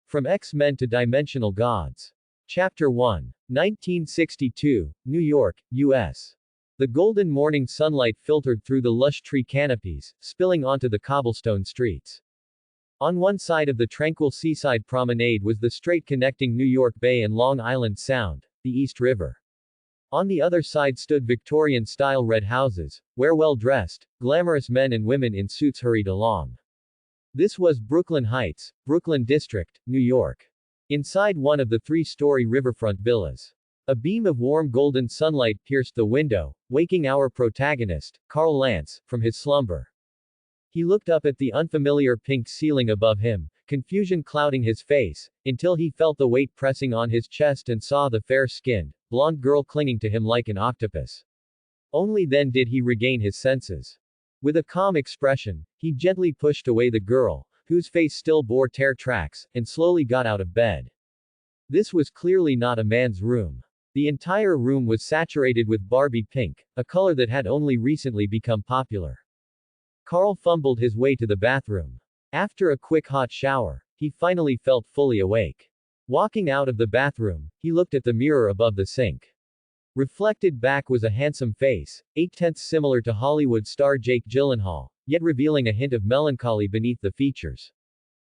From X-Men to Dimensional Gods. Chapter 1. 1962, New York, U.S. The golden morning sunlight filtered through the lush tree canopies, spilling onto the cobblestone streets. On one side of the tranquil seaside promenade was the strait connecting New York Bay and Long Island Sound, the East River. On the other side stood Victorian-style red houses, where well-dressed, glamorous men and women in suits hurried along. This was Brooklyn Heights, Brooklyn District, New York. Inside one of the three-story riverfront villas. A beam of warm golden sunlight pierced the window, waking our protagonist, Carl Lance, from his slumber. He looked up at the unfamiliar pink ceiling above him, confusion clouding his face, until he felt the weight pressing on his chest and saw the fair-skinned, blonde girl clinging to him like an octopus. Only then did he regain his senses. With a calm expression, he gently pushed away the girl, whose face still bore tear tracks, and slowly got out of bed. This was clearly not a man's room. The entire room was saturated with Barbie pink, a color that had only recently become popular. Carl fumbled his way to the bathroom. After a quick hot shower, he finally felt fully awake. Walking out of the bathroom, he looked at the mirror above the sink. Reflected back was a handsome face, 8/10 similar to Hollywood star Jake Gyllenhaal, yet revealing a hint of melancholy beneath the features.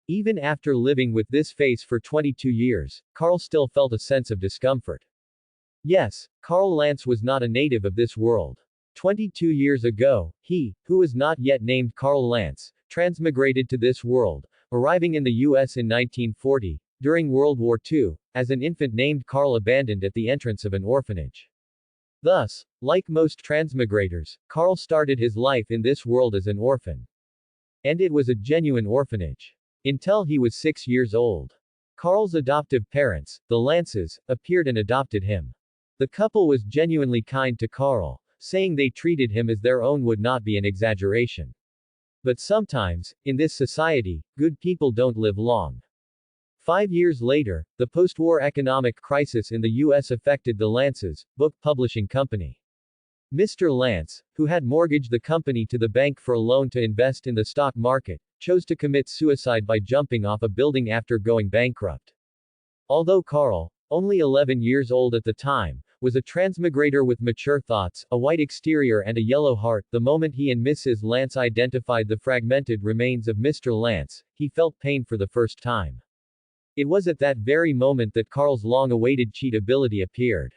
Even after living with this face for 22 years, Carl still felt a sense of discomfort. Yes, Carl Lance was not a native of this world. 22 years ago, he, who was not yet named Carl Lance, transmigrated to this world, arriving in the U.S. in 1940, during World War II, as an infant named Carl abandoned at the entrance of an orphanage. Thus, like most transmigrators, Carl started his life in this world as an orphan. And it was a genuine orphanage. Until he was 6 years old. Carl's adoptive parents, the Lances, appeared and adopted him. The couple was genuinely kind to Carl, saying they treated him as their own would not be an exaggeration. But sometimes, in this society, good people don't live long. 5 years later, the post-war economic crisis in the U.S. affected the Lances, book publishing company. Mr. Lance, who had mortgaged the company to the bank for a loan to invest in the stock market, chose to commit suicide by jumping off a building after going bankrupt. Although Carl, only 11 years old at the time, was a transmigrator with mature thoughts, a white exterior and a yellow heart, the moment he and Mrs. Lance identified the fragmented remains of Mr. Lance, he felt pain for the first time. It was at that very moment that Carl's long-awaited cheat ability appeared.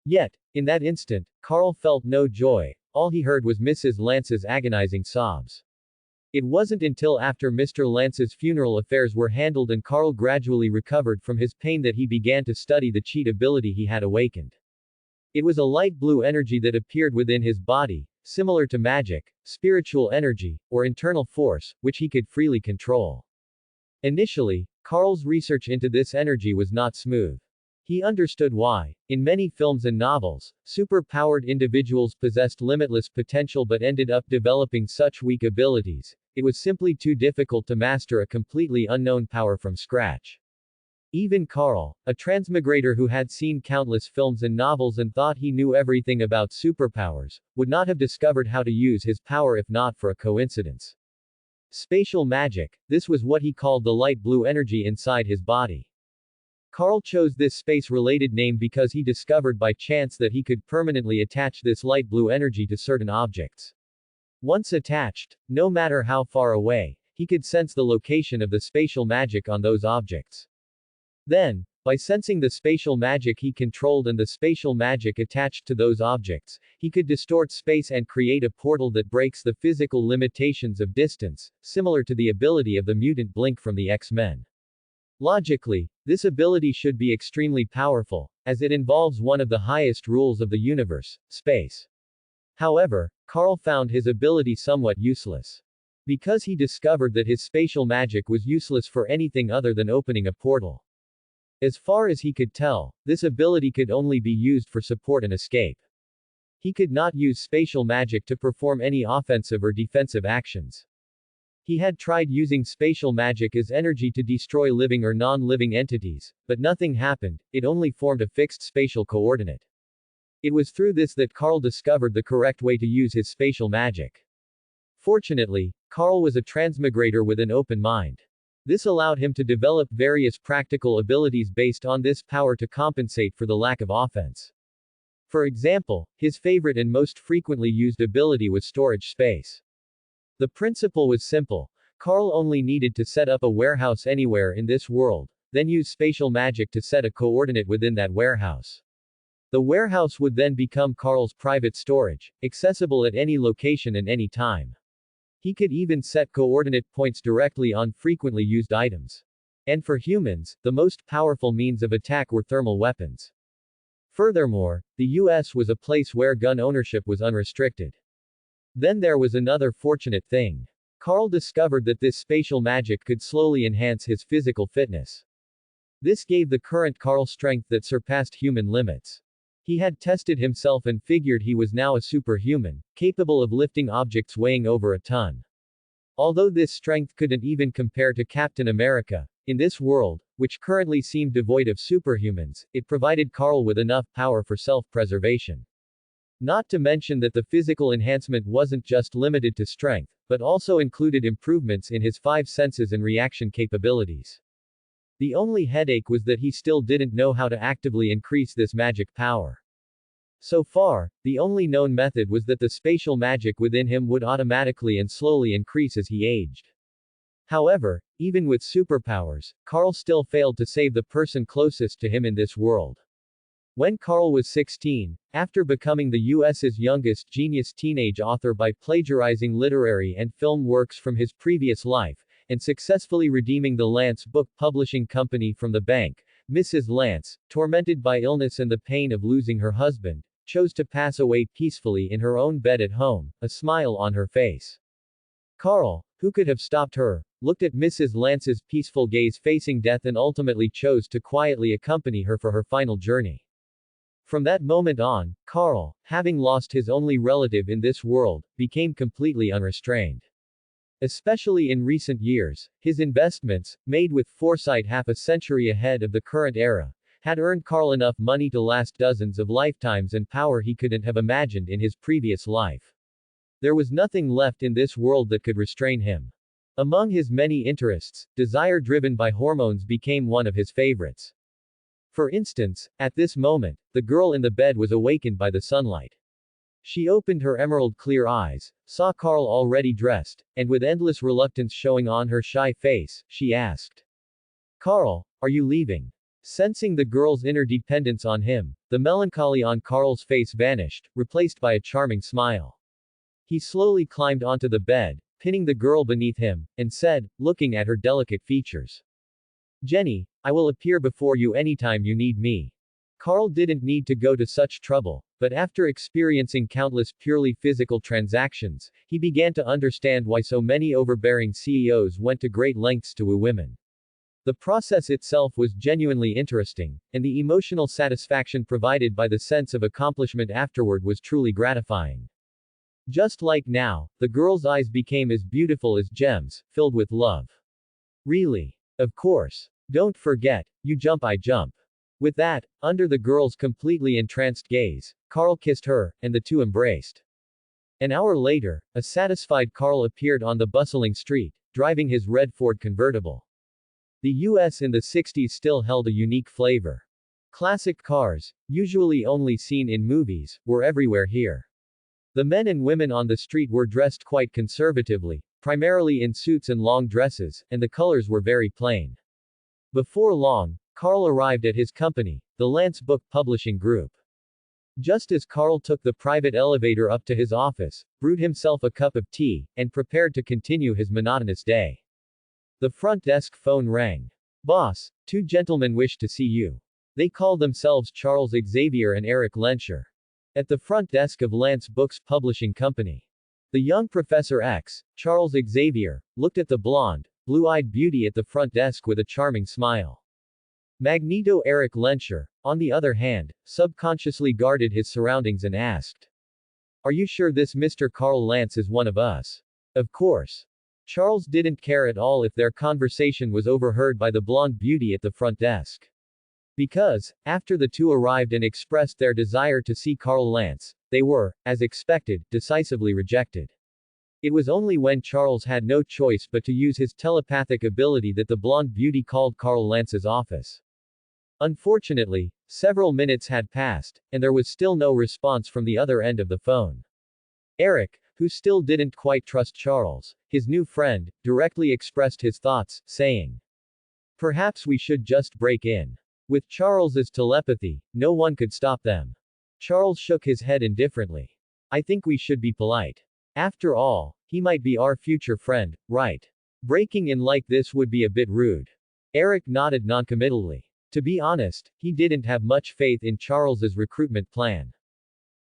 Yet, in that instant, Carl felt no joy, all he heard was Mrs. Lance's agonizing sobs. It wasn't until after Mr. Lance's funeral affairs were handled and Carl gradually recovered from his pain that he began to study the cheat ability he had awakened. It was a light blue energy that appeared within his body, similar to magic, spiritual energy, or internal force, which he could freely control. Initially, Carl's research into this energy was not smooth. He understood why, in many films and novels, super-powered individuals possessed limitless potential but ended up developing such weak abilities. It was simply too difficult to master a completely unknown power from scratch. Even Carl, a transmigrator who had seen countless films and novels and thought he knew everything about superpowers, would not have discovered how to use his power if not for a coincidence. Spatial magic, this was what he called the light blue energy inside his body. Carl chose this space-related name because he discovered by chance that he could permanently attach this light blue energy to certain objects. Once attached, no matter how far away, he could sense the location of the spatial magic on those objects. Then, by sensing the spatial magic he controlled and the spatial magic attached to those objects, he could distort space and create a portal that breaks the physical limitations of distance, similar to the ability of the mutant Blink from the X-Men. Logically, this ability should be extremely powerful, as it involves one of the highest rules of the universe, space. However, Carl found his ability somewhat useless. Because he discovered that his spatial magic was useless for anything other than opening a portal. As far as he could tell, this ability could only be used for support and escape. He could not use spatial magic to perform any offensive or defensive actions. He had tried using spatial magic as energy to destroy living or non-living entities, but nothing happened, it only formed a fixed spatial coordinate. It was through this that Carl discovered the correct way to use his spatial magic. Fortunately, Carl was a transmigrator with an open mind. This allowed him to develop various practical abilities based on this power to compensate for the lack of offense. For example, his favorite and most frequently used ability was storage space. The principle was simple. Carl only needed to set up a warehouse anywhere in this world, then use spatial magic to set a coordinate within that warehouse. The warehouse would then become Carl's private storage, accessible at any location and any time. He could even set coordinate points directly on frequently used items. And for humans, the most powerful means of attack were thermal weapons. Furthermore, the US was a place where gun ownership was unrestricted. Then there was another fortunate thing. Carl discovered that this spatial magic could slowly enhance his physical fitness. This gave the current Carl strength that surpassed human limits. He had tested himself and figured he was now a superhuman, capable of lifting objects weighing over a ton. Although this strength couldn't even compare to Captain America, in this world, which currently seemed devoid of superhumans, it provided Carl with enough power for self-preservation. Not to mention that the physical enhancement wasn't just limited to strength, but also included improvements in his 5 senses and reaction capabilities. The only headache was that he still didn't know how to actively increase this magic power. So far, the only known method was that the spatial magic within him would automatically and slowly increase as he aged. However, even with superpowers, Carl still failed to save the person closest to him in this world. When Carl was 16, after becoming the US's youngest genius teenage author by plagiarizing literary and film works from his previous life, and successfully redeeming the Lance Book Publishing Company from the bank, Mrs. Lance, tormented by illness and the pain of losing her husband, chose to pass away peacefully in her own bed at home, a smile on her face. Carl, who could have stopped her, looked at Mrs. Lance's peaceful gaze facing death and ultimately chose to quietly accompany her for her final journey. From that moment on, Carl, having lost his only relative in this world, became completely unrestrained. Especially in recent years, his investments, made with foresight half a century ahead of the current era, had earned Carl enough money to last dozens of lifetimes and power he couldn't have imagined in his previous life. There was nothing left in this world that could restrain him. Among his many interests, desire driven by hormones became one of his favorites. For instance, at this moment, the girl in the bed was awakened by the sunlight. She opened her emerald-clear eyes, saw Carl already dressed, and with endless reluctance showing on her shy face, she asked, "Carl, are you leaving?" Sensing the girl's inner dependence on him, the melancholy on Carl's face vanished, replaced by a charming smile. He slowly climbed onto the bed, pinning the girl beneath him, and said, looking at her delicate features, "Jenny, I will appear before you anytime you need me." Carl didn't need to go to such trouble, but after experiencing countless purely physical transactions, he began to understand why so many overbearing CEOs went to great lengths to woo women. The process itself was genuinely interesting, and the emotional satisfaction provided by the sense of accomplishment afterward was truly gratifying. Just like now, the girl's eyes became as beautiful as gems, filled with love. "Really? Of course. Don't forget, you jump I jump." With that, under the girl's completely entranced gaze, Carl kissed her, and the two embraced. An hour later, a satisfied Carl appeared on the bustling street, driving his red Ford convertible. The US in the 60s still held a unique flavor. Classic cars, usually only seen in movies, were everywhere here. The men and women on the street were dressed quite conservatively, primarily in suits and long dresses, and the colors were very plain. Before long, Carl arrived at his company, the Lance Book Publishing Group. Just as Carl took the private elevator up to his office, brewed himself a cup of tea, and prepared to continue his monotonous day, the front desk phone rang. "Boss, 2 gentlemen wish to see you." They called themselves Charles Xavier and Eric Lencher. At the front desk of Lance Books Publishing Company. The young Professor X, Charles Xavier, looked at the blonde, blue-eyed beauty at the front desk with a charming smile. Magneto Eric Lencher, on the other hand, subconsciously guarded his surroundings and asked, "Are you sure this Mr. Carl Lance is one of us?" Of course. Charles didn't care at all if their conversation was overheard by the blonde beauty at the front desk. Because, after the two arrived and expressed their desire to see Carl Lance, they were, as expected, decisively rejected. It was only when Charles had no choice but to use his telepathic ability that the blonde beauty called Carl Lance's office. Unfortunately, several minutes had passed, and there was still no response from the other end of the phone. Eric, who still didn't quite trust Charles, his new friend, directly expressed his thoughts, saying, "Perhaps we should just break in." With Charles's telepathy, no one could stop them. Charles shook his head indifferently. "I think we should be polite. After all, he might be our future friend, right? Breaking in like this would be a bit rude." Eric nodded noncommittally. To be honest, he didn't have much faith in Charles's recruitment plan.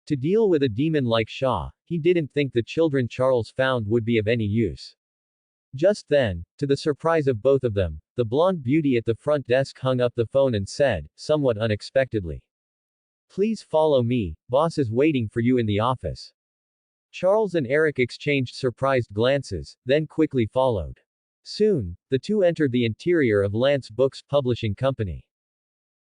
To deal with a demon like Shaw, he didn't think the children Charles found would be of any use. Just then, to the surprise of both of them, the blonde beauty at the front desk hung up the phone and said, somewhat unexpectedly, "Please follow me, boss is waiting for you in the office." Charles and Eric exchanged surprised glances, then quickly followed. Soon, the two entered the interior of Lance Books Publishing Company.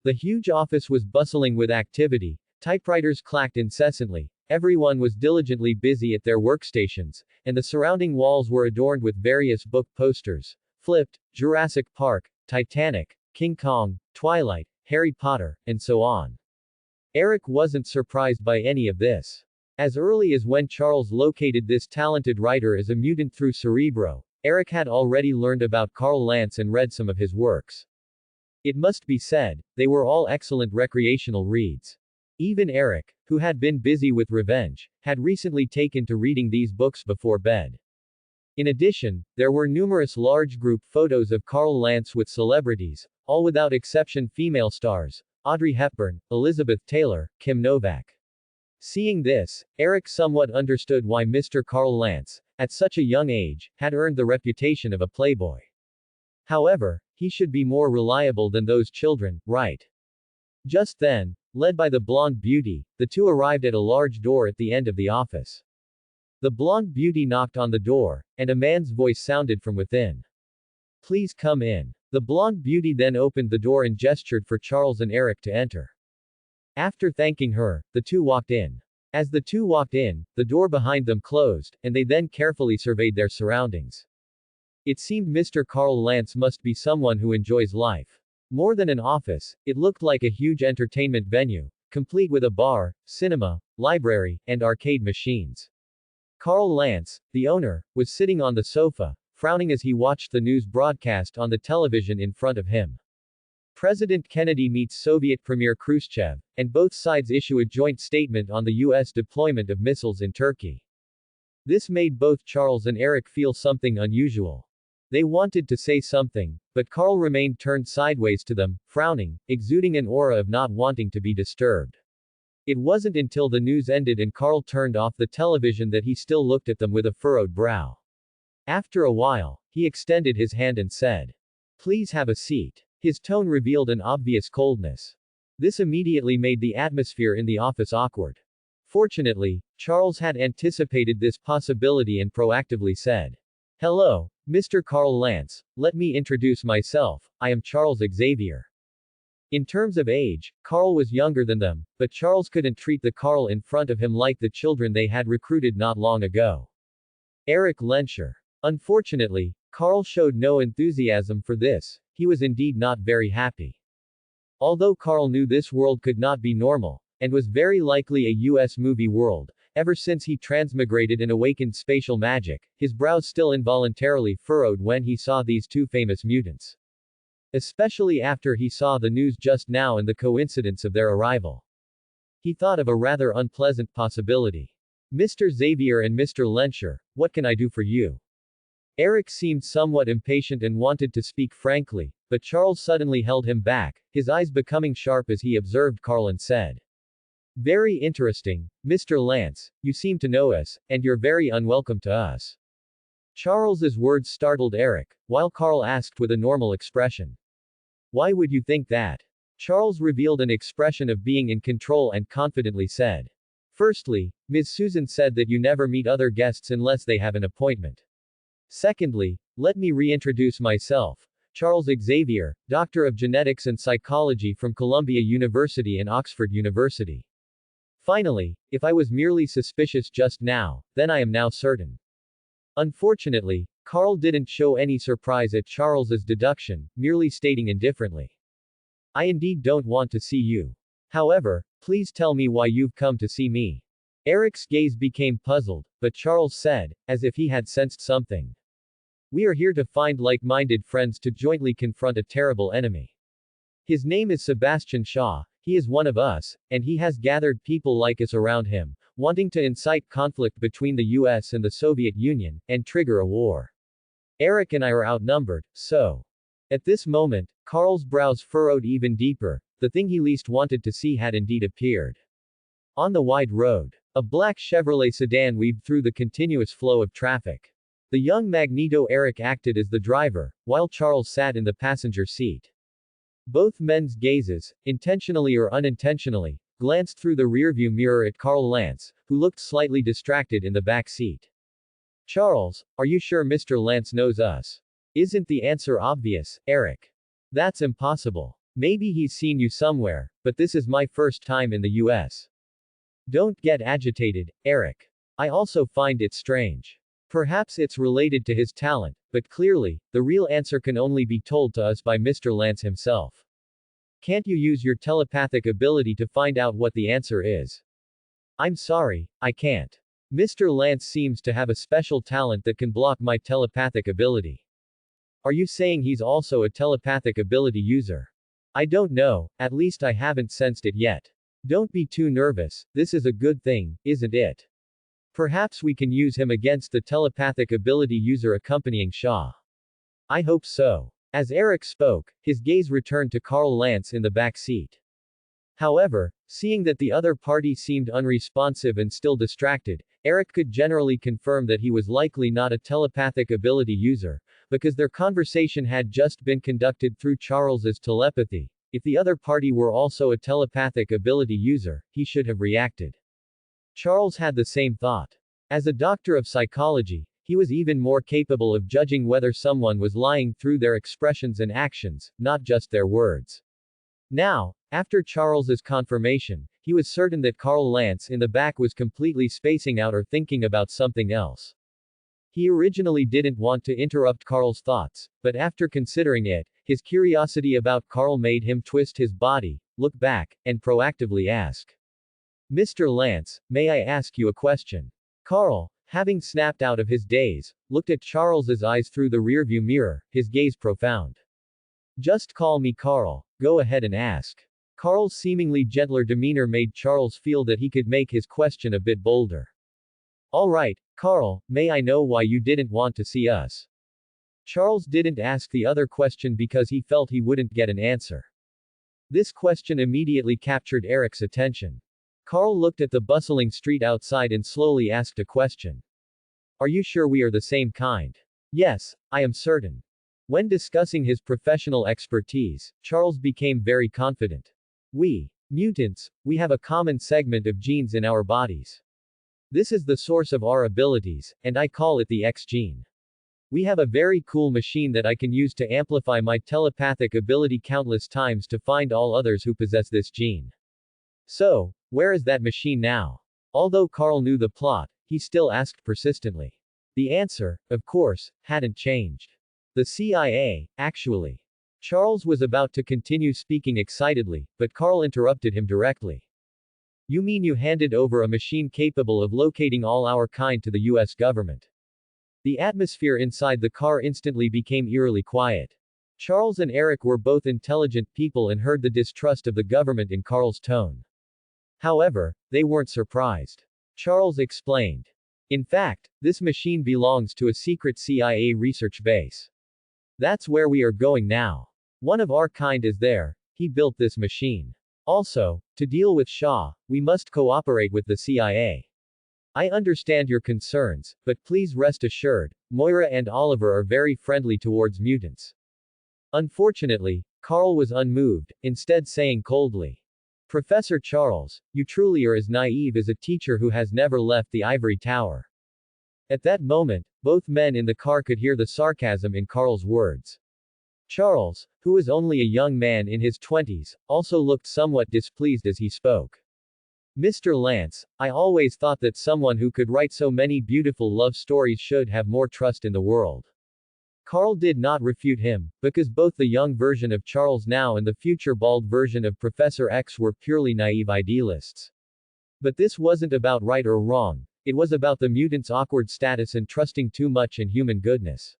The huge office was bustling with activity, typewriters clacked incessantly, everyone was diligently busy at their workstations, and the surrounding walls were adorned with various book posters. Flipped, Jurassic Park, Titanic, King Kong, Twilight, Harry Potter, and so on. Eric wasn't surprised by any of this. As early as when Charles located this talented writer as a mutant through Cerebro, Eric had already learned about Carl Lance and read some of his works. It must be said, they were all excellent recreational reads. Even Eric, who had been busy with revenge, had recently taken to reading these books before bed. In addition, there were numerous large group photos of Carl Lance with celebrities, all without exception female stars: Audrey Hepburn, Elizabeth Taylor, Kim Novak. Seeing this, Eric somewhat understood why Mr. Carl Lance, at such a young age, had earned the reputation of a playboy. However, he should be more reliable than those children, right? Just then, led by the blonde beauty, the two arrived at a large door at the end of the office. The blonde beauty knocked on the door, and a man's voice sounded from within. "Please come in." The blonde beauty then opened the door and gestured for Charles and Eric to enter. After thanking her, the two walked in. As the two walked in, the door behind them closed, and they then carefully surveyed their surroundings. It seemed Mr. Carl Lance must be someone who enjoys life. More than an office, it looked like a huge entertainment venue, complete with a bar, cinema, library, and arcade machines. Carl Lance, the owner, was sitting on the sofa, frowning as he watched the news broadcast on the television in front of him. President Kennedy meets Soviet Premier Khrushchev, and both sides issue a joint statement on the U.S. deployment of missiles in Turkey. This made both Charles and Eric feel something unusual. They wanted to say something, but Carl remained turned sideways to them, frowning, exuding an aura of not wanting to be disturbed. It wasn't until the news ended and Carl turned off the television that he still looked at them with a furrowed brow. After a while, he extended his hand and said, "Please have a seat." His tone revealed an obvious coldness. This immediately made the atmosphere in the office awkward. Fortunately, Charles had anticipated this possibility and proactively said, "Hello, Mr. Carl Lance, let me introduce myself, I am Charles Xavier." In terms of age, Carl was younger than them, but Charles couldn't treat the Carl in front of him like the children they had recruited not long ago. Eric Lenscher. Unfortunately, Carl showed no enthusiasm for this. He was indeed not very happy. Although Carl knew this world could not be normal, and was very likely a US movie world, ever since he transmigrated and awakened spatial magic, his brows still involuntarily furrowed when he saw these two famous mutants. Especially after he saw the news just now and the coincidence of their arrival. He thought of a rather unpleasant possibility. "Mr. Xavier and Mr. Lenscher, what can I do for you?" Eric seemed somewhat impatient and wanted to speak frankly, but Charles suddenly held him back, his eyes becoming sharp as he observed Carl and said, "Very interesting, Mr. Lance, you seem to know us, and you're very unwelcome to us." Charles's words startled Eric, while Carl asked with a normal expression, "Why would you think that?" Charles revealed an expression of being in control and confidently said, "Firstly, Ms. Susan said that you never meet other guests unless they have an appointment. Secondly, let me reintroduce myself, Charles Xavier, Doctor of Genetics and Psychology from Columbia University and Oxford University. Finally, if I was merely suspicious just now, then I am now certain." Unfortunately, Carl didn't show any surprise at Charles's deduction, merely stating indifferently, I indeed don't want to see you. However, please tell me why you've come to see me. Eric's gaze became puzzled, but Charles said, as if he had sensed something. We are here to find like-minded friends to jointly confront a terrible enemy. His name is Sebastian Shaw, he is one of us, and he has gathered people like us around him, wanting to incite conflict between the US and the Soviet Union, and trigger a war. Eric and I are outnumbered, so. At this moment, Carl's brows furrowed even deeper, the thing he least wanted to see had indeed appeared. On the wide road, a black Chevrolet sedan weaved through the continuous flow of traffic. The young Magneto Eric acted as the driver, while Charles sat in the passenger seat. Both men's gazes, intentionally or unintentionally, glanced through the rearview mirror at Carl Lance, who looked slightly distracted in the back seat. Charles, are you sure Mr. Lance knows us? Isn't the answer obvious, Eric? That's impossible. Maybe he's seen you somewhere, but this is my first time in the US. Don't get agitated, Eric. I also find it strange. Perhaps it's related to his talent, but clearly, the real answer can only be told to us by Mr. Lance himself. Can't you use your telepathic ability to find out what the answer is? I'm sorry, I can't. Mr. Lance seems to have a special talent that can block my telepathic ability. Are you saying he's also a telepathic ability user? I don't know, at least I haven't sensed it yet. Don't be too nervous, this is a good thing, isn't it? Perhaps we can use him against the telepathic ability user accompanying Shaw. I hope so. As Eric spoke, his gaze returned to Carl Lance in the back seat. However, seeing that the other party seemed unresponsive and still distracted, Eric could generally confirm that he was likely not a telepathic ability user, because their conversation had just been conducted through Charles's telepathy. If the other party were also a telepathic ability user, he should have reacted. Charles had the same thought. As a doctor of psychology, he was even more capable of judging whether someone was lying through their expressions and actions, not just their words. Now, after Charles's confirmation, he was certain that Carl Lance in the back was completely spacing out or thinking about something else. He originally didn't want to interrupt Carl's thoughts, but after considering it, his curiosity about Carl made him twist his body, look back, and proactively ask. Mr. Lance, may I ask you a question? Carl, having snapped out of his daze, looked at Charles's eyes through the rearview mirror, his gaze profound. Just call me Carl, go ahead and ask. Carl's seemingly gentler demeanor made Charles feel that he could make his question a bit bolder. Alright, Carl, may I know why you didn't want to see us? Charles didn't ask the other question because he felt he wouldn't get an answer. This question immediately captured Eric's attention. Carl looked at the bustling street outside and slowly asked a question. Are you sure we are the same kind? Yes, I am certain. When discussing his professional expertise, Charles became very confident. We, mutants, we have a common segment of genes in our bodies. This is the source of our abilities, and I call it the X gene. We have a very cool machine that I can use to amplify my telepathic ability countless times to find all others who possess this gene. So, where is that machine now? Although Carl knew the plot, he still asked persistently. The answer, of course, hadn't changed. The CIA, actually. Charles was about to continue speaking excitedly, but Carl interrupted him directly. You mean you handed over a machine capable of locating all our kind to the US government? The atmosphere inside the car instantly became eerily quiet. Charles and Eric were both intelligent people and heard the distrust of the government in Carl's tone. However, they weren't surprised. Charles explained. In fact, this machine belongs to a secret CIA research base. That's where we are going now. One of our kind is there, he built this machine. Also, to deal with Shaw, we must cooperate with the CIA. I understand your concerns, but please rest assured, Moira and Oliver are very friendly towards mutants. Unfortunately, Carl was unmoved, instead saying coldly. Professor Charles, you truly are as naive as a teacher who has never left the ivory tower. At that moment, both men in the car could hear the sarcasm in Carl's words. Charles, who was only a young man in his 20s, also looked somewhat displeased as he spoke. Mr. Lance, I always thought that someone who could write so many beautiful love stories should have more trust in the world. Carl did not refute him, because both the young version of Charles now and the future bald version of Professor X were purely naive idealists. But this wasn't about right or wrong, it was about the mutant's awkward status and trusting too much in human goodness.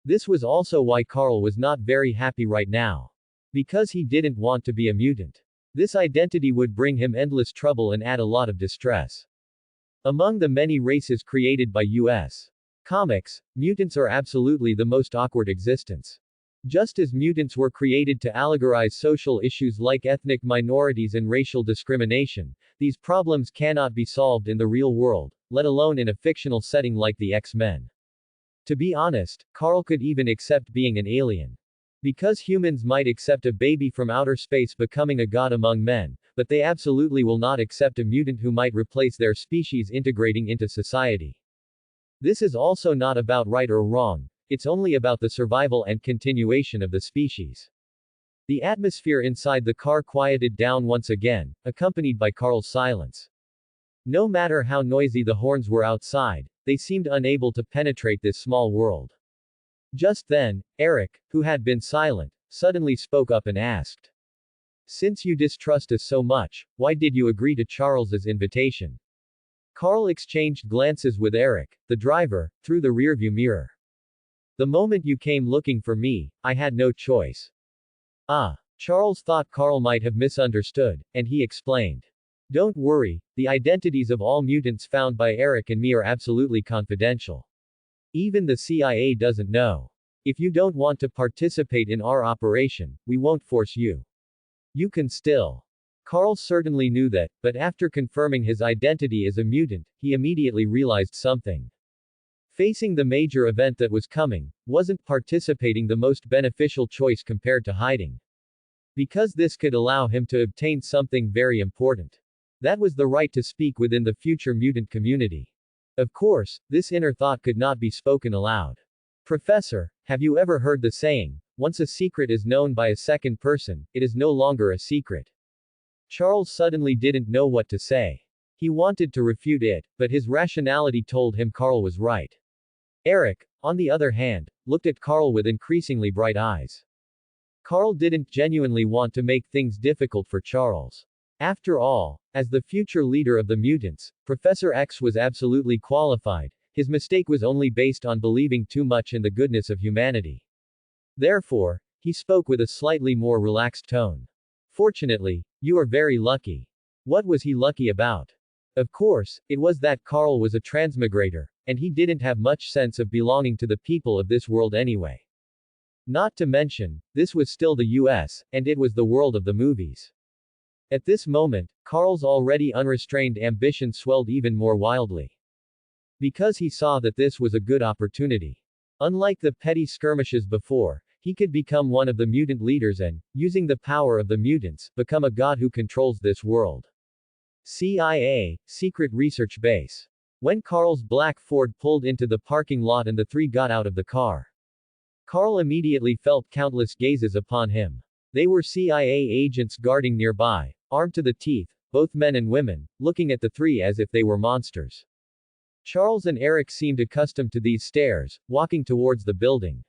This was also why Carl was not very happy right now. Because he didn't want to be a mutant. This identity would bring him endless trouble and add a lot of distress. Among the many races created by U.S. comics, mutants are absolutely the most awkward existence. Just as mutants were created to allegorize social issues like ethnic minorities and racial discrimination, these problems cannot be solved in the real world, let alone in a fictional setting like the X-Men. To be honest, Carl could even accept being an alien. Because humans might accept a baby from outer space becoming a god among men, but they absolutely will not accept a mutant who might replace their species integrating into society. This is also not about right or wrong, it's only about the survival and continuation of the species. The atmosphere inside the car quieted down once again, accompanied by Carl's silence. No matter how noisy the horns were outside, they seemed unable to penetrate this small world. Just then, Eric, who had been silent, suddenly spoke up and asked. Since you distrust us so much, why did you agree to Charles's invitation? Carl exchanged glances with Eric, the driver, through the rearview mirror. The moment you came looking for me, I had no choice. Ah. Charles thought Carl might have misunderstood, and he explained. Don't worry, the identities of all mutants found by Eric and me are absolutely confidential. Even the CIA doesn't know. If you don't want to participate in our operation, we won't force you. You can still. Carl certainly knew that, but after confirming his identity as a mutant, he immediately realized something. Facing the major event that was coming, wasn't participating the most beneficial choice compared to hiding. Because this could allow him to obtain something very important. That was the right to speak within the future mutant community. Of course, this inner thought could not be spoken aloud. Professor, have you ever heard the saying, once a secret is known by a second person, it is no longer a secret? Charles suddenly didn't know what to say. He wanted to refute it, but his rationality told him Carl was right. Eric, on the other hand, looked at Carl with increasingly bright eyes. Carl didn't genuinely want to make things difficult for Charles. After all, as the future leader of the mutants, Professor X was absolutely qualified, his mistake was only based on believing too much in the goodness of humanity. Therefore, he spoke with a slightly more relaxed tone. Fortunately, you are very lucky. What was he lucky about? Of course, it was that Carl was a transmigrator, and he didn't have much sense of belonging to the people of this world anyway. Not to mention, this was still the US, and it was the world of the movies. At this moment, Carl's already unrestrained ambition swelled even more wildly. Because he saw that this was a good opportunity. Unlike the petty skirmishes before, he could become one of the mutant leaders and, using the power of the mutants, become a god who controls this world. CIA, Secret Research Base. When Carl's black Ford pulled into the parking lot and the three got out of the car, Carl immediately felt countless gazes upon him. They were CIA agents guarding nearby, armed to the teeth, both men and women, looking at the three as if they were monsters. Charles and Eric seemed accustomed to these stares, walking towards the building.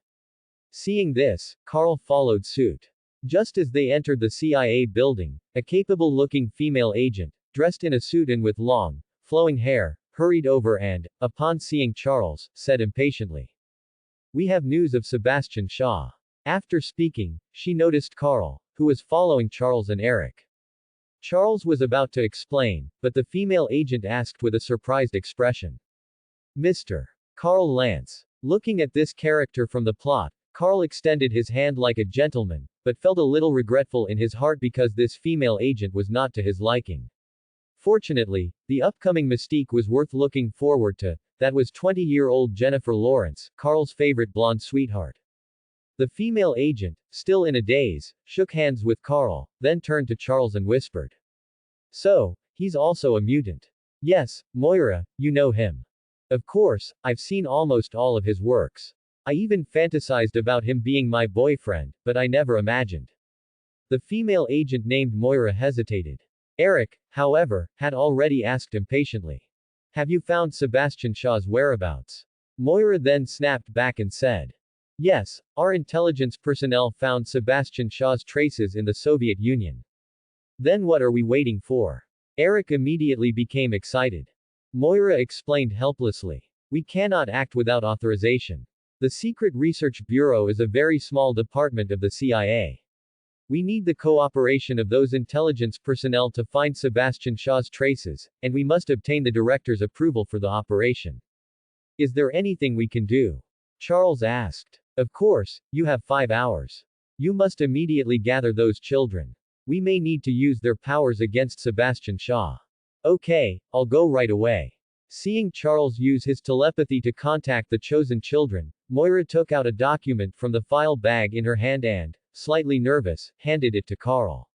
Seeing this, Carl followed suit. Just as they entered the CIA building, a capable-looking female agent, dressed in a suit and with long, flowing hair, hurried over and, upon seeing Charles, said impatiently, "We have news of Sebastian Shaw." After speaking, she noticed Carl, who was following Charles and Eric. Charles was about to explain, but the female agent asked with a surprised expression. Mr. Carl Lance. Looking at this character from the plot, Carl extended his hand like a gentleman, but felt a little regretful in his heart because this female agent was not to his liking. Fortunately, the upcoming mystique was worth looking forward to, that was 20-year-old Jennifer Lawrence, Carl's favorite blonde sweetheart. The female agent, still in a daze, shook hands with Carl, then turned to Charles and whispered. So, he's also a mutant. Yes, Moira, you know him. Of course, I've seen almost all of his works. I even fantasized about him being my boyfriend, but I never imagined. The female agent named Moira hesitated. Eric, however, had already asked impatiently. Have you found Sebastian Shaw's whereabouts? Moira then snapped back and said. Yes, our intelligence personnel found Sebastian Shaw's traces in the Soviet Union. Then what are we waiting for? Eric immediately became excited. Moira explained helplessly. We cannot act without authorization. The Secret Research Bureau is a very small department of the CIA. We need the cooperation of those intelligence personnel to find Sebastian Shaw's traces, and we must obtain the director's approval for the operation. Is there anything we can do? Charles asked. Of course, you have 5 hours. You must immediately gather those children. We may need to use their powers against Sebastian Shaw. Okay, I'll go right away. Seeing Charles use his telepathy to contact the chosen children, Moira took out a document from the file bag in her hand and, slightly nervous, handed it to Carl.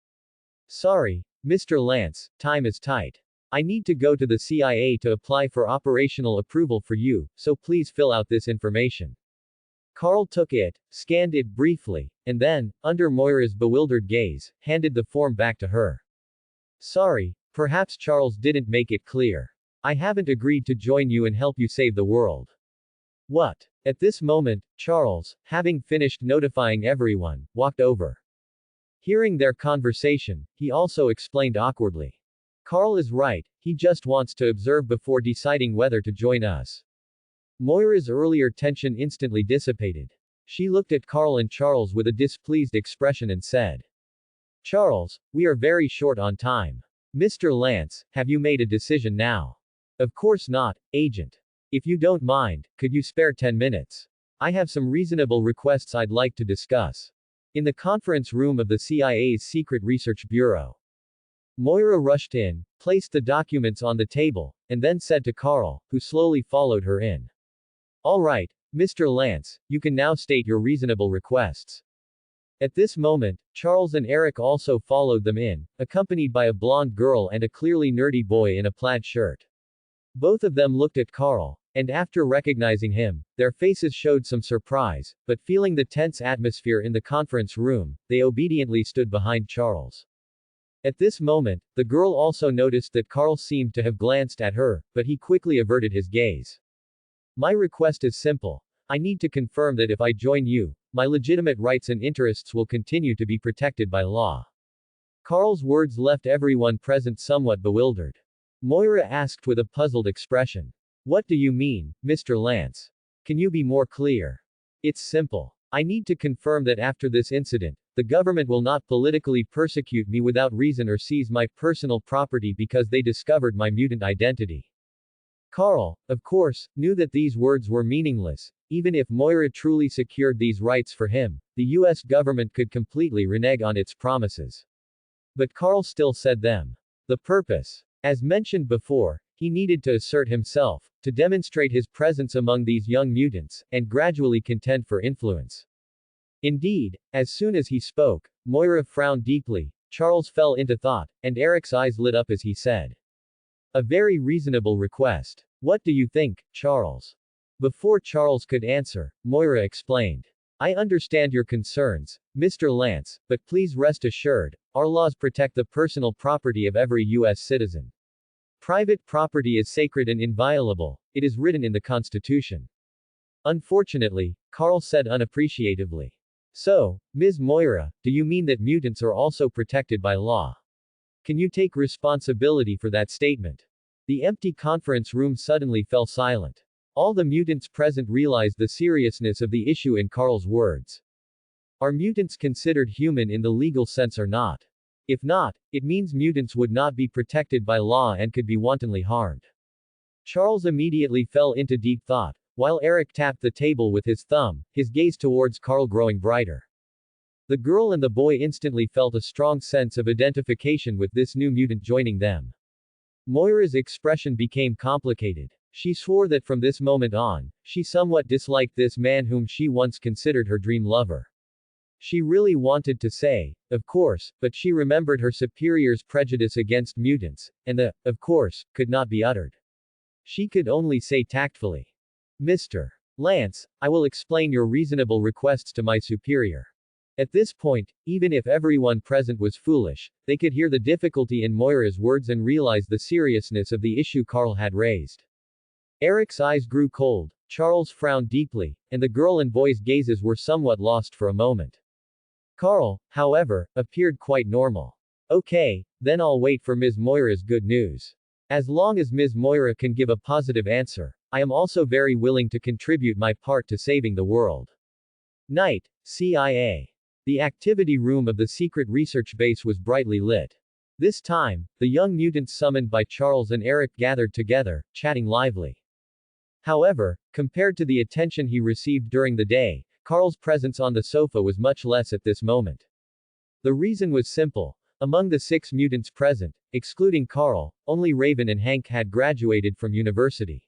Sorry, Mr. Lance, time is tight. I need to go to the CIA to apply for operational approval for you, so please fill out this information. Carl took it, scanned it briefly, and then, under Moira's bewildered gaze, handed the form back to her. Sorry, perhaps Charles didn't make it clear. I haven't agreed to join you and help you save the world. What? At this moment, Charles, having finished notifying everyone, walked over. Hearing their conversation, he also explained awkwardly. Carl is right, he just wants to observe before deciding whether to join us. Moira's earlier tension instantly dissipated. She looked at Carl and Charles with a displeased expression and said. Charles, we are very short on time. Mr. Lance, have you made a decision now? Of course not, Agent. If you don't mind, could you spare 10 minutes? I have some reasonable requests I'd like to discuss. In the conference room of the CIA's Secret Research Bureau. Moira rushed in, placed the documents on the table, and then said to Carl, who slowly followed her in. All right, Mr. Lance, you can now state your reasonable requests. At this moment, Charles and Eric also followed them in, accompanied by a blonde girl and a clearly nerdy boy in a plaid shirt. Both of them looked at Carl, and after recognizing him, their faces showed some surprise, but feeling the tense atmosphere in the conference room, they obediently stood behind Charles. At this moment, the girl also noticed that Carl seemed to have glanced at her, but he quickly averted his gaze. My request is simple. I need to confirm that if I join you, my legitimate rights and interests will continue to be protected by law. Carl's words left everyone present somewhat bewildered. Moira asked with a puzzled expression. What do you mean, Mr. Lance? Can you be more clear? It's simple. I need to confirm that after this incident, the government will not politically persecute me without reason or seize my personal property because they discovered my mutant identity. Carl, of course, knew that these words were meaningless. Even if Moira truly secured these rights for him, the US government could completely renege on its promises. But Carl still said them. The purpose. As mentioned before, he needed to assert himself, to demonstrate his presence among these young mutants, and gradually contend for influence. Indeed, as soon as he spoke, Moira frowned deeply, Charles fell into thought, and Eric's eyes lit up as he said. A very reasonable request. What do you think, Charles? Before Charles could answer, Moira explained. I understand your concerns, Mr. Lance, but please rest assured, our laws protect the personal property of every U.S. citizen. Private property is sacred and inviolable, it is written in the Constitution. Unfortunately, Carl said unappreciatively. So, Ms. Moira, do you mean that mutants are also protected by law? Can you take responsibility for that statement? The empty conference room suddenly fell silent. All the mutants present realized the seriousness of the issue in Carl's words. Are mutants considered human in the legal sense or not? If not, it means mutants would not be protected by law and could be wantonly harmed. Charles immediately fell into deep thought, while Eric tapped the table with his thumb, his gaze towards Carl growing brighter. The girl and the boy instantly felt a strong sense of identification with this new mutant joining them. Moira's expression became complicated. She swore that from this moment on, she somewhat disliked this man whom she once considered her dream lover. She really wanted to say, of course, but she remembered her superior's prejudice against mutants, and the, of course, could not be uttered. She could only say tactfully. Mr. Lance, I will explain your reasonable requests to my superior. At this point, even if everyone present was foolish, they could hear the difficulty in Moira's words and realize the seriousness of the issue Carl had raised. Eric's eyes grew cold, Charles frowned deeply, and the girl and boy's gazes were somewhat lost for a moment. Carl, however, appeared quite normal. Okay, then I'll wait for Ms. Moira's good news. As long as Ms. Moira can give a positive answer, I am also very willing to contribute my part to saving the world. Night, CIA. The activity room of the secret research base was brightly lit. This time, the young mutants summoned by Charles and Eric gathered together, chatting lively. However, compared to the attention he received during the day, Carl's presence on the sofa was much less at this moment. The reason was simple. Among the 6 mutants present, excluding Carl, only Raven and Hank had graduated from university.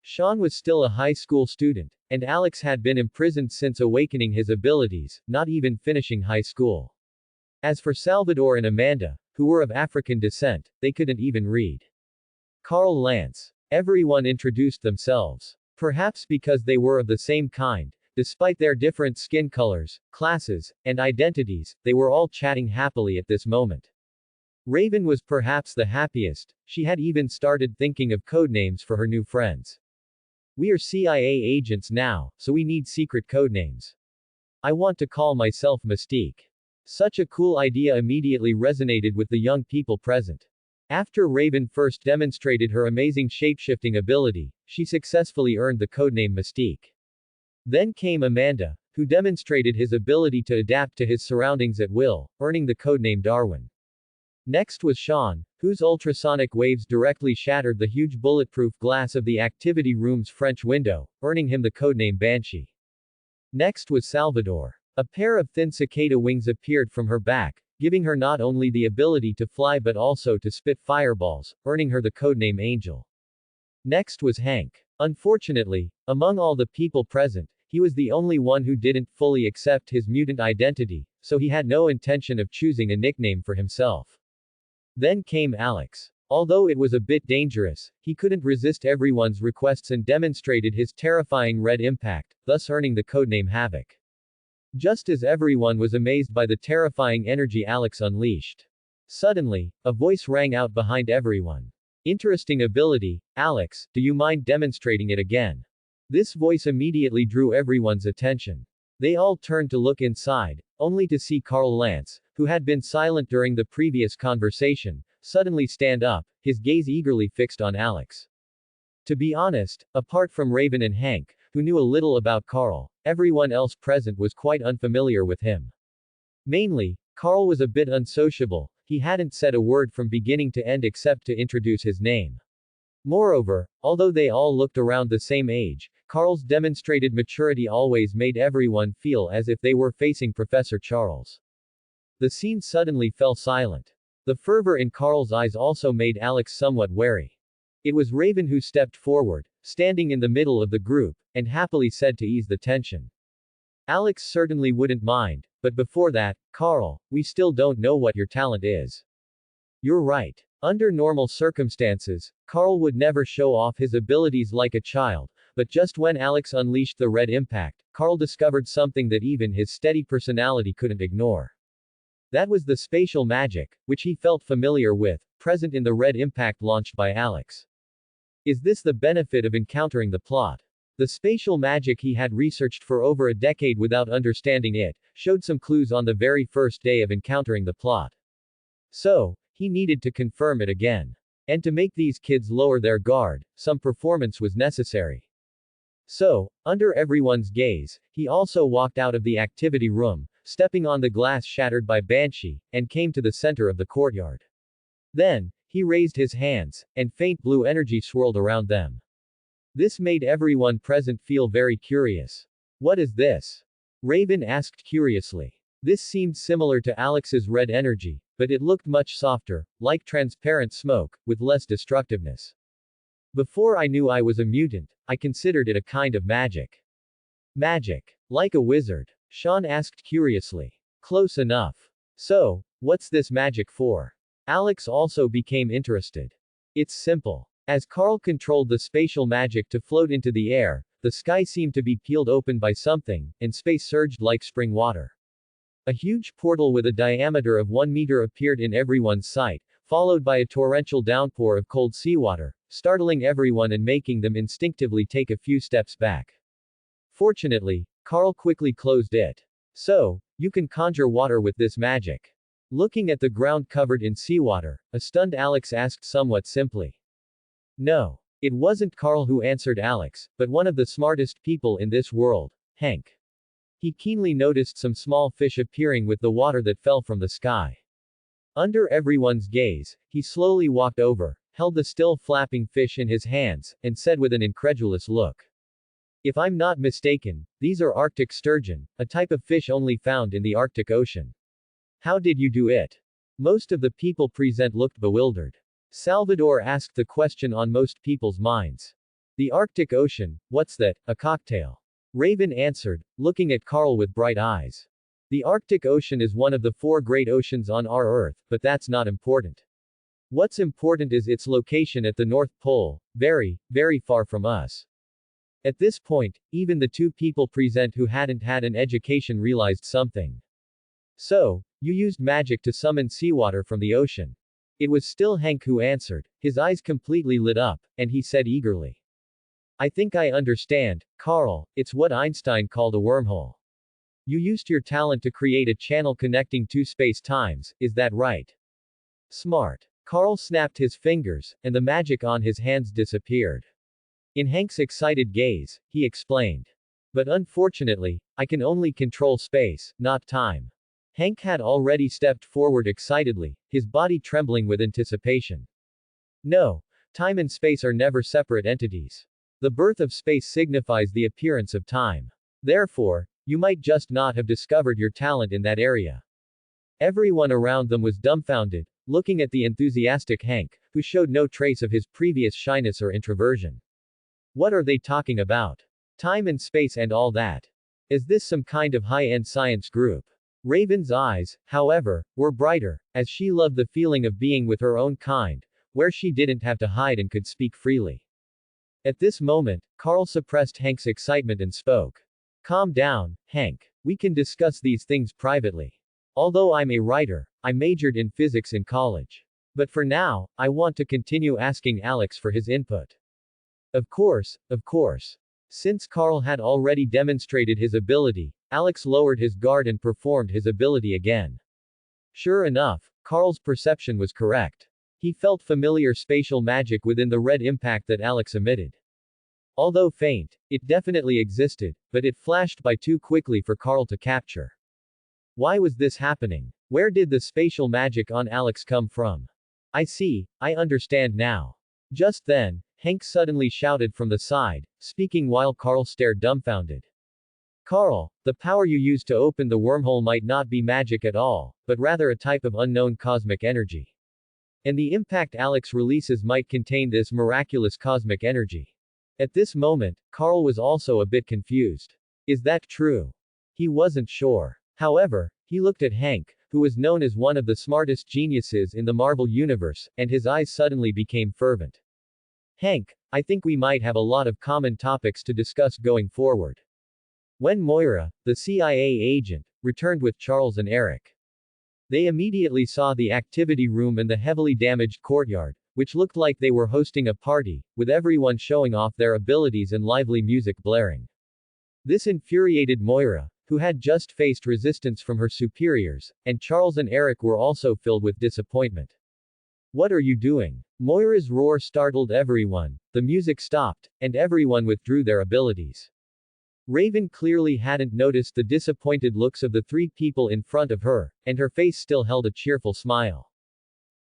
Sean was still a high school student, and Alex had been imprisoned since awakening his abilities, not even finishing high school. As for Salvador and Amanda, who were of African descent, they couldn't even read. Carl Lance. Everyone introduced themselves. Perhaps because they were of the same kind, despite their different skin colors, classes, and identities, they were all chatting happily at this moment. Raven was perhaps the happiest, she had even started thinking of codenames for her new friends. We are CIA agents now, so we need secret codenames. I want to call myself Mystique. Such a cool idea immediately resonated with the young people present. After Raven first demonstrated her amazing shapeshifting ability, she successfully earned the codename Mystique. Then came Amanda, who demonstrated his ability to adapt to his surroundings at will, earning the codename Darwin. Next was Sean, whose ultrasonic waves directly shattered the huge bulletproof glass of the activity room's French window, earning him the codename Banshee. Next was Salvador. A pair of thin cicada wings appeared from her back, giving her not only the ability to fly but also to spit fireballs, earning her the codename Angel. Next was Hank. Unfortunately, among all the people present, he was the only one who didn't fully accept his mutant identity, so he had no intention of choosing a nickname for himself. Then came Alex. Although it was a bit dangerous, he couldn't resist everyone's requests and demonstrated his terrifying red impact, thus earning the codename Havoc. Just as everyone was amazed by the terrifying energy Alex unleashed. Suddenly, a voice rang out behind everyone. Interesting ability, Alex, do you mind demonstrating it again? This voice immediately drew everyone's attention. They all turned to look inside, only to see Carl Lance, who had been silent during the previous conversation, suddenly stand up, his gaze eagerly fixed on Alex. To be honest, apart from Raven and Hank, who knew a little about Carl, everyone else present was quite unfamiliar with him. Mainly, Carl was a bit unsociable, he hadn't said a word from beginning to end except to introduce his name. Moreover, although they all looked around the same age, Carl's demonstrated maturity always made everyone feel as if they were facing Professor Charles. The scene suddenly fell silent. The fervor in Carl's eyes also made Alex somewhat wary. It was Raven who stepped forward, standing in the middle of the group, and happily said to ease the tension. Alex certainly wouldn't mind, but before that, Carl, we still don't know what your talent is. You're right. Under normal circumstances, Carl would never show off his abilities like a child, but just when Alex unleashed the red impact, Carl discovered something that even his steady personality couldn't ignore. That was the spatial magic, which he felt familiar with, present in the red impact launched by Alex. Is this the benefit of encountering the plot? The spatial magic he had researched for over a decade without understanding it, showed some clues on the very first day of encountering the plot. So, he needed to confirm it again. And to make these kids lower their guard, some performance was necessary. So, under everyone's gaze, he also walked out of the activity room, stepping on the glass shattered by Banshee, and came to the center of the courtyard. Then, he raised his hands, and faint blue energy swirled around them. This made everyone present feel very curious. What is this? Raven asked curiously. This seemed similar to Alex's red energy, but it looked much softer, like transparent smoke, with less destructiveness. Before I knew I was a mutant, I considered it a kind of magic. Magic. Like a wizard? Sean asked curiously. Close enough. So, what's this magic for? Alex also became interested. It's simple. As Carl controlled the spatial magic to float into the air, the sky seemed to be peeled open by something, and space surged like spring water. A huge portal with a diameter of 1 meter appeared in everyone's sight, followed by a torrential downpour of cold seawater, startling everyone and making them instinctively take a few steps back. Fortunately, Carl quickly closed it. So, you can conjure water with this magic. Looking at the ground covered in seawater, a stunned Alex asked somewhat simply. No. It wasn't Carl who answered Alex, but one of the smartest people in this world, Hank. He keenly noticed some small fish appearing with the water that fell from the sky. Under everyone's gaze, he slowly walked over, held the still flapping fish in his hands, and said with an incredulous look. If I'm not mistaken, these are Arctic sturgeon, a type of fish only found in the Arctic Ocean. How did you do it? Most of the people present looked bewildered. Salvador asked the question on most people's minds. The Arctic Ocean, what's that, a cocktail? Raven answered, looking at Carl with bright eyes. The Arctic Ocean is one of the 4 great oceans on our Earth, but that's not important. What's important is its location at the North Pole, very, very far from us. At this point, even the 2 people present who hadn't had an education realized something. So, you used magic to summon seawater from the ocean. It was still Hank who answered, his eyes completely lit up, and he said eagerly. I think I understand, Carl, it's what Einstein called a wormhole. You used your talent to create a channel connecting 2 space-times, is that right? Smart. Carl snapped his fingers, and the magic on his hands disappeared. In Hank's excited gaze, he explained. But unfortunately, I can only control space, not time. Hank had already stepped forward excitedly, his body trembling with anticipation. No, time and space are never separate entities. The birth of space signifies the appearance of time. Therefore, you might just not have discovered your talent in that area. Everyone around them was dumbfounded, looking at the enthusiastic Hank, who showed no trace of his previous shyness or introversion. What are they talking about? Time and space and all that. Is this some kind of high-end science group? Raven's eyes, however, were brighter, as she loved the feeling of being with her own kind, where she didn't have to hide and could speak freely. At this moment, Carl suppressed Hank's excitement and spoke. Calm down, Hank. We can discuss these things privately. Although I'm a writer, I majored in physics in college. But for now, I want to continue asking Alex for his input. Of course, of course. Since Carl had already demonstrated his ability, Alex lowered his guard and performed his ability again. Sure enough, Carl's perception was correct. He felt familiar spatial magic within the red impact that Alex emitted. Although faint, it definitely existed, but it flashed by too quickly for Carl to capture. Why was this happening? Where did the spatial magic on Alex come from? I see, I understand now. Just then, Hank suddenly shouted from the side, speaking while Carl stared dumbfounded. Carl, the power you used to open the wormhole might not be magic at all, but rather a type of unknown cosmic energy. And the impact Alex releases might contain this miraculous cosmic energy. At this moment, Carl was also a bit confused. Is that true? He wasn't sure. However, he looked at Hank, who was known as one of the smartest geniuses in the Marvel Universe, and his eyes suddenly became fervent. Hank, I think we might have a lot of common topics to discuss going forward. When Moira, the CIA agent, returned with Charles and Eric, they immediately saw the activity room and the heavily damaged courtyard, which looked like they were hosting a party, with everyone showing off their abilities and lively music blaring. This infuriated Moira, who had just faced resistance from her superiors, and Charles and Eric were also filled with disappointment. What are you doing? Moira's roar startled everyone, the music stopped, and everyone withdrew their abilities. Raven clearly hadn't noticed the disappointed looks of the 3 people in front of her, and her face still held a cheerful smile.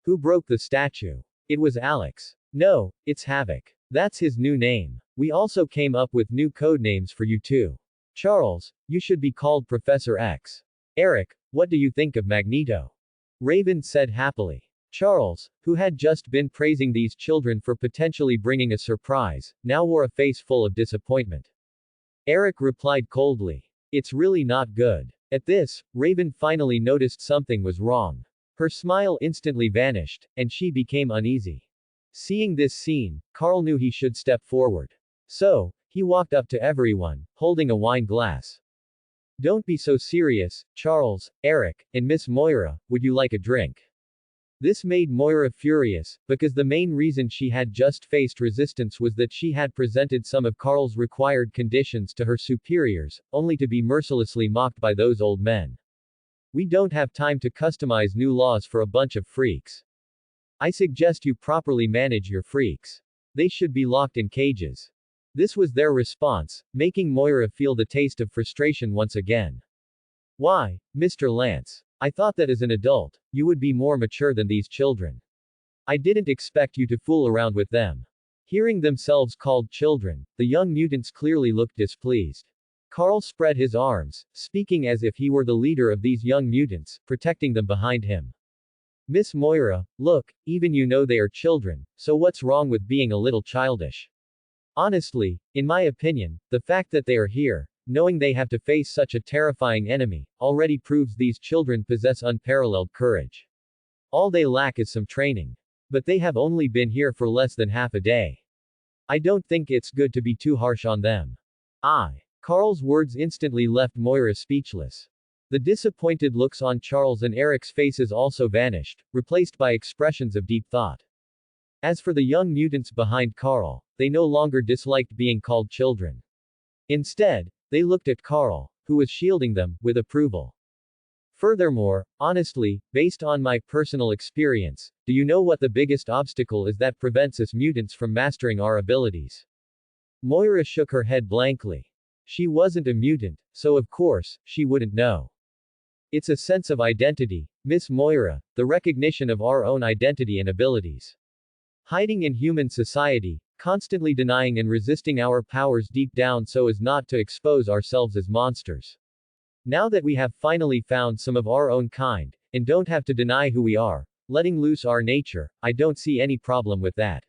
Who broke the statue? It was Alex. No, it's Havoc. That's his new name. We also came up with new code names for you too. Charles, you should be called Professor X. Eric, what do you think of Magneto? Raven said happily. Charles, who had just been praising these children for potentially bringing a surprise, now wore a face full of disappointment. Eric replied coldly. It's really not good. At this, Raven finally noticed something was wrong. Her smile instantly vanished, and she became uneasy. Seeing this scene, Carl knew he should step forward. So, he walked up to everyone, holding a wine glass. Don't be so serious, Charles, Eric, and Miss Moira, would you like a drink? This made Moira furious, because the main reason she had just faced resistance was that she had presented some of Carl's required conditions to her superiors, only to be mercilessly mocked by those old men. We don't have time to customize new laws for a bunch of freaks. I suggest you properly manage your freaks. They should be locked in cages. This was their response, making Moira feel the taste of frustration once again. Why, Mr. Lance? I thought that as an adult, you would be more mature than these children. I didn't expect you to fool around with them. Hearing themselves called children, the young mutants clearly looked displeased. Carl spread his arms, speaking as if he were the leader of these young mutants, protecting them behind him. Miss Moira, look, even you know they are children, so what's wrong with being a little childish? Honestly, in my opinion, the fact that they are here, knowing they have to face such a terrifying enemy, already proves these children possess unparalleled courage. All they lack is some training. But they have only been here for less than half a day. I don't think it's good to be too harsh on them. Carl's words instantly left Moira speechless. The disappointed looks on Charles and Eric's faces also vanished, replaced by expressions of deep thought. As for the young mutants behind Carl, they no longer disliked being called children. Instead, they looked at Carl, who was shielding them, with approval. Furthermore, honestly, based on my personal experience, do you know what the biggest obstacle is that prevents us mutants from mastering our abilities? Moira shook her head blankly. She wasn't a mutant, so of course, she wouldn't know. It's a sense of identity, Miss Moira, the recognition of our own identity and abilities. Hiding in human society, constantly denying and resisting our powers deep down so as not to expose ourselves as monsters. Now that we have finally found some of our own kind, and don't have to deny who we are, letting loose our nature, I don't see any problem with that.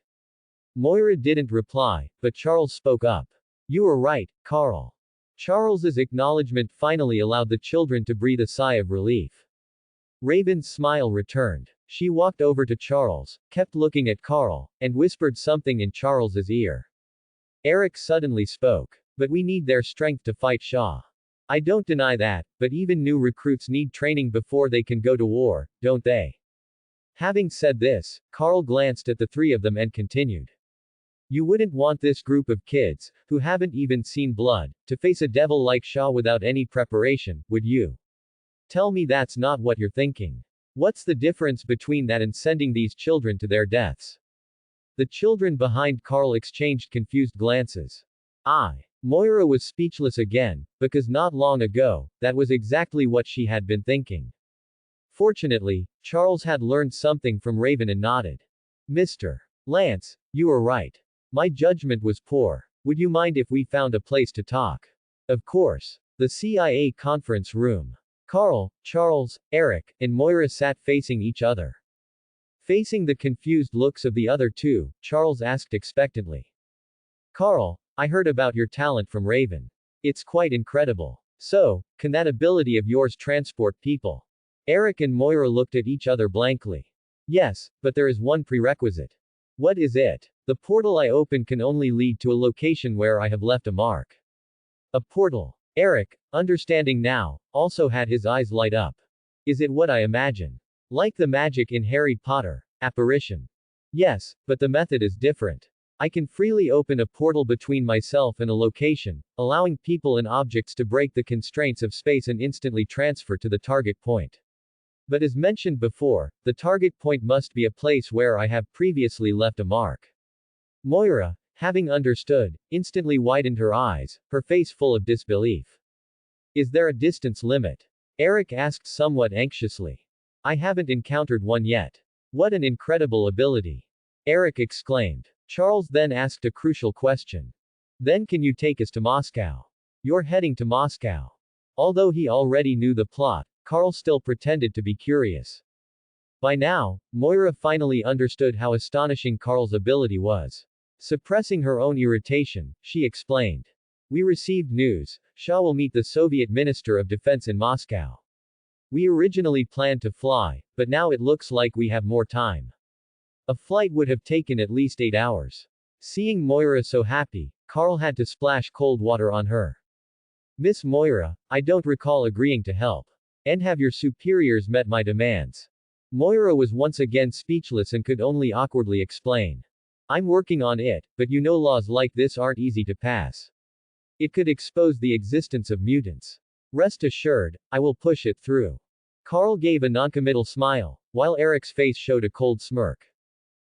Moira didn't reply, but Charles spoke up. You are right, Carl. Charles's acknowledgement finally allowed the children to breathe a sigh of relief. Raven's smile returned. She walked over to Charles, kept looking at Carl, and whispered something in Charles's ear. Eric suddenly spoke. But we need their strength to fight Shaw. I don't deny that, but even new recruits need training before they can go to war, don't they? Having said this, Carl glanced at the three of them and continued. You wouldn't want this group of kids, who haven't even seen blood, to face a devil like Shaw without any preparation, would you? Tell me that's not what you're thinking. What's the difference between that and sending these children to their deaths? The children behind Carl exchanged confused glances. Moira was speechless again, because not long ago, that was exactly what she had been thinking. Fortunately, Charles had learned something from Raven and nodded. Mr. Lance, you are right. My judgment was poor. Would you mind if we found a place to talk? Of course. The CIA conference room. Carl, Charles, Eric, and Moira sat facing each other. Facing the confused looks of the other two, Charles asked expectantly. Carl, I heard about your talent from Raven. It's quite incredible. So, can that ability of yours transport people? Eric and Moira looked at each other blankly. Yes, but there is one prerequisite. What is it? The portal I open can only lead to a location where I have left a mark. A portal. Eric, understanding now, also had his eyes light up. Is it what I imagine? Like the magic in Harry Potter, apparition. Yes, but the method is different. I can freely open a portal between myself and a location, allowing people and objects to break the constraints of space and instantly transfer to the target point. But as mentioned before, the target point must be a place where I have previously left a mark. Moira, having understood, instantly widened her eyes, her face full of disbelief. Is there a distance limit? Eric asked somewhat anxiously. I haven't encountered one yet. What an incredible ability! Eric exclaimed. Charles then asked a crucial question. Then can you take us to Moscow? You're heading to Moscow. Although he already knew the plot, Carl still pretended to be curious. By now, Moira finally understood how astonishing Carl's ability was. Suppressing her own irritation, she explained. We received news. Shah will meet the Soviet Minister of Defense in Moscow. We originally planned to fly, but now it looks like we have more time. A flight would have taken at least 8 hours. Seeing Moira so happy, Carl had to splash cold water on her. Miss Moira, I don't recall agreeing to help. And have your superiors met my demands? Moira was once again speechless and could only awkwardly explain. I'm working on it, but you know laws like this aren't easy to pass. It could expose the existence of mutants. Rest assured, I will push it through. Carl gave a noncommittal smile, while Eric's face showed a cold smirk.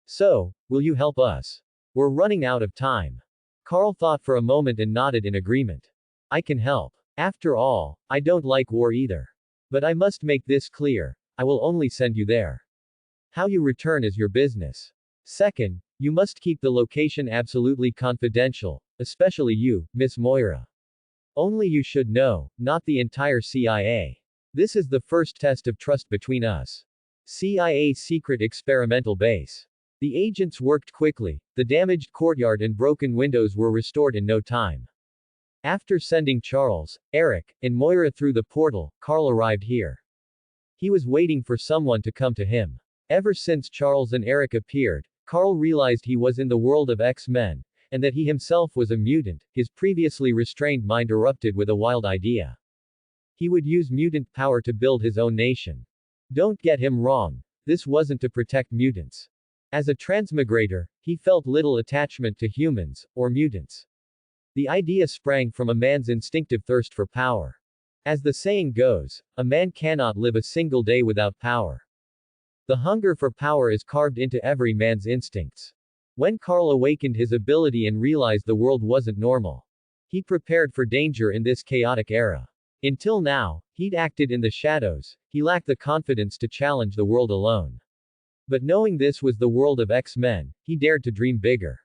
So, will you help us? We're running out of time. Carl thought for a moment and nodded in agreement. I can help. After all, I don't like war either. But I must make this clear. I will only send you there. How you return is your business. Second, you must keep the location absolutely confidential, especially you, Miss Moira. Only you should know, not the entire CIA. This is the first test of trust between us. CIA secret experimental base. The agents worked quickly, the damaged courtyard and broken windows were restored in no time. After sending Charles, Eric, and Moira through the portal, Carl arrived here. He was waiting for someone to come to him. Ever since Charles and Eric appeared, Carl realized he was in the world of X-Men, and that he himself was a mutant. His previously restrained mind erupted with a wild idea. He would use mutant power to build his own nation. Don't get him wrong, this wasn't to protect mutants. As a transmigrator, he felt little attachment to humans, or mutants. The idea sprang from a man's instinctive thirst for power. As the saying goes, a man cannot live a single day without power. The hunger for power is carved into every man's instincts. When Carl awakened his ability and realized the world wasn't normal, he prepared for danger in this chaotic era. Until now, he'd acted in the shadows, he lacked the confidence to challenge the world alone. But knowing this was the world of X-Men, he dared to dream bigger.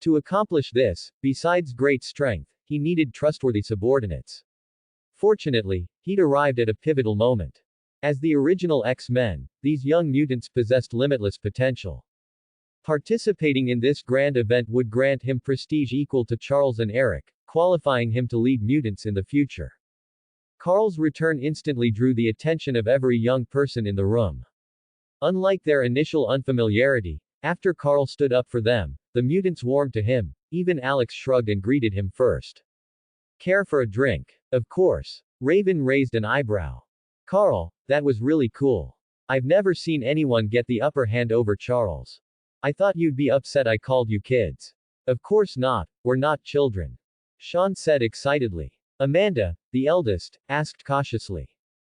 To accomplish this, besides great strength, he needed trustworthy subordinates. Fortunately, he'd arrived at a pivotal moment. As the original X-Men, these young mutants possessed limitless potential. Participating in this grand event would grant him prestige equal to Charles and Eric, qualifying him to lead mutants in the future. Carl's return instantly drew the attention of every young person in the room. Unlike their initial unfamiliarity, after Carl stood up for them, the mutants warmed to him. Even Alex shrugged and greeted him first. Care for a drink? Of course. Raven raised an eyebrow. Carl, that was really cool. I've never seen anyone get the upper hand over Charles. I thought you'd be upset I called you kids. Of course not, we're not children. Sean said excitedly. Amanda, the eldest, asked cautiously.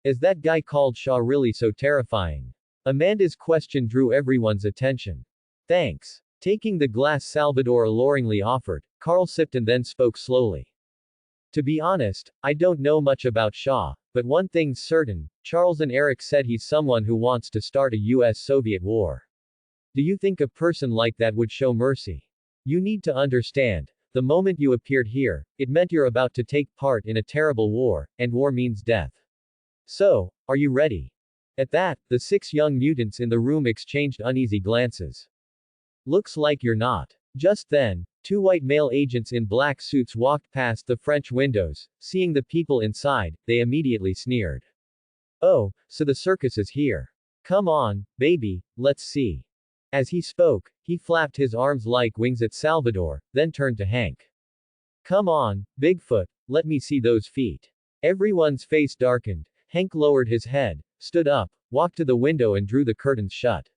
Is that guy called Shaw really so terrifying? Amanda's question drew everyone's attention. Thanks. Taking the glass Salvador alluringly offered, Carl sipped and then spoke slowly. To be honest, I don't know much about Shaw, but one thing's certain, Charles and Eric said he's someone who wants to start a US-Soviet war. Do you think a person like that would show mercy? You need to understand. The moment you appeared here, it meant you're about to take part in a terrible war, and war means death. So, are you ready? At that, the 6 young mutants in the room exchanged uneasy glances. Looks like you're not. Just then, 2 white male agents in black suits walked past the French windows. Seeing the people inside, they immediately sneered. Oh, so the circus is here. Come on, baby, let's see. As he spoke, he flapped his arms like wings at Salvador, then turned to Hank. Come on, Bigfoot, let me see those feet. Everyone's face darkened. Hank lowered his head, stood up, walked to the window and drew the curtains shut.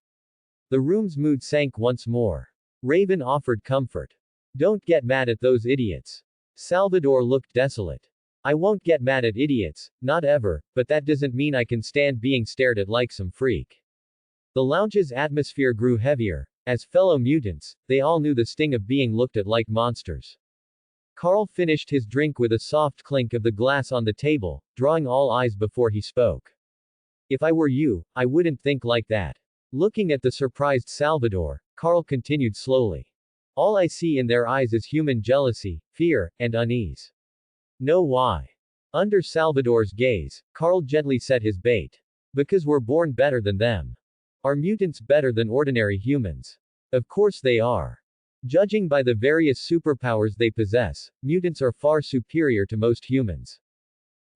The room's mood sank once more. Raven offered comfort. Don't get mad at those idiots. Salvador looked desolate. I won't get mad at idiots, not ever, but that doesn't mean I can stand being stared at like some freak. The lounge's atmosphere grew heavier. As fellow mutants, they all knew the sting of being looked at like monsters. Carl finished his drink with a soft clink of the glass on the table, drawing all eyes before he spoke. If I were you, I wouldn't think like that. Looking at the surprised Salvador, Carl continued slowly. All I see in their eyes is human jealousy, fear, and unease. Know why? Under Salvador's gaze, Carl gently set his bait. Because we're born better than them. Are mutants better than ordinary humans? Of course they are. Judging by the various superpowers they possess, mutants are far superior to most humans.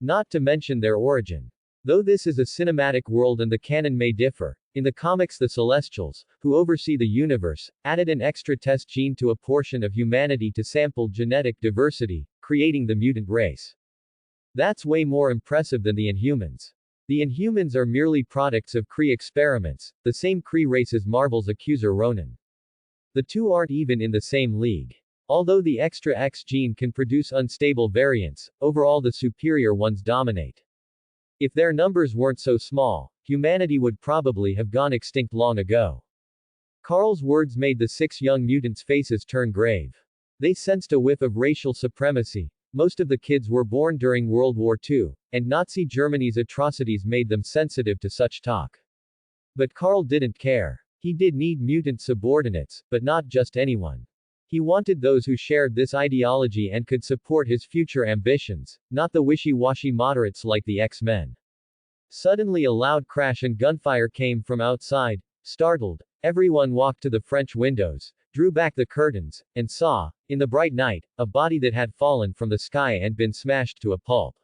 Not to mention their origin. Though this is a cinematic world and the canon may differ, in the comics the Celestials, who oversee the universe, added an extra test gene to a portion of humanity to sample genetic diversity, creating the mutant race. That's way more impressive than the Inhumans. The Inhumans are merely products of Kree experiments, the same Kree race as Marvel's accuser Ronan. The two aren't even in the same league. Although the extra X gene can produce unstable variants, overall the superior ones dominate. If their numbers weren't so small, humanity would probably have gone extinct long ago. Carl's words made the 6 young mutants' faces turn grave. They sensed a whiff of racial supremacy. Most of the kids were born during World War II, and Nazi Germany's atrocities made them sensitive to such talk. But Carl didn't care. He did need mutant subordinates, but not just anyone. He wanted those who shared this ideology and could support his future ambitions, not the wishy-washy moderates like the X-Men. Suddenly a loud crash and gunfire came from outside. Startled, everyone walked to the French windows, drew back the curtains, and saw, in the bright night, a body that had fallen from the sky and been smashed to a pulp.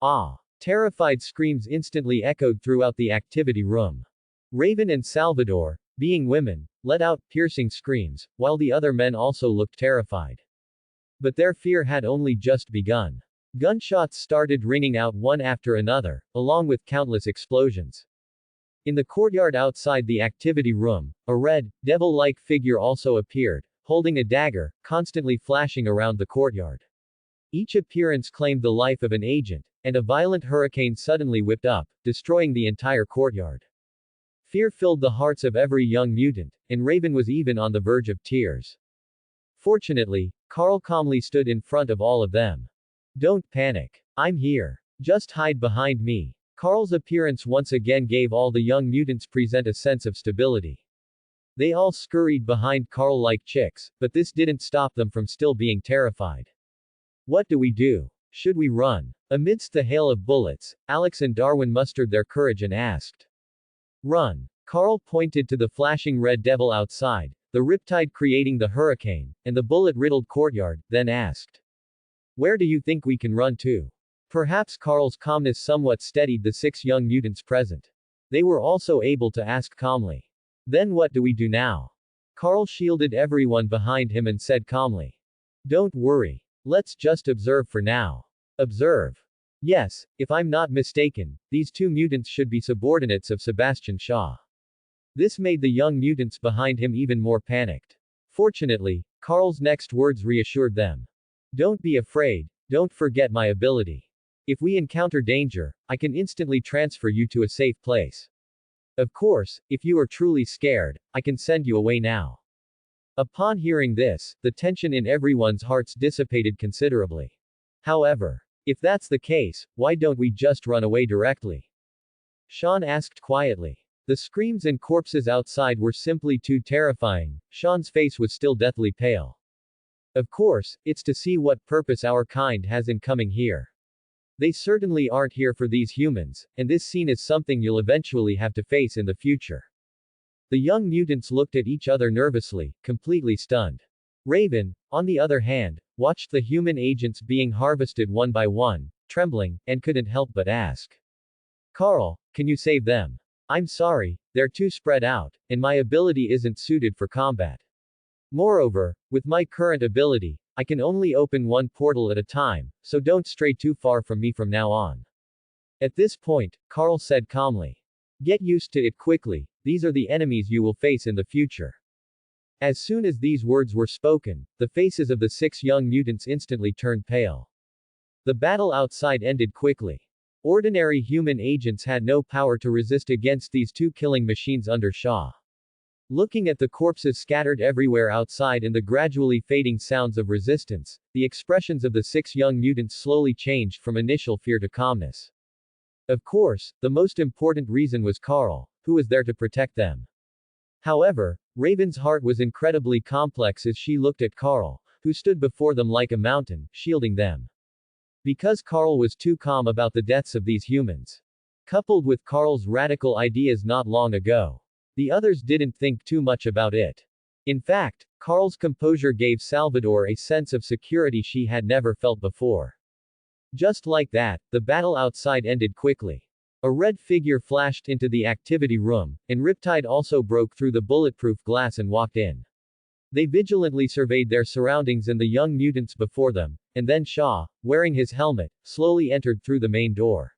Ah! Terrified screams instantly echoed throughout the activity room. Raven and Salvador, being women, let out piercing screams, while the other men also looked terrified. But their fear had only just begun. Gunshots started ringing out one after another, along with countless explosions. In the courtyard outside the activity room, a red, devil-like figure also appeared, holding a dagger, constantly flashing around the courtyard. Each appearance claimed the life of an agent, and a violent hurricane suddenly whipped up, destroying the entire courtyard. Fear filled the hearts of every young mutant, and Raven was even on the verge of tears. Fortunately, Carl calmly stood in front of all of them. Don't panic. I'm here. Just hide behind me. Carl's appearance once again gave all the young mutants present a sense of stability. They all scurried behind Carl like chicks, but this didn't stop them from still being terrified. What do we do? Should we run? Amidst the hail of bullets, Alex and Darwin mustered their courage and asked. Run. Carl pointed to the flashing red devil outside, the riptide creating the hurricane, and the bullet-riddled courtyard, then asked. Where do you think we can run to? Perhaps Carl's calmness somewhat steadied the 6 young mutants present. They were also able to ask calmly. Then what do we do now? Carl shielded everyone behind him and said calmly. Don't worry. Let's just observe for now. Observe. Yes, if I'm not mistaken, these 2 mutants should be subordinates of Sebastian Shaw. This made the young mutants behind him even more panicked. Fortunately, Carl's next words reassured them. Don't be afraid, don't forget my ability. If we encounter danger, I can instantly transfer you to a safe place. Of course, if you are truly scared, I can send you away now. Upon hearing this, the tension in everyone's hearts dissipated considerably. However, if that's the case, why don't we just run away directly? Sean asked quietly. The screams and corpses outside were simply too terrifying. Sean's face was still deathly pale. Of course, it's to see what purpose our kind has in coming here. They certainly aren't here for these humans, and this scene is something you'll eventually have to face in the future. The young mutants looked at each other nervously, completely stunned. Raven, on the other hand, watched the human agents being harvested one by one, trembling, and couldn't help but ask. Carl, can you save them? I'm sorry, they're too spread out, and my ability isn't suited for combat. Moreover, with my current ability, I can only open one portal at a time, so don't stray too far from me from now on. At this point, Carl said calmly. Get used to it quickly, these are the enemies you will face in the future. As soon as these words were spoken, the faces of the 6 young mutants instantly turned pale. The battle outside ended quickly. Ordinary human agents had no power to resist against these 2 killing machines under Shaw. Looking at the corpses scattered everywhere outside and the gradually fading sounds of resistance, the expressions of the 6 young mutants slowly changed from initial fear to calmness. Of course, the most important reason was Carl, who was there to protect them. However, Raven's heart was incredibly complex as she looked at Carl, who stood before them like a mountain, shielding them. Because Carl was too calm about the deaths of these humans. Coupled with Carl's radical ideas not long ago. The others didn't think too much about it. In fact, Carl's composure gave Salvador a sense of security she had never felt before. Just like that, the battle outside ended quickly. A red figure flashed into the activity room, and Riptide also broke through the bulletproof glass and walked in. They vigilantly surveyed their surroundings and the young mutants before them, and then Shaw, wearing his helmet, slowly entered through the main door.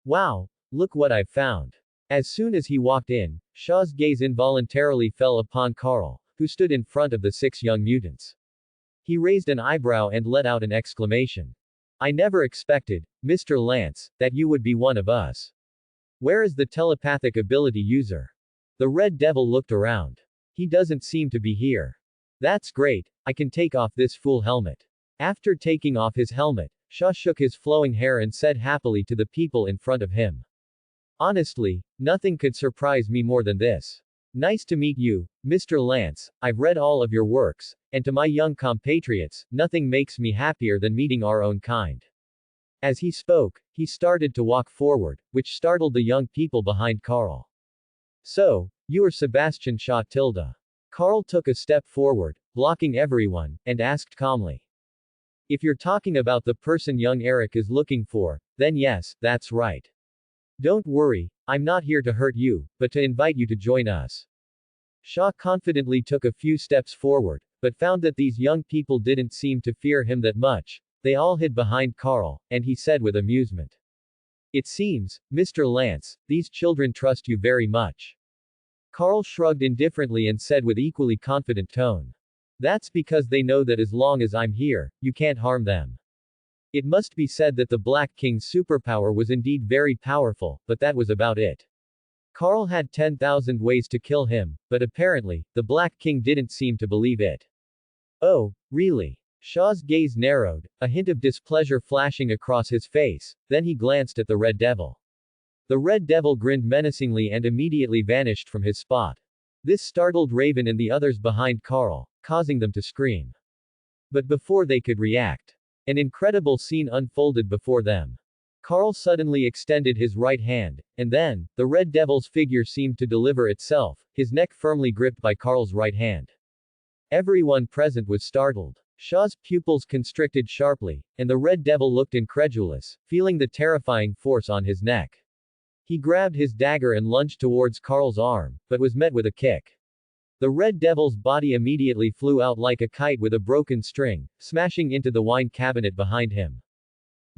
Wow! Look what I've found. As soon as he walked in, Shaw's gaze involuntarily fell upon Carl, who stood in front of the 6 young mutants. He raised an eyebrow and let out an exclamation. I never expected, Mr. Lance, that you would be one of us. Where is the telepathic ability user? The Red Devil looked around. He doesn't seem to be here. That's great, I can take off this fool helmet. After taking off his helmet, Shaw shook his flowing hair and said happily to the people in front of him. Honestly, nothing could surprise me more than this. Nice to meet you, Mr. Lance, I've read all of your works, and to my young compatriots, nothing makes me happier than meeting our own kind. As he spoke, he started to walk forward, which startled the young people behind Carl. So, you are Sebastian Shaw Tilda. Carl took a step forward, blocking everyone, and asked calmly. If you're talking about the person young Eric is looking for, then yes, that's right. Don't worry, I'm not here to hurt you, but to invite you to join us. Shaw confidently took a few steps forward, but found that these young people didn't seem to fear him that much. They all hid behind Carl, and he said with amusement. It seems, Mr. Lance, these children trust you very much. Carl shrugged indifferently and said with equally confident tone. That's because they know that as long as I'm here, you can't harm them. It must be said that the Black King's superpower was indeed very powerful, but that was about it. Carl had 10,000 ways to kill him, but apparently, the Black King didn't seem to believe it. Oh, really? Shaw's gaze narrowed, a hint of displeasure flashing across his face, then he glanced at the Red Devil. The Red Devil grinned menacingly and immediately vanished from his spot. This startled Raven and the others behind Carl, causing them to scream. But before they could react, an incredible scene unfolded before them. Carl suddenly extended his right hand, and then, the Red Devil's figure seemed to deliver itself, his neck firmly gripped by Carl's right hand. Everyone present was startled. Shaw's pupils constricted sharply, and the Red Devil looked incredulous, feeling the terrifying force on his neck. He grabbed his dagger and lunged towards Carl's arm, but was met with a kick. The Red Devil's body immediately flew out like a kite with a broken string, smashing into the wine cabinet behind him.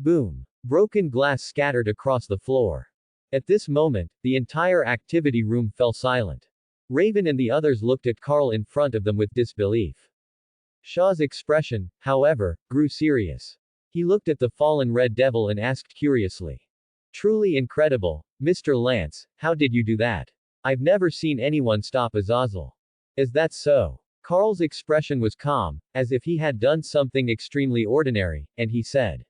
Boom! Broken glass scattered across the floor. At this moment, the entire activity room fell silent. Raven and the others looked at Carl in front of them with disbelief. Shaw's expression, however, grew serious. He looked at the fallen Red Devil and asked curiously. Truly incredible, Mr. Lance, how did you do that? I've never seen anyone stop Azazel. Is that so? Carl's expression was calm, as if he had done something extremely ordinary, and he said.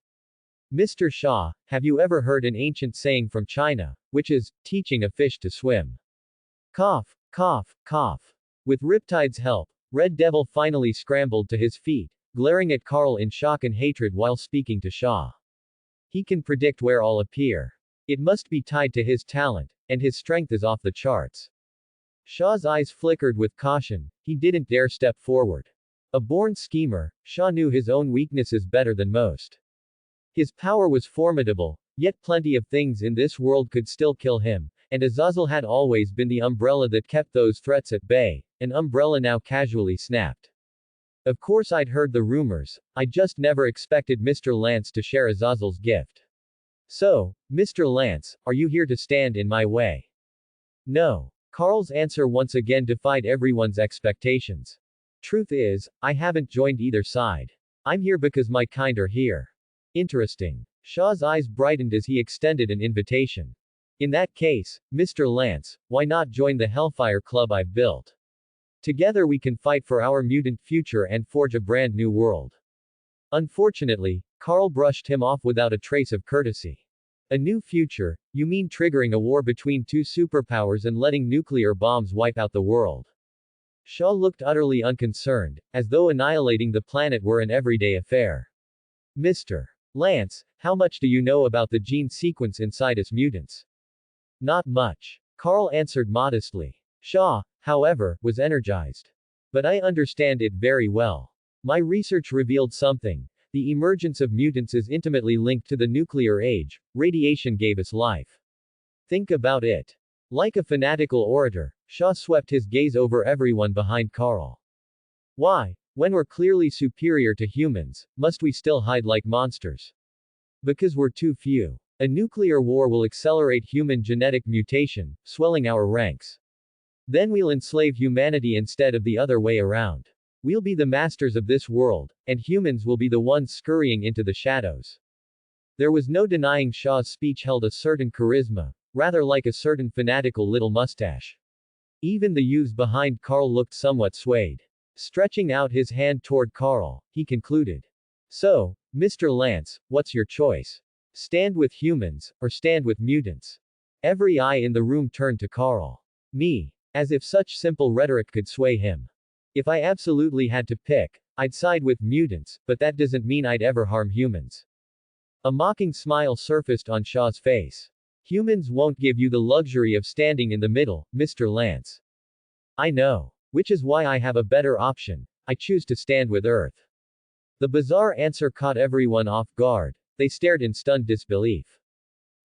Mr. Shaw, have you ever heard an ancient saying from China, which is, teaching a fish to swim? Cough, cough, cough. With Riptide's help, Red Devil finally scrambled to his feet, glaring at Carl in shock and hatred while speaking to Shaw. He can predict where I'll appear. It must be tied to his talent, and his strength is off the charts. Shaw's eyes flickered with caution, he didn't dare step forward. A born schemer, Shaw knew his own weaknesses better than most. His power was formidable, yet plenty of things in this world could still kill him, and Azazel had always been the umbrella that kept those threats at bay, an umbrella now casually snapped. Of course I'd heard the rumors, I just never expected Mr. Lance to share Azazel's gift. So, Mr. Lance, are you here to stand in my way? No. Carl's answer once again defied everyone's expectations. Truth is, I haven't joined either side. I'm here because my kind are here. Interesting. Shaw's eyes brightened as he extended an invitation. In that case, Mr. Lance, why not join the Hellfire Club I've built? Together we can fight for our mutant future and forge a brand new world. Unfortunately, Carl brushed him off without a trace of courtesy. A new future? You mean triggering a war between two superpowers and letting nuclear bombs wipe out the world? Shaw looked utterly unconcerned, as though annihilating the planet were an everyday affair. Mr. Lance, how much do you know about the gene sequence inside us mutants? Not much. Carl answered modestly. Shaw, however, was energized. But I understand it very well. My research revealed something. The emergence of mutants is intimately linked to the nuclear age. Radiation gave us life. Think about it. Like a fanatical orator, Shaw swept his gaze over everyone behind Carl. Why When we're clearly superior to humans, must we still hide like monsters? Because we're too few. A nuclear war will accelerate human genetic mutation, swelling our ranks. Then we'll enslave humanity instead of the other way around. We'll be the masters of this world, and humans will be the ones scurrying into the shadows. There was no denying Shaw's speech held a certain charisma, rather like a certain fanatical little mustache. Even the youths behind Carl looked somewhat swayed. Stretching out his hand toward Carl, he concluded. So, Mr. Lance, what's your choice? Stand with humans, or stand with mutants? Every eye in the room turned to Carl. Me. As if such simple rhetoric could sway him. If I absolutely had to pick, I'd side with mutants, but that doesn't mean I'd ever harm humans. A mocking smile surfaced on Shaw's face. Humans won't give you the luxury of standing in the middle, Mr. Lance. I know. Which is why I have a better option. I choose to stand with Earth. The bizarre answer caught everyone off guard. They stared in stunned disbelief.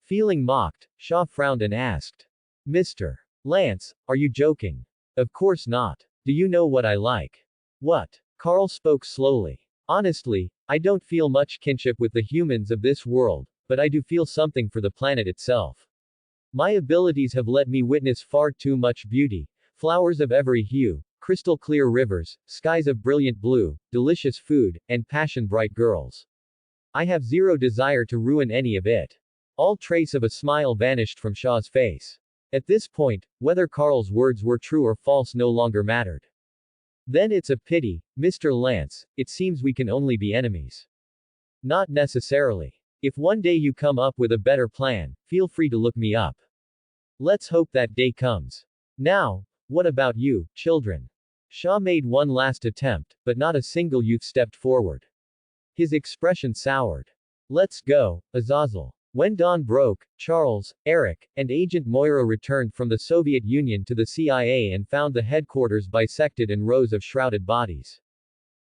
Feeling mocked, Shaw frowned and asked. Mr. Lance, are you joking? Of course not. Do you know what I like? What? Carl spoke slowly. Honestly, I don't feel much kinship with the humans of this world, but I do feel something for the planet itself. My abilities have let me witness far too much beauty, flowers of every hue, crystal clear rivers, skies of brilliant blue, delicious food, and passion-bright girls. I have zero desire to ruin any of it. All trace of a smile vanished from Shaw's face. At this point, whether Carl's words were true or false no longer mattered. Then it's a pity, Mr. Lance, it seems we can only be enemies. Not necessarily. If one day you come up with a better plan, feel free to look me up. Let's hope that day comes. Now, what about you, children? Shaw made one last attempt, but not a single youth stepped forward. His expression soured. Let's go, Azazel. When dawn broke, Charles, Eric, and Agent Moira returned from the Soviet Union to the CIA and found the headquarters bisected in rows of shrouded bodies.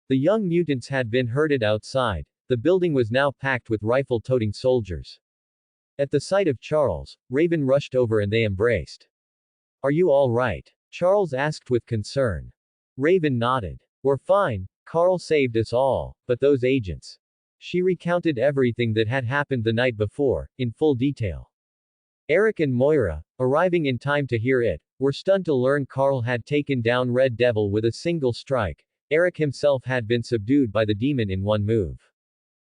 The young mutants had been herded outside. The building was now packed with rifle-toting soldiers. At the sight of Charles, Raven rushed over and they embraced. Are you all right? Charles asked with concern. Raven nodded. We're fine. Carl saved us all, but those agents. She recounted everything that had happened the night before, in full detail. Eric and Moira, arriving in time to hear it, were stunned to learn Carl had taken down Red Devil with a single strike. Eric himself had been subdued by the demon in one move.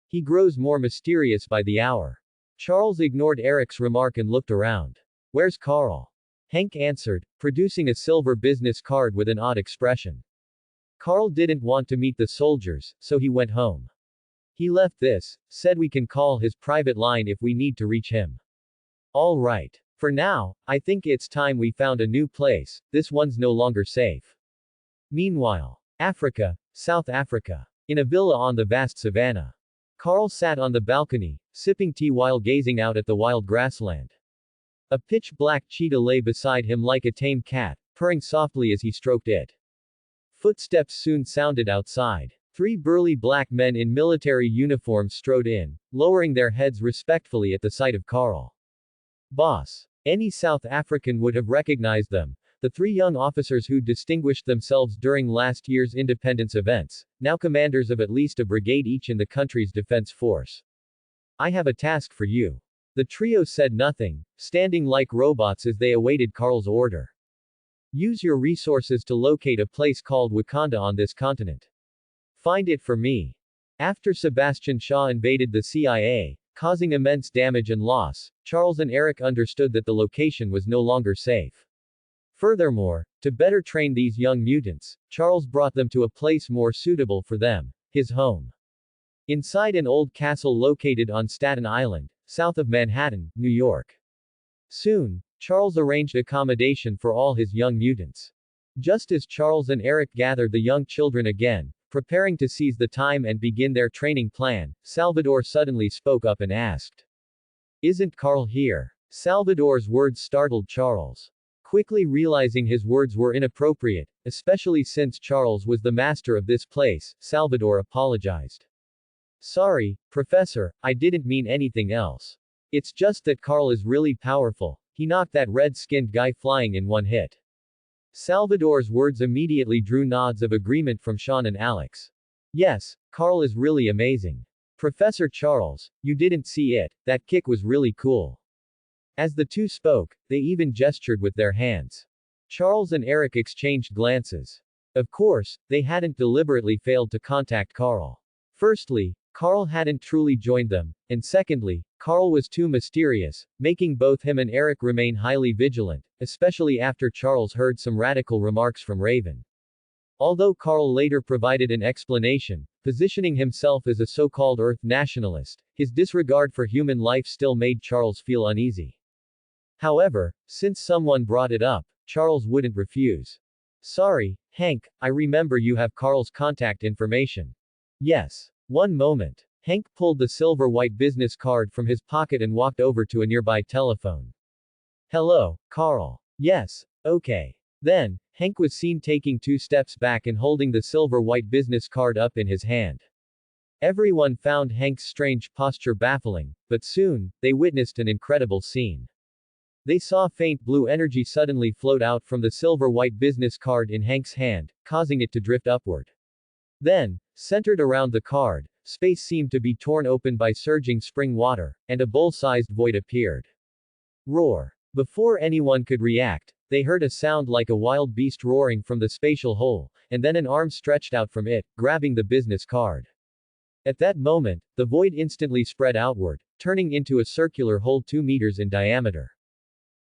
He grows more mysterious by the hour. Charles ignored Eric's remark and looked around. Where's Carl? Hank answered, producing a silver business card with an odd expression. Carl didn't want to meet the soldiers, so he went home. He left this, said we can call his private line if we need to reach him. All right. For now, I think it's time we found a new place, this one's no longer safe. Meanwhile, Africa, South Africa. In a villa on the vast savannah. Carl sat on the balcony, sipping tea while gazing out at the wild grassland. A pitch-black cheetah lay beside him like a tame cat, purring softly as he stroked it. Footsteps soon sounded outside. 3 burly black men in military uniforms strode in, lowering their heads respectfully at the sight of Carl. Boss. Any South African would have recognized them, the 3 young officers who distinguished themselves during last year's independence events, now commanders of at least a brigade each in the country's defense force. I have a task for you. The trio said nothing, standing like robots as they awaited Carl's order. Use your resources to locate a place called Wakanda on this continent. Find it for me. After Sebastian Shaw invaded the CIA, causing immense damage and loss, Charles and Eric understood that the location was no longer safe. Furthermore, to better train these young mutants, Charles brought them to a place more suitable for them, his home. Inside an old castle located on Staten Island, south of Manhattan, New York. Soon, Charles arranged accommodation for all his young mutants. Just as Charles and Eric gathered the young children again, preparing to seize the time and begin their training plan, Salvador suddenly spoke up and asked. Isn't Carl here? Salvador's words startled Charles. Quickly realizing his words were inappropriate, especially since Charles was the master of this place, Salvador apologized. Sorry, Professor, I didn't mean anything else. It's just that Carl is really powerful. He knocked that red-skinned guy flying in one hit. Salvador's words immediately drew nods of agreement from Sean and Alex. Yes, Carl is really amazing. Professor Charles, you didn't see it, that kick was really cool. As the two spoke, they even gestured with their hands. Charles and Eric exchanged glances. Of course, they hadn't deliberately failed to contact Carl. Firstly, Carl hadn't truly joined them, and secondly, Carl was too mysterious, making both him and Eric remain highly vigilant, especially after Charles heard some radical remarks from Raven. Although Carl later provided an explanation, positioning himself as a so-called Earth nationalist, his disregard for human life still made Charles feel uneasy. However, since someone brought it up, Charles wouldn't refuse. Sorry, Hank, I remember you have Carl's contact information. Yes. One moment. Hank pulled the silver-white business card from his pocket and walked over to a nearby telephone. Hello, Carl. Yes, okay. Then, Hank was seen taking 2 steps back and holding the silver-white business card up in his hand. Everyone found Hank's strange posture baffling, but soon, they witnessed an incredible scene. They saw faint blue energy suddenly float out from the silver-white business card in Hank's hand, causing it to drift upward. Then, centered around the card, space seemed to be torn open by surging spring water, and a bowl-sized void appeared. Roar. Before anyone could react, they heard a sound like a wild beast roaring from the spatial hole, and then an arm stretched out from it, grabbing the business card. At that moment, the void instantly spread outward, turning into a circular hole 2 meters in diameter.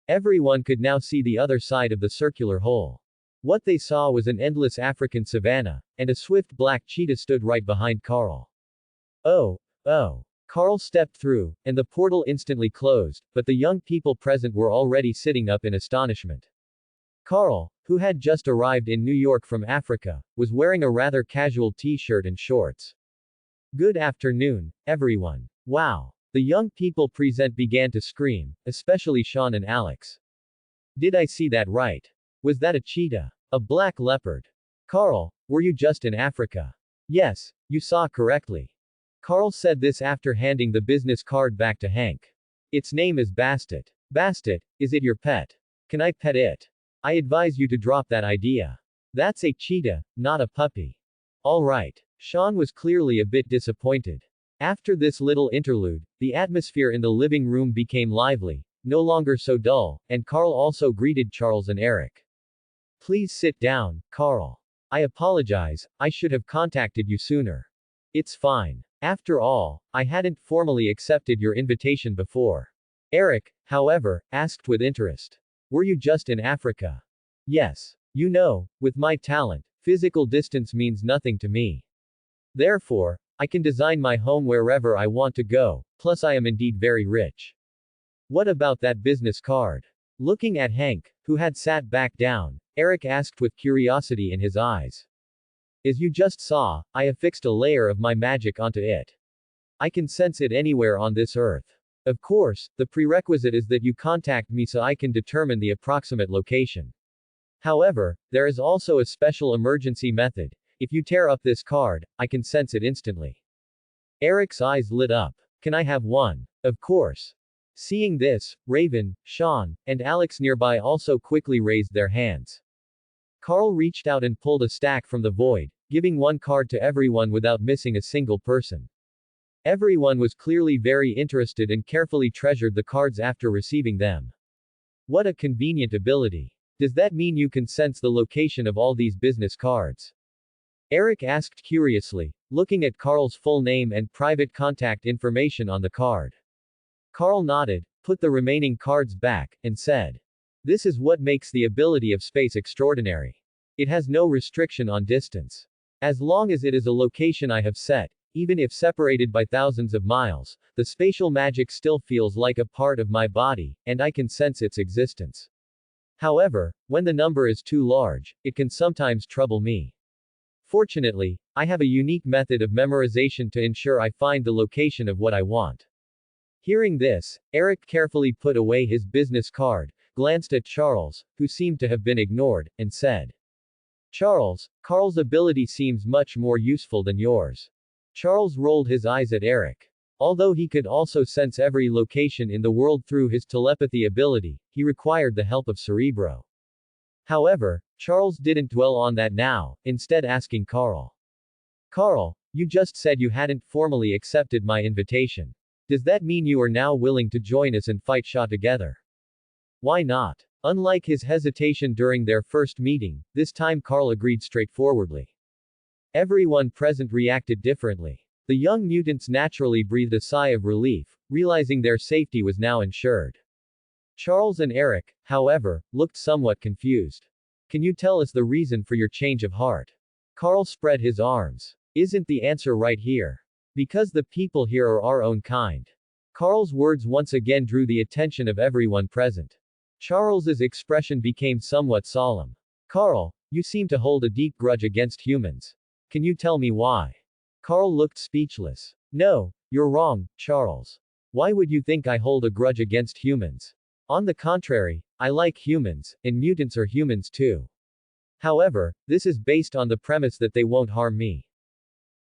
Everyone could now see the other side of the circular hole. What they saw was an endless African savanna, and a swift black cheetah stood right behind Carl. Oh. Carl stepped through, and the portal instantly closed, but the young people present were already sitting up in astonishment. Carl, who had just arrived in New York from Africa, was wearing a rather casual t-shirt and shorts. Good afternoon, everyone. Wow. The young people present began to scream, especially Sean and Alex. Did I see that right? Was that a cheetah? A black leopard? Carl, were you just in Africa? Yes, you saw correctly. Carl said this after handing the business card back to Hank. Its name is Bastet. Bastet, is it your pet? Can I pet it? I advise you to drop that idea. That's a cheetah, not a puppy. Alright. Sean was clearly a bit disappointed. After this little interlude, the atmosphere in the living room became lively, no longer so dull, and Carl also greeted Charles and Eric. Please sit down, Carl. I apologize, I should have contacted you sooner. It's fine. After all, I hadn't formally accepted your invitation before. Eric, however, asked with interest. Were you just in Africa? Yes. You know, with my talent, physical distance means nothing to me. Therefore, I can design my home wherever I want to go, plus I am indeed very rich. What about that business card? Looking at Hank, who had sat back down, Eric asked with curiosity in his eyes. As you just saw, I affixed a layer of my magic onto it. I can sense it anywhere on this earth. Of course, the prerequisite is that you contact me so I can determine the approximate location. However, there is also a special emergency method. If you tear up this card, I can sense it instantly. Eric's eyes lit up. Can I have one? Of course. Seeing this, Raven, Sean, and Alex nearby also quickly raised their hands. Carl reached out and pulled a stack from the void, giving one card to everyone without missing a single person. Everyone was clearly very interested and carefully treasured the cards after receiving them. What a convenient ability. Does that mean you can sense the location of all these business cards? Eric asked curiously, looking at Carl's full name and private contact information on the card. Carl nodded, put the remaining cards back, and said, "This is what makes the ability of space extraordinary. It has no restriction on distance. As long as it is a location I have set, even if separated by thousands of miles, the spatial magic still feels like a part of my body, and I can sense its existence. However, when the number is too large, it can sometimes trouble me. Fortunately, I have a unique method of memorization to ensure I find the location of what I want." Hearing this, Eric carefully put away his business card, glanced at Charles, who seemed to have been ignored, and said, "Charles, Carl's ability seems much more useful than yours." Charles rolled his eyes at Eric. Although he could also sense every location in the world through his telepathy ability, he required the help of Cerebro. However, Charles didn't dwell on that now, instead asking Carl. Carl, you just said you hadn't formally accepted my invitation. Does that mean you are now willing to join us and fight Shaw together? Why not? Unlike his hesitation during their first meeting, this time Carl agreed straightforwardly. Everyone present reacted differently. The young mutants naturally breathed a sigh of relief, realizing their safety was now ensured. Charles and Eric, however, looked somewhat confused. Can you tell us the reason for your change of heart? Carl spread his arms. Isn't the answer right here? Because the people here are our own kind. Carl's words once again drew the attention of everyone present. Charles's expression became somewhat solemn. Carl, you seem to hold a deep grudge against humans. Can you tell me why? Carl looked speechless. No, you're wrong, Charles. Why would you think I hold a grudge against humans? On the contrary, I like humans, and mutants are humans too. However, this is based on the premise that they won't harm me.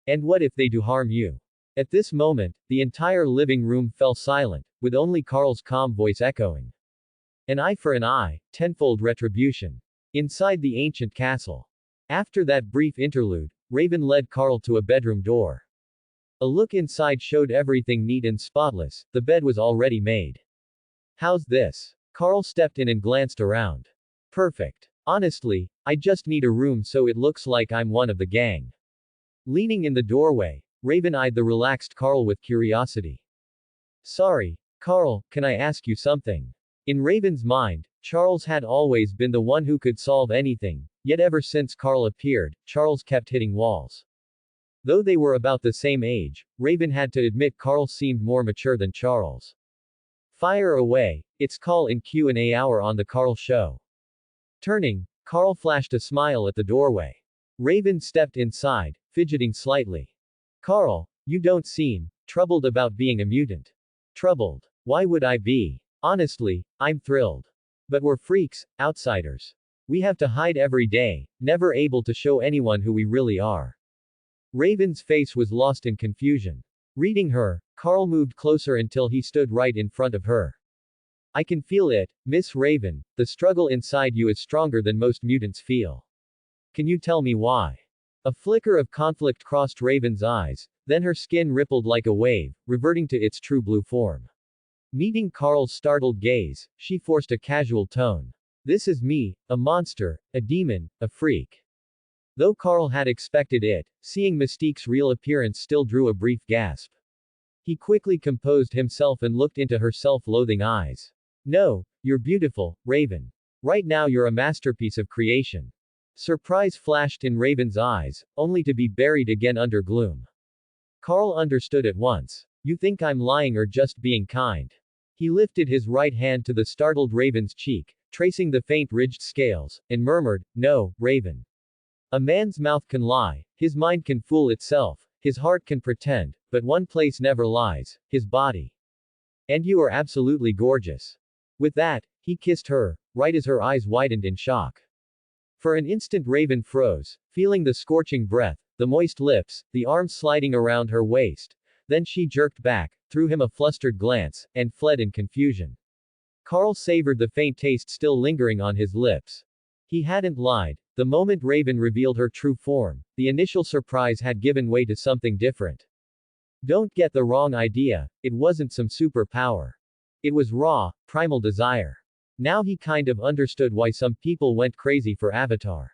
And what if they do harm you? At this moment, the entire living room fell silent, with only Carl's calm voice echoing. An eye for an eye, tenfold retribution. Inside the ancient castle. After that brief interlude, Raven led Carl to a bedroom door. A look inside showed everything neat and spotless, the bed was already made. How's this? Carl stepped in and glanced around. Perfect. Honestly, I just need a room so it looks like I'm one of the gang. Leaning in the doorway, Raven eyed the relaxed Carl with curiosity. Sorry, Carl, can I ask you something? In Raven's mind, Charles had always been the one who could solve anything, yet ever since Carl appeared, Charles kept hitting walls. Though they were about the same age, Raven had to admit Carl seemed more mature than Charles. Fire away, it's call in Q&A hour on the Carl Show. Turning, Carl flashed a smile at the doorway. Raven stepped inside, fidgeting slightly. Carl, you don't seem troubled about being a mutant. Troubled? Why would I be? Honestly, I'm thrilled. But we're freaks, outsiders. We have to hide every day, never able to show anyone who we really are. Raven's face was lost in confusion. Reading her, Carl moved closer until he stood right in front of her. I can feel it, Miss Raven, the struggle inside you is stronger than most mutants feel. Can you tell me why? A flicker of conflict crossed Raven's eyes, then her skin rippled like a wave, reverting to its true blue form. Meeting Carl's startled gaze, she forced a casual tone. This is me, a monster, a demon, a freak. Though Carl had expected it, seeing Mystique's real appearance still drew a brief gasp. He quickly composed himself and looked into her self-loathing eyes. No, you're beautiful, Raven. Right now you're a masterpiece of creation. Surprise flashed in Raven's eyes, only to be buried again under gloom. Carl understood at once. You think I'm lying or just being kind? He lifted his right hand to the startled Raven's cheek, tracing the faint ridged scales, and murmured, No, Raven. A man's mouth can lie, his mind can fool itself, his heart can pretend, but one place never lies, his body. And you are absolutely gorgeous. With that, he kissed her, right as her eyes widened in shock. For an instant Raven froze, feeling the scorching breath, the moist lips, the arms sliding around her waist. Then she jerked back, threw him a flustered glance, and fled in confusion. Carl savored the faint taste still lingering on his lips. He hadn't lied. The moment Raven revealed her true form, the initial surprise had given way to something different. Don't get the wrong idea, it wasn't some superpower. It was raw, primal desire. Now he kind of understood why some people went crazy for Avatar.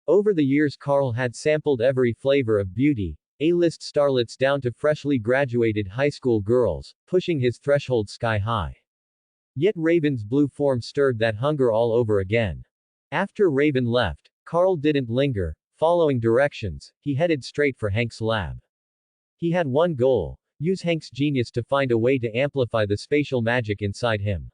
Over the years Carl had sampled every flavor of beauty, A-list starlets down to freshly graduated high school girls, pushing his threshold sky high. Yet Raven's blue form stirred that hunger all over again. After Raven left, Carl didn't linger. Following directions, he headed straight for Hank's lab. He had one goal: use Hank's genius to find a way to amplify the spatial magic inside him.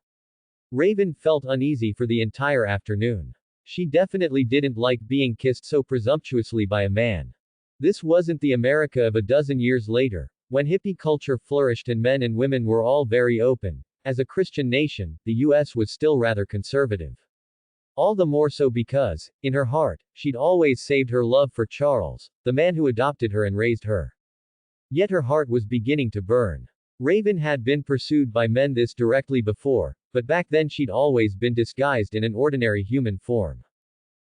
Raven felt uneasy for the entire afternoon. She definitely didn't like being kissed so presumptuously by a man. This wasn't the America of a dozen years later, when hippie culture flourished and men and women were all very open. As a Christian nation, the US was still rather conservative. All the more so because, in her heart, she'd always saved her love for Charles, the man who adopted her and raised her. Yet her heart was beginning to burn. Raven had been pursued by men this directly before, but back then she'd always been disguised in an ordinary human form.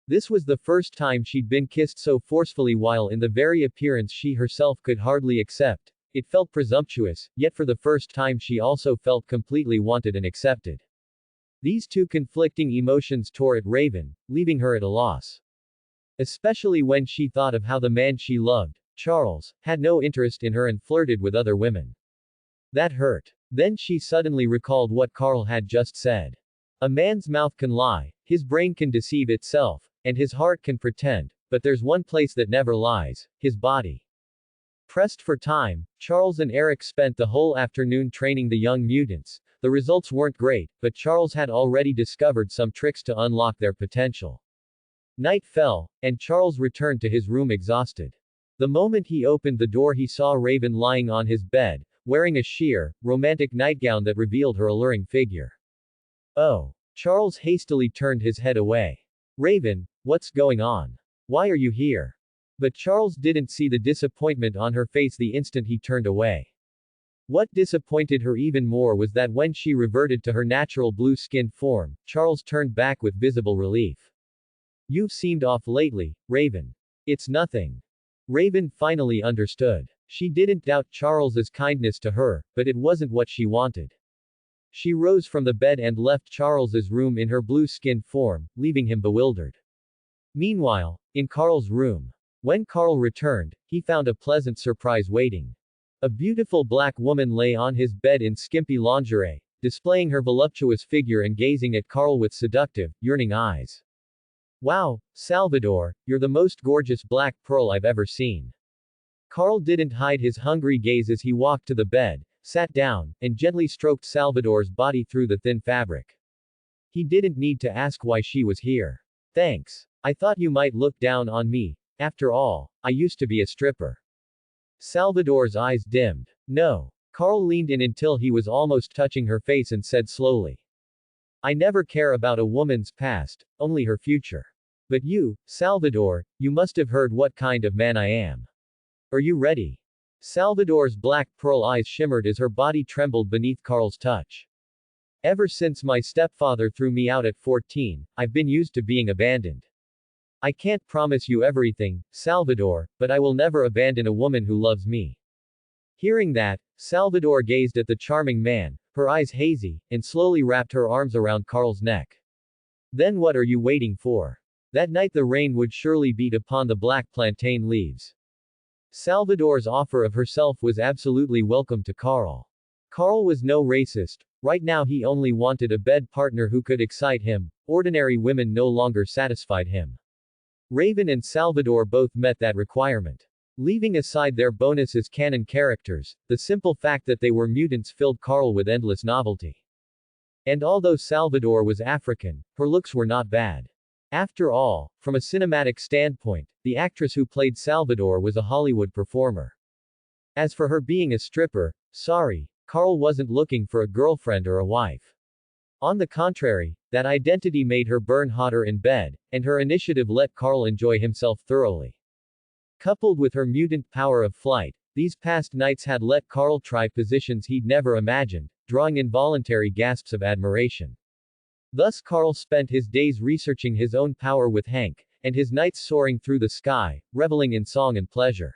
This was the first time she'd been kissed so forcefully while in the very appearance she herself could hardly accept. It felt presumptuous, yet for the first time she also felt completely wanted and accepted. These two conflicting emotions tore at Raven, leaving her at a loss. Especially when she thought of how the man she loved, Charles, had no interest in her and flirted with other women. That hurt. Then she suddenly recalled what Carl had just said. A man's mouth can lie, his brain can deceive itself, and his heart can pretend, but there's one place that never lies, his body. Pressed for time, Charles and Eric spent the whole afternoon training the young mutants. The results weren't great, but Charles had already discovered some tricks to unlock their potential. Night fell, and Charles returned to his room exhausted. The moment he opened the door he saw Raven lying on his bed, wearing a sheer, romantic nightgown that revealed her alluring figure. Oh. Charles hastily turned his head away. Raven, what's going on? Why are you here? But Charles didn't see the disappointment on her face the instant he turned away. What disappointed her even more was that when she reverted to her natural blue-skinned form, Charles turned back with visible relief. You've seemed off lately, Raven. It's nothing. Raven finally understood. She didn't doubt Charles's kindness to her, but it wasn't what she wanted. She rose from the bed and left Charles's room in her blue-skinned form, leaving him bewildered. Meanwhile, in Carl's room. When Carl returned, he found a pleasant surprise waiting. A beautiful black woman lay on his bed in skimpy lingerie, displaying her voluptuous figure and gazing at Carl with seductive, yearning eyes. Wow, Salvador, you're the most gorgeous black pearl I've ever seen. Carl didn't hide his hungry gaze as he walked to the bed, sat down, and gently stroked Salvador's body through the thin fabric. He didn't need to ask why she was here. Thanks. I thought you might look down on me. After all, I used to be a stripper. Salvador's eyes dimmed. No. Carl leaned in until he was almost touching her face and said slowly. I never care about a woman's past, only her future. But you, Salvador, you must have heard what kind of man I am. Are you ready? Salvador's black pearl eyes shimmered as her body trembled beneath Carl's touch. Ever since my stepfather threw me out at 14, I've been used to being abandoned. I can't promise you everything, Salvador, but I will never abandon a woman who loves me. Hearing that, Salvador gazed at the charming man, her eyes hazy, and slowly wrapped her arms around Carl's neck. Then what are you waiting for? That night the rain would surely beat upon the black plantain leaves. Salvador's offer of herself was absolutely welcome to Carl. Carl was no racist. Right now he only wanted a bed partner who could excite him. Ordinary women no longer satisfied him. Raven and Salvador both met that requirement. Leaving aside their bonus as canon characters, the simple fact that they were mutants filled Carl with endless novelty. And although Salvador was African, her looks were not bad. After all, from a cinematic standpoint, the actress who played Salvador was a Hollywood performer. As for her being a stripper, sorry, Carl wasn't looking for a girlfriend or a wife. On the contrary, that identity made her burn hotter in bed, and her initiative let Carl enjoy himself thoroughly. Coupled with her mutant power of flight, these past nights had let Carl try positions he'd never imagined, drawing involuntary gasps of admiration. Thus Carl spent his days researching his own power with Hank, and his nights soaring through the sky, reveling in song and pleasure.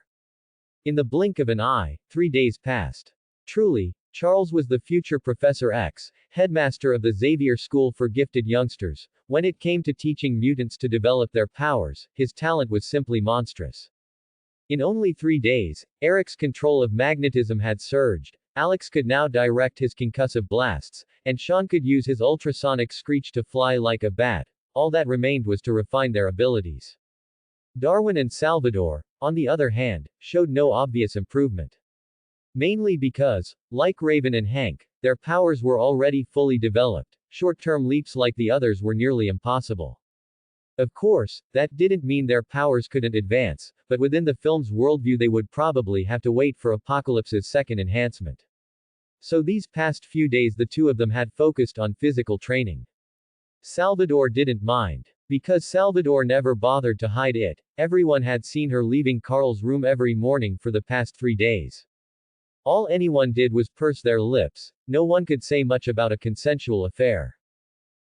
In the blink of an eye, 3 days passed. Truly, Charles was the future Professor X, headmaster of the Xavier School for Gifted Youngsters. When it came to teaching mutants to develop their powers, his talent was simply monstrous. In only 3 days, Eric's control of magnetism had surged, Alex could now direct his concussive blasts, and Sean could use his ultrasonic screech to fly like a bat. All that remained was to refine their abilities. Darwin and Salvador, on the other hand, showed no obvious improvement. Mainly because, like Raven and Hank, their powers were already fully developed. Short-term leaps like the others were nearly impossible. Of course, that didn't mean their powers couldn't advance, but within the film's worldview they would probably have to wait for Apocalypse's second enhancement. So these past few days the two of them had focused on physical training. Salvador didn't mind. Because Salvador never bothered to hide it, everyone had seen her leaving Carl's room every morning for the past 3 days. All anyone did was purse their lips. No one could say much about a consensual affair.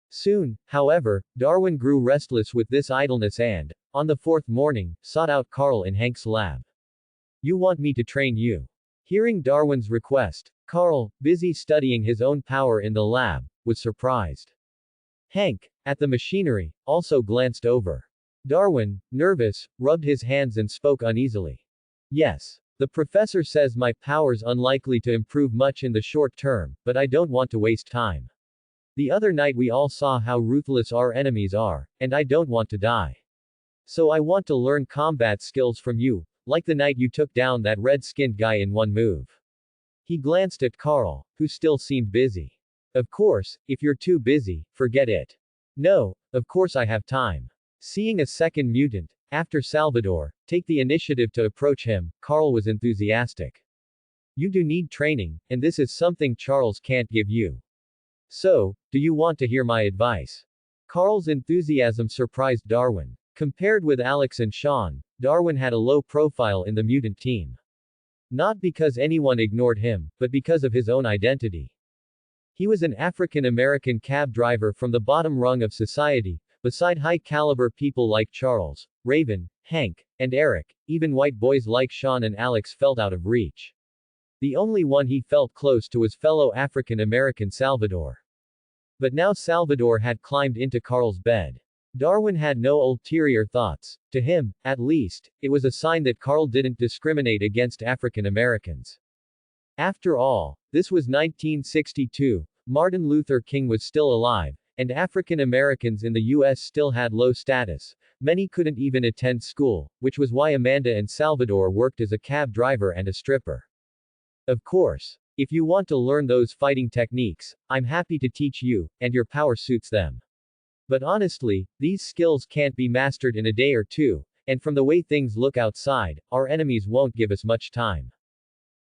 Soon, however, Darwin grew restless with this idleness and, on the fourth morning, sought out Carl in Hank's lab. You want me to train you? Hearing Darwin's request, Carl, busy studying his own power in the lab, was surprised. Hank, at the machinery, also glanced over. Darwin, nervous, rubbed his hands and spoke uneasily. Yes. The professor says my power's unlikely to improve much in the short term, but I don't want to waste time. The other night we all saw how ruthless our enemies are, and I don't want to die. So I want to learn combat skills from you, like the night you took down that red-skinned guy in one move. He glanced at Carl, who still seemed busy. Of course, if you're too busy, forget it. No, of course I have time. Seeing a second mutant, after Salvador, take the initiative to approach him, Carl was enthusiastic. You do need training, and this is something Charles can't give you. So, do you want to hear my advice? Carl's enthusiasm surprised Darwin. Compared with Alex and Sean, Darwin had a low profile in the mutant team. Not because anyone ignored him, but because of his own identity. He was an African-American cab driver from the bottom rung of society, beside high-caliber people like Charles, Raven, Hank, and Eric. Even white boys like Sean and Alex felt out of reach. The only one he felt close to was fellow African-American Salvador. But now Salvador had climbed into Carl's bed. Darwin had no ulterior thoughts. To him, at least, it was a sign that Carl didn't discriminate against African Americans. After all, this was 1962, Martin Luther King was still alive, and African Americans in the U.S. still had low status. Many couldn't even attend school, which was why Amanda and Salvador worked as a cab driver and a stripper. Of course, if you want to learn those fighting techniques, I'm happy to teach you, and your power suits them. But honestly, these skills can't be mastered in a day or two, and from the way things look outside, our enemies won't give us much time.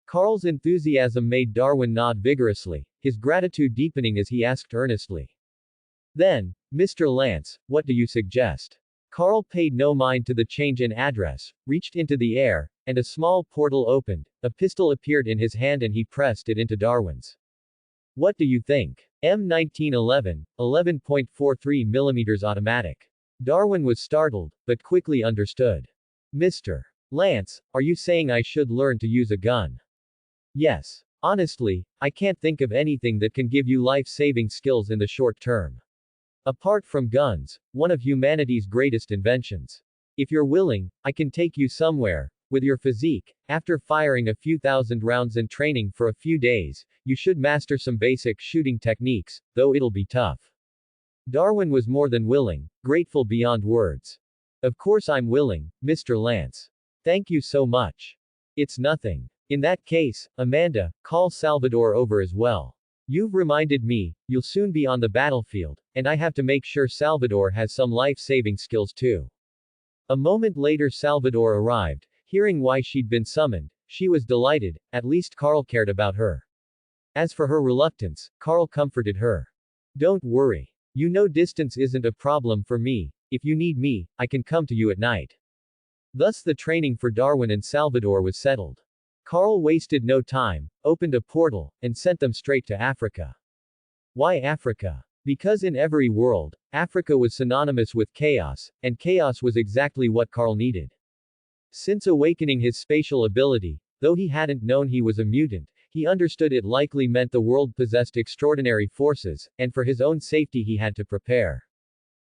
Carl's enthusiasm made Darwin nod vigorously, his gratitude deepening as he asked earnestly. Then, Mr. Lance, what do you suggest? Carl paid no mind to the change in address, reached into the air, and a small portal opened. A pistol appeared in his hand and he pressed it into Darwin's. What do you think? M1911, 11.43 mm automatic. Darwin was startled, but quickly understood. Mr. Lance, are you saying I should learn to use a gun? Yes. Honestly, I can't think of anything that can give you life-saving skills in the short term. Apart from guns, one of humanity's greatest inventions. If you're willing, I can take you somewhere. With your physique, after firing a few thousand rounds and training for a few days, you should master some basic shooting techniques, though it'll be tough. Darwin was more than willing, grateful beyond words. Of course I'm willing, Mr. Lance. Thank you so much. It's nothing. In that case, Amanda, call Salvador over as well. You've reminded me, you'll soon be on the battlefield, and I have to make sure Salvador has some life-saving skills too. A moment later Salvador arrived. Hearing why she'd been summoned, she was delighted, at least Carl cared about her. As for her reluctance, Carl comforted her. Don't worry. You know distance isn't a problem for me. If you need me, I can come to you at night. Thus the training for Darwin and Salvador was settled. Carl wasted no time, opened a portal, and sent them straight to Africa. Why Africa? Because in every world, Africa was synonymous with chaos, and chaos was exactly what Carl needed. Since awakening his spatial ability, though he hadn't known he was a mutant, he understood it likely meant the world possessed extraordinary forces, and for his own safety he had to prepare.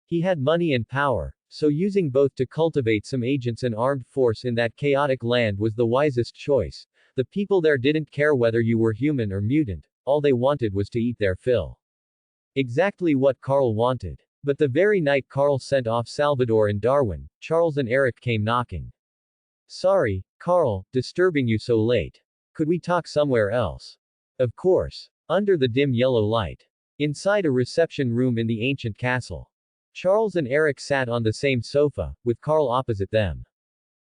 He had money and power, so using both to cultivate some agents and armed force in that chaotic land was the wisest choice. The people there didn't care whether you were human or mutant, all they wanted was to eat their fill. Exactly what Carl wanted. But the very night Carl sent off Salvador and Darwin, Charles and Eric came knocking. Sorry, Carl, disturbing you so late. Could we talk somewhere else? Of course. Under the dim yellow light. Inside a reception room in the ancient castle. Charles and Eric sat on the same sofa, with Carl opposite them.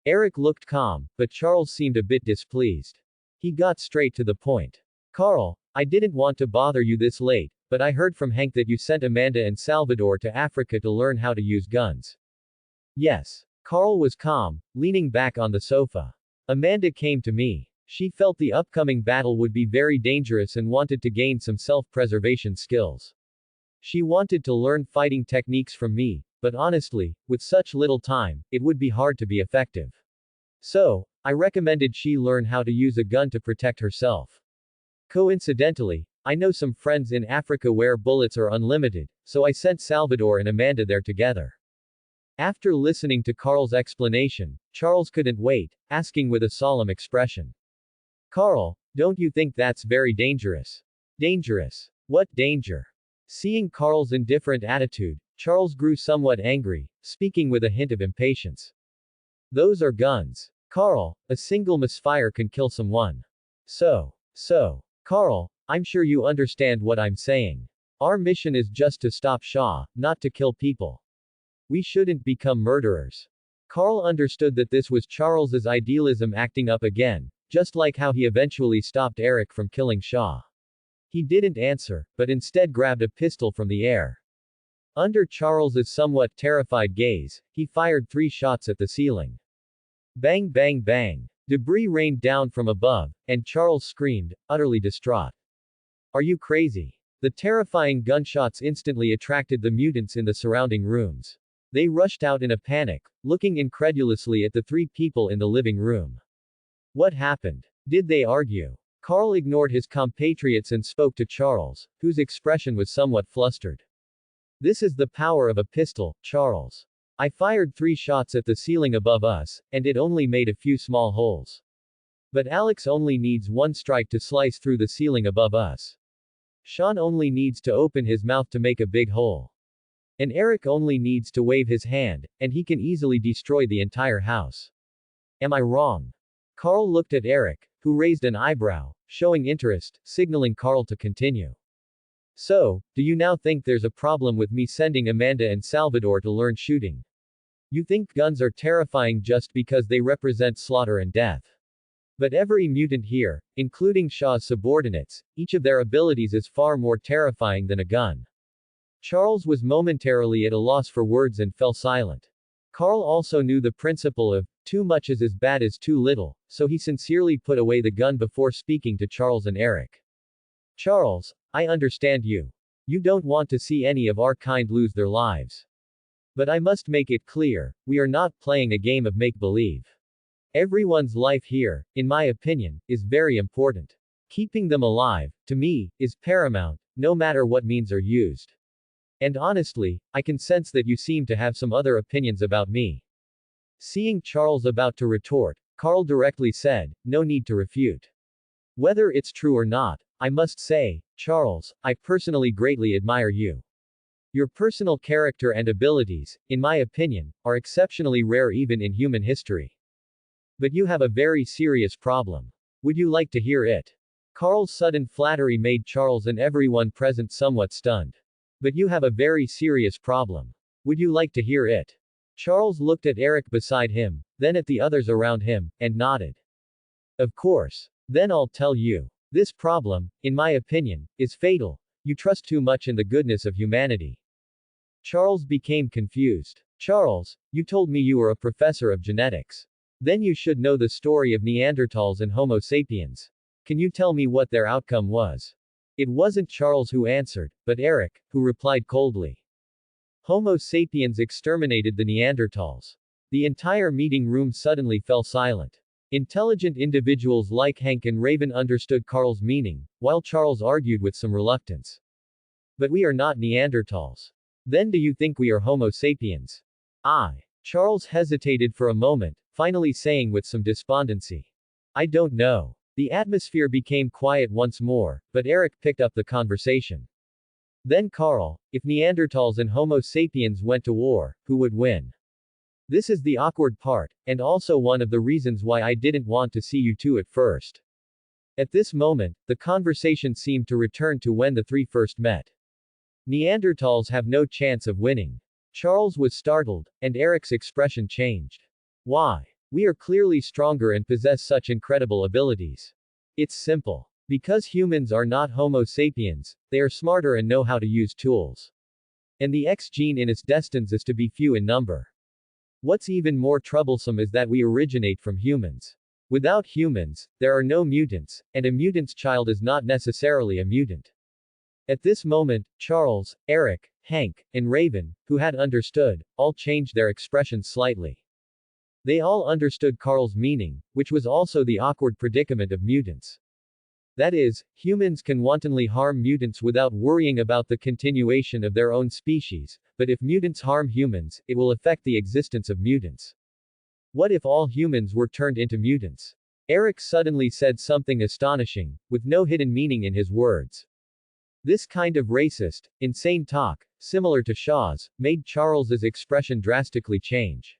Eric looked calm, but Charles seemed a bit displeased. He got straight to the point. Carl, I didn't want to bother you this late, but I heard from Hank that you sent Amanda and Salvador to Africa to learn how to use guns. Yes. Carl was calm, leaning back on the sofa. Amanda came to me. She felt the upcoming battle would be very dangerous and wanted to gain some self-preservation skills. She wanted to learn fighting techniques from me, but honestly, with such little time, it would be hard to be effective. So, I recommended she learn how to use a gun to protect herself. Coincidentally, I know some friends in Africa where bullets are unlimited, so I sent Salvador and Amanda there together. After listening to Carl's explanation, Charles couldn't wait, asking with a solemn expression. Carl, don't you think that's very dangerous? Dangerous. What danger? Seeing Carl's indifferent attitude, Charles grew somewhat angry, speaking with a hint of impatience. Those are guns. Carl, a single misfire can kill someone. So, Carl, I'm sure you understand what I'm saying. Our mission is just to stop Shah, not to kill people. We shouldn't become murderers. Carl understood that this was Charles's idealism acting up again, just like how he eventually stopped Eric from killing Shah. He didn't answer, but instead grabbed a pistol from the air. Under Charles's somewhat terrified gaze, he fired 3 shots at the ceiling. Bang bang bang. Debris rained down from above, and Charles screamed, utterly distraught. Are you crazy? The terrifying gunshots instantly attracted the mutants in the surrounding rooms. They rushed out in a panic, looking incredulously at the 3 people in the living room. What happened? Did they argue? Carl ignored his compatriots and spoke to Charles, whose expression was somewhat flustered. This is the power of a pistol, Charles. I fired 3 shots at the ceiling above us, and it only made a few small holes. But Alex only needs 1 strike to slice through the ceiling above us. Sean only needs to open his mouth to make a big hole. And Eric only needs to wave his hand, and he can easily destroy the entire house. Am I wrong? Carl looked at Eric, who raised an eyebrow, showing interest, signaling Carl to continue. So, do you now think there's a problem with me sending Amanda and Salvador to learn shooting? You think guns are terrifying just because they represent slaughter and death. But every mutant here, including Shah's subordinates, each of their abilities is far more terrifying than a gun. Charles was momentarily at a loss for words and fell silent. Carl also knew the principle of, too much is as bad as too little, so he sincerely put away the gun before speaking to Charles and Eric. Charles, I understand you. You don't want to see any of our kind lose their lives. But I must make it clear, we are not playing a game of make-believe. Everyone's life here, in my opinion, is very important. Keeping them alive, to me, is paramount, no matter what means are used. And honestly, I can sense that you seem to have some other opinions about me. Seeing Charles about to retort, Carl directly said, no need to refute. Whether it's true or not, I must say, Charles, I personally greatly admire you. Your personal character and abilities, in my opinion, are exceptionally rare even in human history. But you have a very serious problem. Would you like to hear it? Carl's sudden flattery made Charles and everyone present somewhat stunned. But you have a very serious problem. Would you like to hear it? Charles looked at Eric beside him, then at the others around him, and nodded. Of course. Then I'll tell you. This problem, in my opinion, is fatal. You trust too much in the goodness of humanity. Charles became confused. Charles, you told me you were a professor of genetics. Then you should know the story of Neanderthals and Homo sapiens. Can you tell me what their outcome was? It wasn't Charles who answered, but Eric, who replied coldly. Homo sapiens exterminated the Neanderthals. The entire meeting room suddenly fell silent. Intelligent individuals like Hank and Raven understood Carl's meaning, while Charles argued with some reluctance. But we are not Neanderthals. Then do you think we are Homo sapiens? Charles hesitated for a moment, finally saying with some despondency. I don't know. The atmosphere became quiet once more, but Eric picked up the conversation. Then Carl, if Neanderthals and Homo sapiens went to war, who would win? This is the awkward part, and also one of the reasons why I didn't want to see you two at first. At this moment, the conversation seemed to return to when the 3 first met. Neanderthals have no chance of winning. Charles was startled, and Eric's expression changed. Why? We are clearly stronger and possess such incredible abilities. It's simple. Because humans are not Homo sapiens, they are smarter and know how to use tools. And the X gene in its destines is to be few in number. What's even more troublesome is that we originate from humans. Without humans, there are no mutants, and a mutant's child is not necessarily a mutant. At this moment, Charles, Eric, Hank, and Raven, who had understood, all changed their expressions slightly. They all understood Carl's meaning, which was also the awkward predicament of mutants. That is, humans can wantonly harm mutants without worrying about the continuation of their own species, but if mutants harm humans, it will affect the existence of mutants. What if all humans were turned into mutants? Eric suddenly said something astonishing, with no hidden meaning in his words. This kind of racist, insane talk, similar to Shaw's, made Charles's expression drastically change.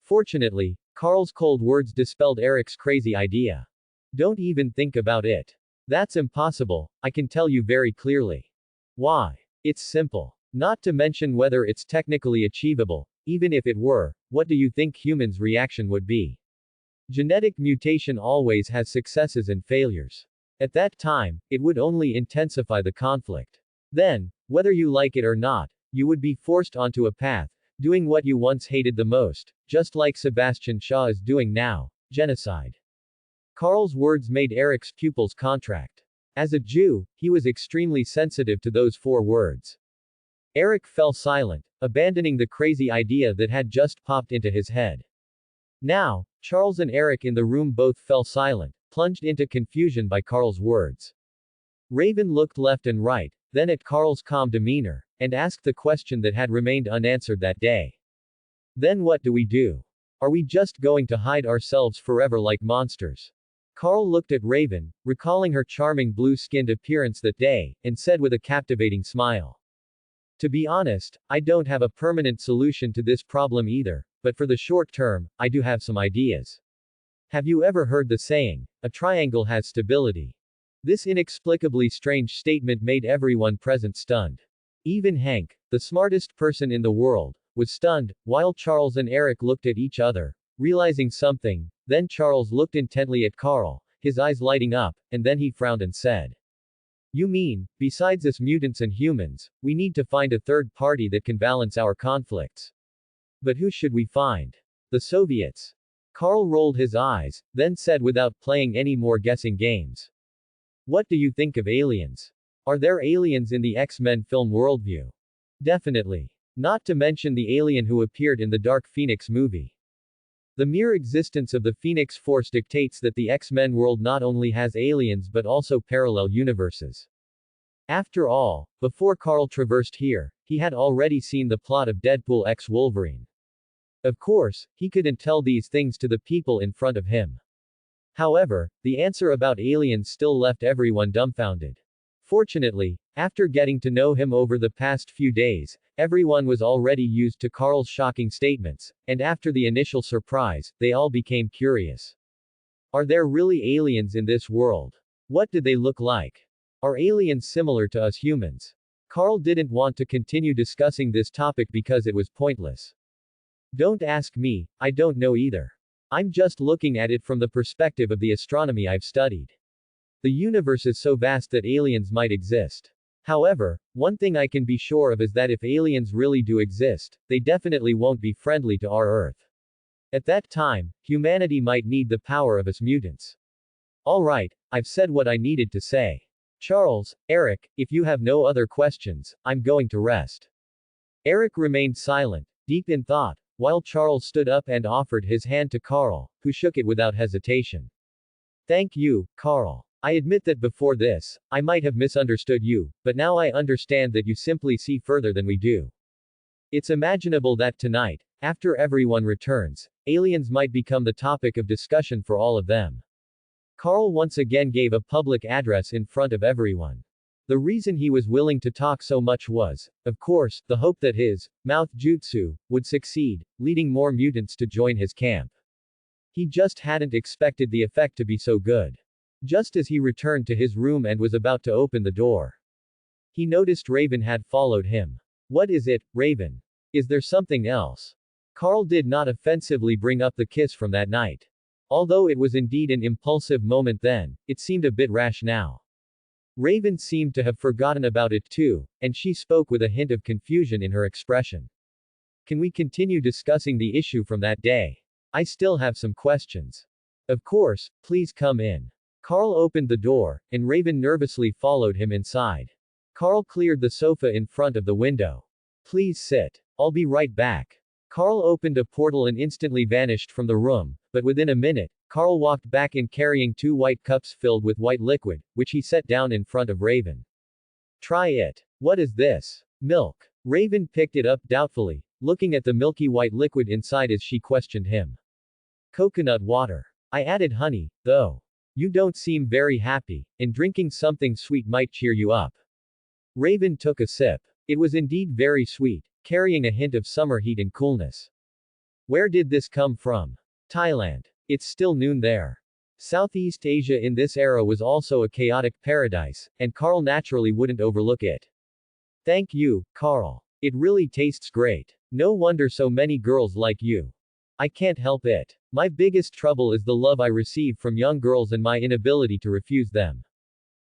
Fortunately, Carl's cold words dispelled Eric's crazy idea. Don't even think about it. That's impossible, I can tell you very clearly. Why? It's simple. Not to mention whether it's technically achievable, even if it were, what do you think humans' reaction would be? Genetic mutation always has successes and failures. At that time, it would only intensify the conflict. Then, whether you like it or not, you would be forced onto a path, doing what you once hated the most, just like Sebastian Shaw is doing now, genocide. Carl's words made Eric's pupils contract. As a Jew, he was extremely sensitive to those 4 words. Eric fell silent, abandoning the crazy idea that had just popped into his head. Now, Charles and Eric in the room both fell silent, plunged into confusion by Carl's words. Raven looked left and right, then at Carl's calm demeanor, and asked the question that had remained unanswered that day. Then what do we do? Are we just going to hide ourselves forever like monsters? Carl looked at Raven, recalling her charming blue-skinned appearance that day, and said with a captivating smile. To be honest, I don't have a permanent solution to this problem either, but for the short term, I do have some ideas. Have you ever heard the saying, a triangle has stability? This inexplicably strange statement made everyone present stunned. Even Hank, the smartest person in the world, was stunned, while Charles and Eric looked at each other, realizing something. Then Charles looked intently at Carl, his eyes lighting up, and then he frowned and said, "You mean, besides us mutants and humans, we need to find a third party that can balance our conflicts. But who should we find? The Soviets." Carl rolled his eyes, then said without playing any more guessing games. "What do you think of aliens? Are there aliens in the X-Men film worldview? Definitely. Not to mention the alien who appeared in the Dark Phoenix movie. The mere existence of the Phoenix Force dictates that the X-Men world not only has aliens but also parallel universes. After all, before Carl traversed here, he had already seen the plot of Deadpool x Wolverine. Of course, he couldn't tell these things to the people in front of him. However, the answer about aliens still left everyone dumbfounded. Fortunately, after getting to know him over the past few days, everyone was already used to Carl's shocking statements, and after the initial surprise, they all became curious. Are there really aliens in this world? What do they look like? Are aliens similar to us humans? Carl didn't want to continue discussing this topic because it was pointless. Don't ask me, I don't know either. I'm just looking at it from the perspective of the astronomy I've studied. The universe is so vast that aliens might exist. However, one thing I can be sure of is that if aliens really do exist, they definitely won't be friendly to our Earth. At that time, humanity might need the power of us mutants. Alright, I've said what I needed to say. Charles, Eric, if you have no other questions, I'm going to rest. Eric remained silent, deep in thought, while Charles stood up and offered his hand to Carl, who shook it without hesitation. Thank you, Carl. I admit that before this, I might have misunderstood you, but now I understand that you simply see further than we do. It's imaginable that tonight, after everyone returns, aliens might become the topic of discussion for all of them. Carl once again gave a public address in front of everyone. The reason he was willing to talk so much was, of course, the hope that his mouth jutsu would succeed, leading more mutants to join his camp. He just hadn't expected the effect to be so good. Just as he returned to his room and was about to open the door, he noticed Raven had followed him. What is it, Raven? Is there something else? Carl did not offensively bring up the kiss from that night. Although it was indeed an impulsive moment then, it seemed a bit rash now. Raven seemed to have forgotten about it too, and she spoke with a hint of confusion in her expression. Can we continue discussing the issue from that day? I still have some questions. Of course, please come in. Carl opened the door, and Raven nervously followed him inside. Carl cleared the sofa in front of the window. Please sit. I'll be right back. Carl opened a portal and instantly vanished from the room, but within a minute, Carl walked back in carrying 2 white cups filled with white liquid, which he set down in front of Raven. Try it. What is this? Milk. Raven picked it up doubtfully, looking at the milky white liquid inside as she questioned him. Coconut water. I added honey, though. You don't seem very happy, and drinking something sweet might cheer you up. Raven took a sip. It was indeed very sweet, carrying a hint of summer heat and coolness. Where did this come from? Thailand. It's still noon there. Southeast Asia in this era was also a chaotic paradise, and Carl naturally wouldn't overlook it. Thank you, Carl. It really tastes great. No wonder so many girls like you. I can't help it. My biggest trouble is the love I receive from young girls and my inability to refuse them.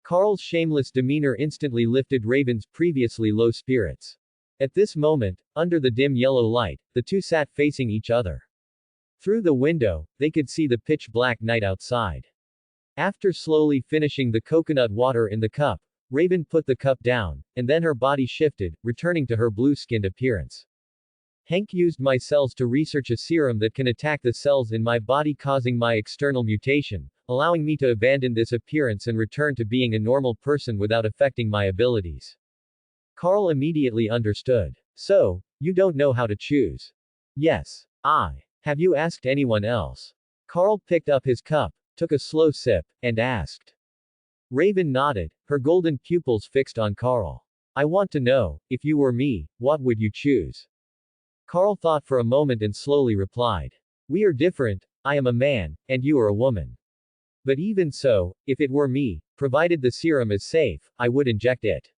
Carl's shameless demeanor instantly lifted Raven's previously low spirits. At this moment, under the dim yellow light, the two sat facing each other. Through the window, they could see the pitch-black night outside. After slowly finishing the coconut water in the cup, Raven put the cup down, and then her body shifted, returning to her blue-skinned appearance. Hank used my cells to research a serum that can attack the cells in my body, causing my external mutation, allowing me to abandon this appearance and return to being a normal person without affecting my abilities. Carl immediately understood. So, you don't know how to choose? Yes. Have you asked anyone else? Carl picked up his cup, took a slow sip, and asked. Raven nodded, her golden pupils fixed on Carl. I want to know, if you were me, what would you choose? Carl thought for a moment and slowly replied. We are different, I am a man, and you are a woman. But even so, if it were me, provided the serum is safe, I would inject it.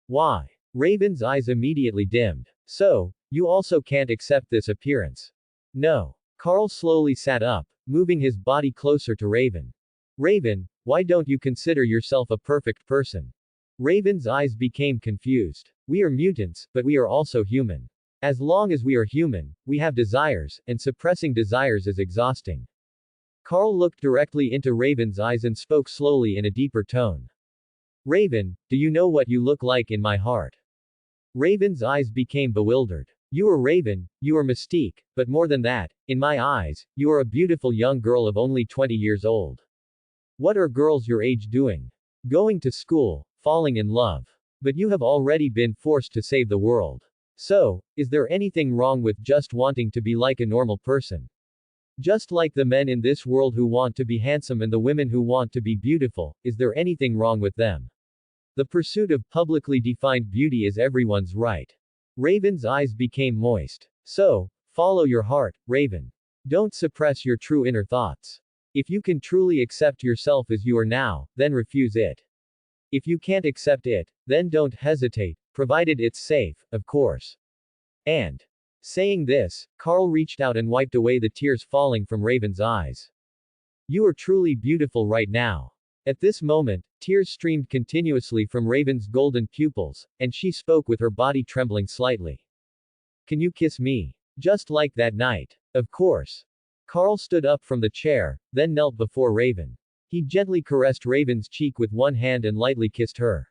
Why? Raven's eyes immediately dimmed. So, you also can't accept this appearance? No. Carl slowly sat up, moving his body closer to Raven. Raven, why don't you consider yourself a perfect person? Raven's eyes became confused. We are mutants, but we are also human. As long as we are human, we have desires, and suppressing desires is exhausting. Carl looked directly into Raven's eyes and spoke slowly in a deeper tone. Raven, do you know what you look like in my heart? Raven's eyes became bewildered. You are Raven, you are Mystique, but more than that, in my eyes, you are a beautiful young girl of only 20 years old. What are girls your age doing? Going to school, falling in love. But you have already been forced to save the world. So, is there anything wrong with just wanting to be like a normal person? Just like the men in this world who want to be handsome and the women who want to be beautiful, is there anything wrong with them? The pursuit of publicly defined beauty is everyone's right. Raven's eyes became moist. So, follow your heart, Raven. Don't suppress your true inner thoughts. If you can truly accept yourself as you are now, then refuse it. If you can't accept it, then don't hesitate, provided it's safe, of course. And, saying this, Carl reached out and wiped away the tears falling from Raven's eyes. You are truly beautiful right now. At this moment, tears streamed continuously from Raven's golden pupils, and she spoke with her body trembling slightly. Can you kiss me? Just like that night. Of course. Carl stood up from the chair, then knelt before Raven. He gently caressed Raven's cheek with one hand and lightly kissed her.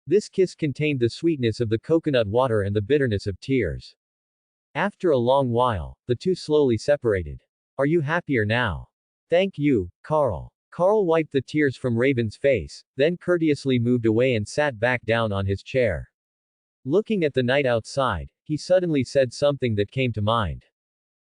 This kiss contained the sweetness of the coconut water and the bitterness of tears. After a long while, the two slowly separated. Are you happier now? Thank you, Carl. Carl wiped the tears from Raven's face, then courteously moved away and sat back down on his chair. Looking at the night outside, he suddenly said something that came to mind.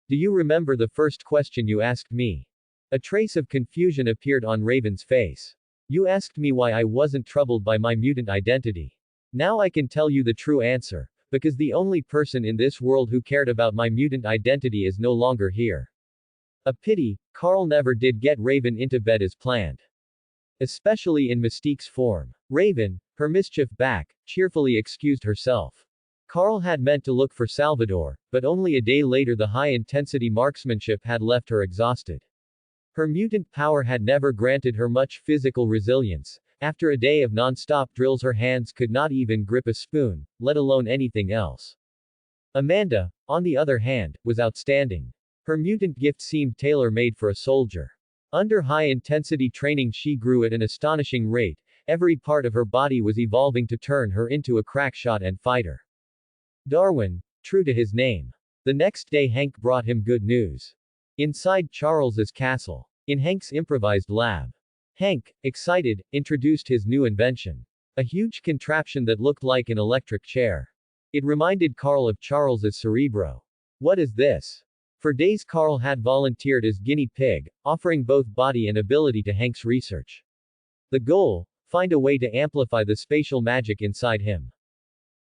Do you remember the first question you asked me? A trace of confusion appeared on Raven's face. You asked me why I wasn't troubled by my mutant identity. Now I can tell you the true answer, because the only person in this world who cared about my mutant identity is no longer here. A pity, Carl never did get Raven into bed as planned. Especially in Mystique's form. Raven, her mischief back, cheerfully excused herself. Carl had meant to look for Salvador, but only a day later the high-intensity marksmanship had left her exhausted. Her mutant power had never granted her much physical resilience. After a day of non-stop drills her hands could not even grip a spoon, let alone anything else. Amanda, on the other hand, was outstanding. Her mutant gift seemed tailor-made for a soldier. Under high-intensity training she grew at an astonishing rate, Every part of her body was evolving to turn her into a crackshot and fighter. Darwin, true to his name. The next day Hank brought him good news. Inside Charles's castle. In Hank's improvised lab. Hank, excited, introduced his new invention. A huge contraption that looked like an electric chair. It reminded Carl of Charles's Cerebro. What is this? For days Carl had volunteered as guinea pig, offering both body and ability to Hank's research. The goal? Find a way to amplify the spatial magic inside him.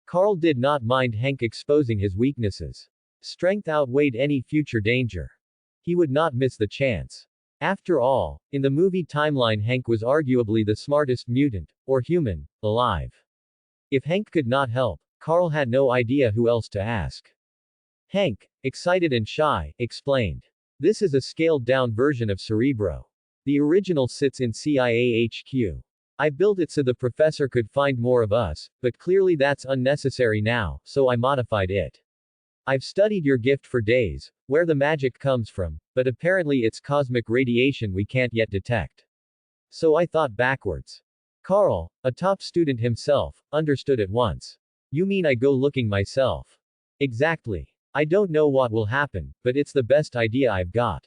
Carl did not mind Hank exposing his weaknesses. Strength outweighed any future danger. He would not miss the chance. After all, in the movie timeline Hank was arguably the smartest mutant, or human, alive. If Hank could not help, Carl had no idea who else to ask. Hank, excited and shy, explained. This is a scaled-down version of Cerebro. The original sits in CIA HQ. I built it so the professor could find more of us, but clearly that's unnecessary now, so I modified it. I've studied your gift for days, where the magic comes from, but apparently it's cosmic radiation we can't yet detect. So I thought backwards. Carl, a top student himself, understood at once. You mean I go looking myself? Exactly. I don't know what will happen, but it's the best idea I've got.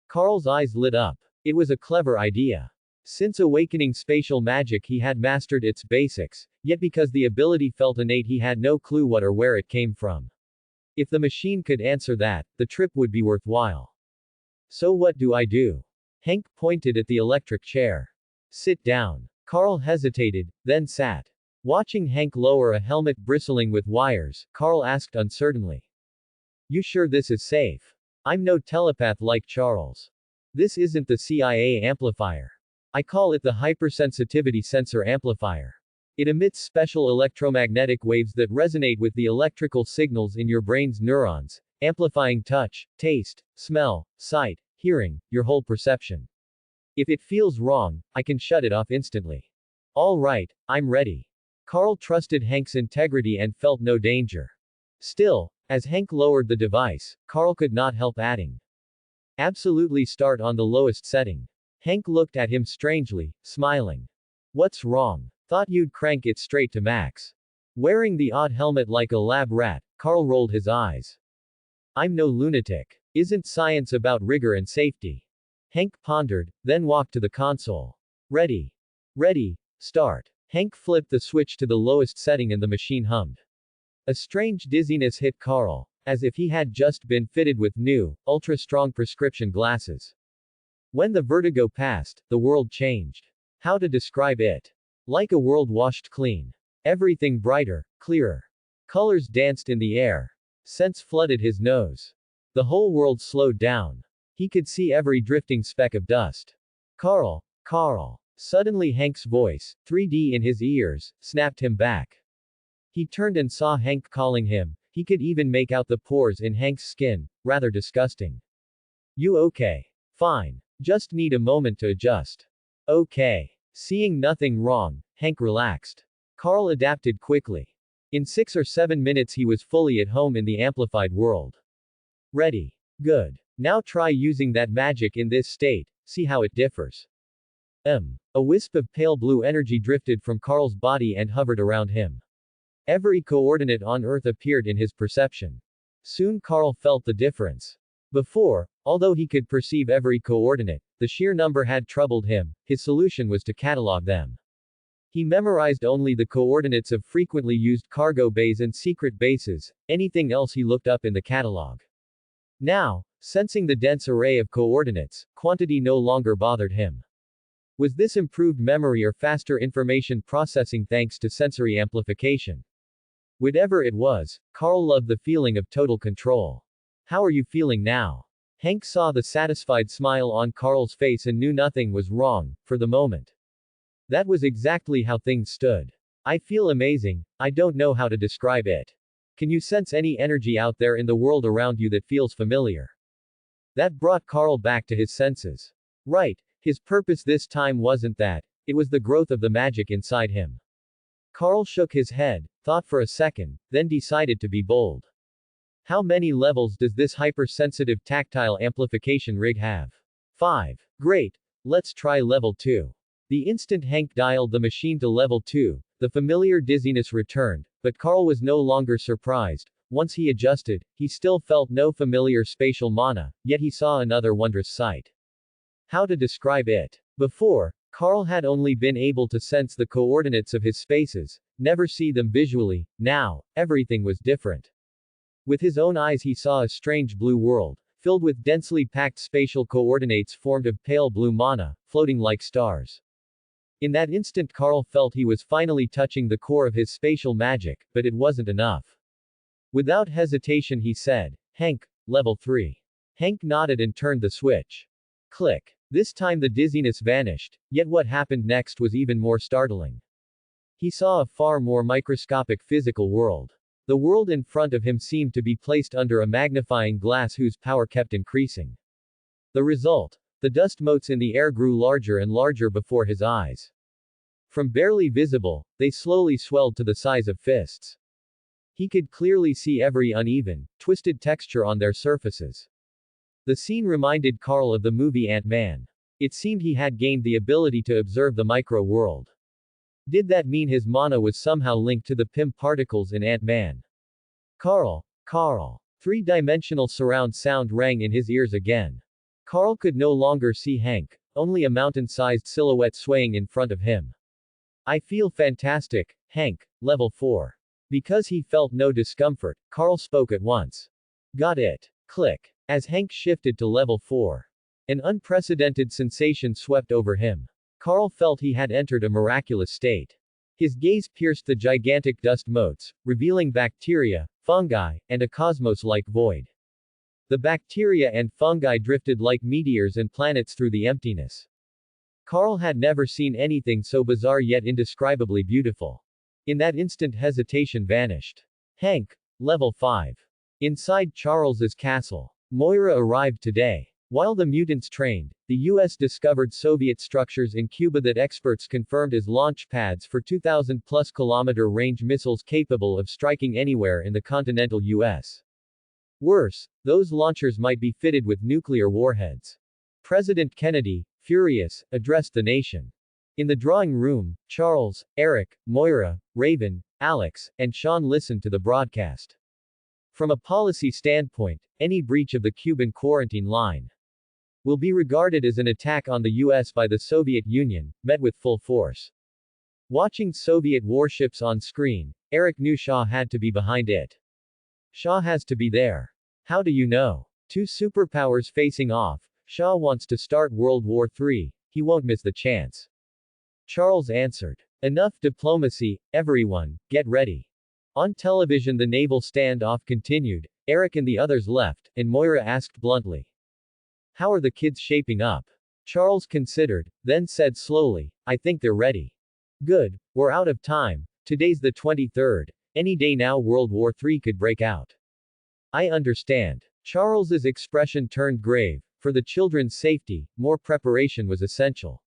Carl's eyes lit up. It was a clever idea. Since awakening spatial magic he had mastered its basics, yet because the ability felt innate he had no clue what or where it came from. If the machine could answer that, the trip would be worthwhile. So what do I do? Hank pointed at the electric chair. Sit down. Carl hesitated, then sat. Watching Hank lower a helmet bristling with wires, Carl asked uncertainly. You sure this is safe? I'm no telepath like Charles. This isn't the CIA amplifier. I call it the hypersensitivity sensor amplifier. It emits special electromagnetic waves that resonate with the electrical signals in your brain's neurons, amplifying touch, taste, smell, sight, hearing, your whole perception. If it feels wrong, I can shut it off instantly. All right, I'm ready. Carl trusted Hank's integrity and felt no danger. Still, as Hank lowered the device, Carl could not help adding. Absolutely start on the lowest setting. Hank looked at him strangely, smiling. What's wrong? Thought you'd crank it straight to max. Wearing the odd helmet like a lab rat, Carl rolled his eyes. I'm no lunatic. Isn't science about rigor and safety? Hank pondered, then walked to the console. Ready. Ready, start. Hank flipped the switch to the lowest setting and the machine hummed. A strange dizziness hit Carl, as if he had just been fitted with new, ultra-strong prescription glasses. When the vertigo passed, the world changed. How to describe it? Like a world washed clean. Everything brighter, clearer. Colors danced in the air. Scents flooded his nose. The whole world slowed down. He could see every drifting speck of dust. Carl, Carl. Suddenly Hank's voice, 3D in his ears, snapped him back. He turned and saw Hank calling him. He could even make out the pores in Hank's skin, rather disgusting. You okay? Fine. Just need a moment to adjust. Okay. Seeing nothing wrong, Hank relaxed. Carl adapted quickly. In 6 or 7 minutes he was fully at home in the amplified world. Ready. Good. Now try using that magic in this state, see how it differs. A wisp of pale blue energy drifted from Carl's body and hovered around him. Every coordinate on Earth appeared in his perception. Soon Carl felt the difference. Before, although he could perceive every coordinate, the sheer number had troubled him. His solution was to catalog them. He memorized only the coordinates of frequently used cargo bays and secret bases, anything else he looked up in the catalog. Now, sensing the dense array of coordinates, quantity no longer bothered him. Was this improved memory or faster information processing thanks to sensory amplification? Whatever it was, Carl loved the feeling of total control. How are you feeling now? Hank saw the satisfied smile on Carl's face and knew nothing was wrong, for the moment. That was exactly how things stood. I feel amazing, I don't know how to describe it. Can you sense any energy out there in the world around you that feels familiar? That brought Carl back to his senses. Right, his purpose this time wasn't that, it was the growth of the magic inside him. Carl shook his head, thought for a second, then decided to be bold. How many levels does this hypersensitive tactile amplification rig have? 5. Great. Let's try level 2. The instant Hank dialed the machine to level 2, the familiar dizziness returned, but Carl was no longer surprised. Once he adjusted, he still felt no familiar spatial mana, yet he saw another wondrous sight. How to describe it? Before, Carl had only been able to sense the coordinates of his spaces, never see them visually. Now, everything was different. With his own eyes he saw a strange blue world, filled with densely packed spatial coordinates formed of pale blue mana, floating like stars. In that instant Carl felt he was finally touching the core of his spatial magic, but it wasn't enough. Without hesitation he said, "Hank, level 3. Hank nodded and turned the switch. Click. This time the dizziness vanished, yet what happened next was even more startling. He saw a far more microscopic physical world. The world in front of him seemed to be placed under a magnifying glass whose power kept increasing. The result? The dust motes in the air grew larger and larger before his eyes. From barely visible, they slowly swelled to the size of fists. He could clearly see every uneven, twisted texture on their surfaces. The scene reminded Carl of the movie Ant-Man. It seemed he had gained the ability to observe the micro-world. Did that mean his mana was somehow linked to the PIM particles in Ant-Man? Carl. Three-dimensional surround sound rang in his ears again. Carl could no longer see Hank, only a mountain-sized silhouette swaying in front of him. I feel fantastic, Hank, level 4. Because he felt no discomfort, Carl spoke at once. Got it. Click. As Hank shifted to level 4. An unprecedented sensation swept over him. Carl felt he had entered a miraculous state. His gaze pierced the gigantic dust motes, revealing bacteria, fungi, and a cosmos-like void. The bacteria and fungi drifted like meteors and planets through the emptiness. Carl had never seen anything so bizarre yet indescribably beautiful. In that instant hesitation vanished. Hank, level 5. Inside Charles's castle. Moira arrived today. While the mutants trained, the US discovered Soviet structures in Cuba that experts confirmed as launch pads for 2,000-plus kilometer range missiles capable of striking anywhere in the continental US. Worse, those launchers might be fitted with nuclear warheads. President Kennedy, furious, addressed the nation. In the drawing room, Charles, Eric, Moira, Raven, Alex, and Sean listened to the broadcast. From a policy standpoint, any breach of the Cuban quarantine line will be regarded as an attack on the US by the Soviet Union, met with full force. Watching Soviet warships on screen, Eric knew Shaw had to be behind it. Shaw has to be there. How do you know? Two superpowers facing off. Shaw wants to start World War III. He won't miss the chance. Charles answered. Enough diplomacy, everyone, get ready. On television the naval standoff continued. Eric and the others left, and Moira asked bluntly. How are the kids shaping up? Charles considered, then said slowly, I think they're ready. Good, we're out of time. Today's the 23rd. Any day now World War III could break out. I understand. Charles's expression turned grave. For the children's safety, more preparation was essential.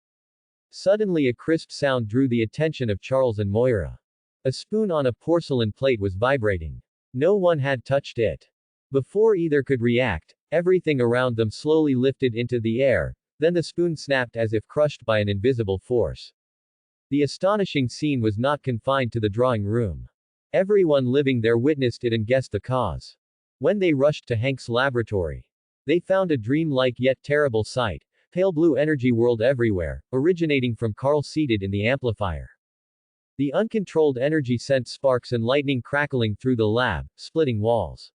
Suddenly a crisp sound drew the attention of Charles and Moira. A spoon on a porcelain plate was vibrating. No one had touched it. Before either could react, everything around them slowly lifted into the air, then the spoon snapped as if crushed by an invisible force. The astonishing scene was not confined to the drawing room. Everyone living there witnessed it and guessed the cause. When they rushed to Hank's laboratory, they found a dream-like yet terrible sight, pale blue energy world everywhere, originating from Carl seated in the amplifier. The uncontrolled energy sent sparks and lightning crackling through the lab, splitting walls.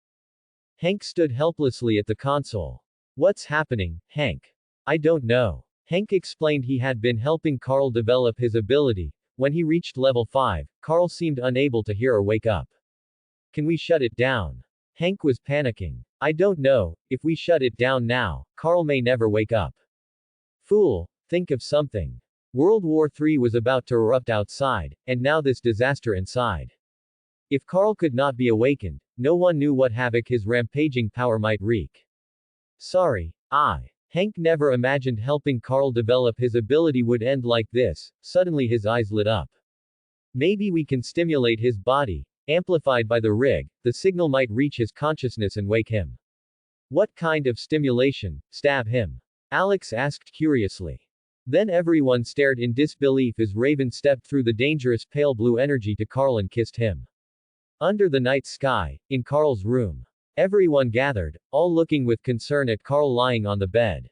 Hank stood helplessly at the console. What's happening, Hank? I don't know. Hank explained he had been helping Carl develop his ability. When he reached level 5, Carl seemed unable to hear or wake up. Can we shut it down? Hank was panicking. I don't know, if we shut it down now, Carl may never wake up. Fool, think of something. World War III was about to erupt outside, and now this disaster inside. If Carl could not be awakened, no one knew what havoc his rampaging power might wreak. Sorry, Hank never imagined helping Carl develop his ability would end like this. Suddenly his eyes lit up. Maybe we can stimulate his body. Amplified by the rig, the signal might reach his consciousness and wake him. What kind of stimulation? Stab him? Alex asked curiously. Then everyone stared in disbelief as Raven stepped through the dangerous pale blue energy to Carl and kissed him. Under the night sky, in Carl's room. Everyone gathered, all looking with concern at Carl lying on the bed.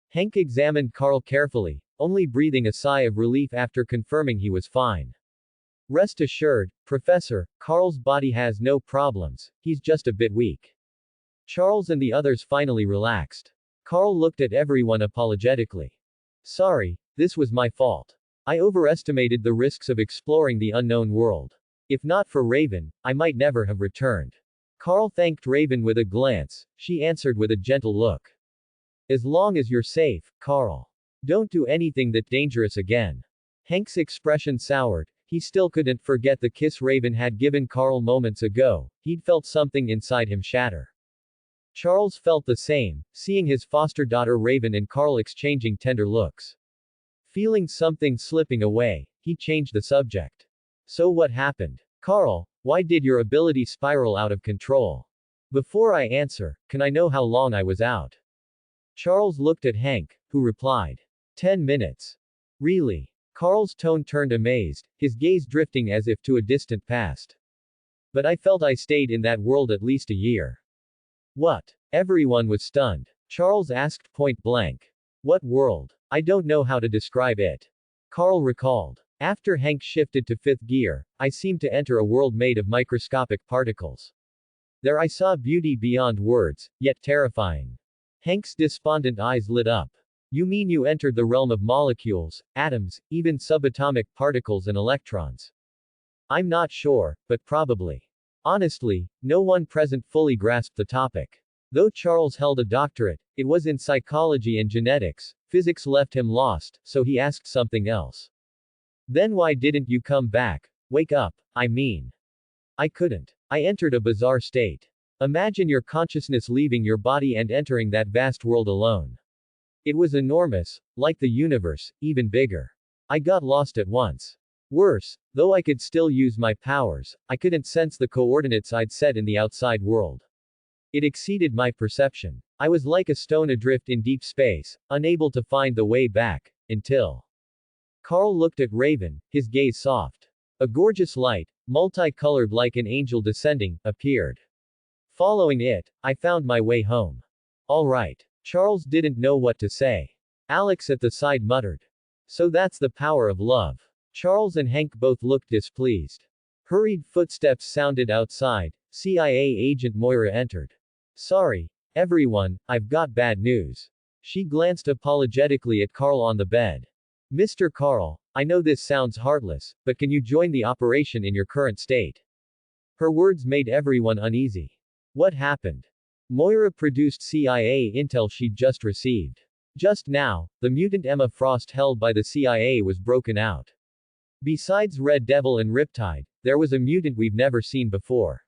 Hank examined Carl carefully, only breathing a sigh of relief after confirming he was fine. Rest assured, Professor, Carl's body has no problems, he's just a bit weak. Charles and the others finally relaxed. Carl looked at everyone apologetically. Sorry, this was my fault. I overestimated the risks of exploring the unknown world. If not for Raven, I might never have returned. Carl thanked Raven with a glance, she answered with a gentle look. As long as you're safe, Carl. Don't do anything that dangerous again. Hank's expression soured, he still couldn't forget the kiss Raven had given Carl moments ago, he'd felt something inside him shatter. Charles felt the same, seeing his foster daughter Raven and Carl exchanging tender looks. Feeling something slipping away, he changed the subject. So what happened? Carl, why did your ability spiral out of control? Before I answer, can I know how long I was out? Charles looked at Hank, who replied. 10 minutes. Really? Carl's tone turned amazed, his gaze drifting as if to a distant past. But I felt I stayed in that world at least a year. What? Everyone was stunned. Charles asked point blank. What world? I don't know how to describe it. Carl recalled. After Hank shifted to fifth gear, I seemed to enter a world made of microscopic particles. There I saw beauty beyond words, yet terrifying. Hank's despondent eyes lit up. You mean you entered the realm of molecules, atoms, even subatomic particles and electrons? I'm not sure, but probably. Honestly, no one present fully grasped the topic. Though Charles held a doctorate, it was in psychology and genetics, physics left him lost, so he asked something else. Then why didn't you come back? Wake up, I mean. I couldn't. I entered a bizarre state. Imagine your consciousness leaving your body and entering that vast world alone. It was enormous, like the universe, even bigger. I got lost at once. Worse, though I could still use my powers, I couldn't sense the coordinates I'd set in the outside world. It exceeded my perception. I was like a stone adrift in deep space, unable to find the way back, until. Carl looked at Raven, his gaze soft. A gorgeous light, multicolored like an angel descending, appeared. Following it, I found my way home. All right. Charles didn't know what to say. Alex at the side muttered. So that's the power of love. Charles and Hank both looked displeased. Hurried footsteps sounded outside. CIA agent Moira entered. Sorry, everyone, I've got bad news. She glanced apologetically at Carl on the bed. Mr. Carl, I know this sounds heartless, but can you join the operation in your current state? Her words made everyone uneasy. What happened? Moira produced CIA intel she'd just received. Just now, the mutant Emma Frost held by the CIA was broken out. Besides Red Devil and Riptide, there was a mutant we've never seen before.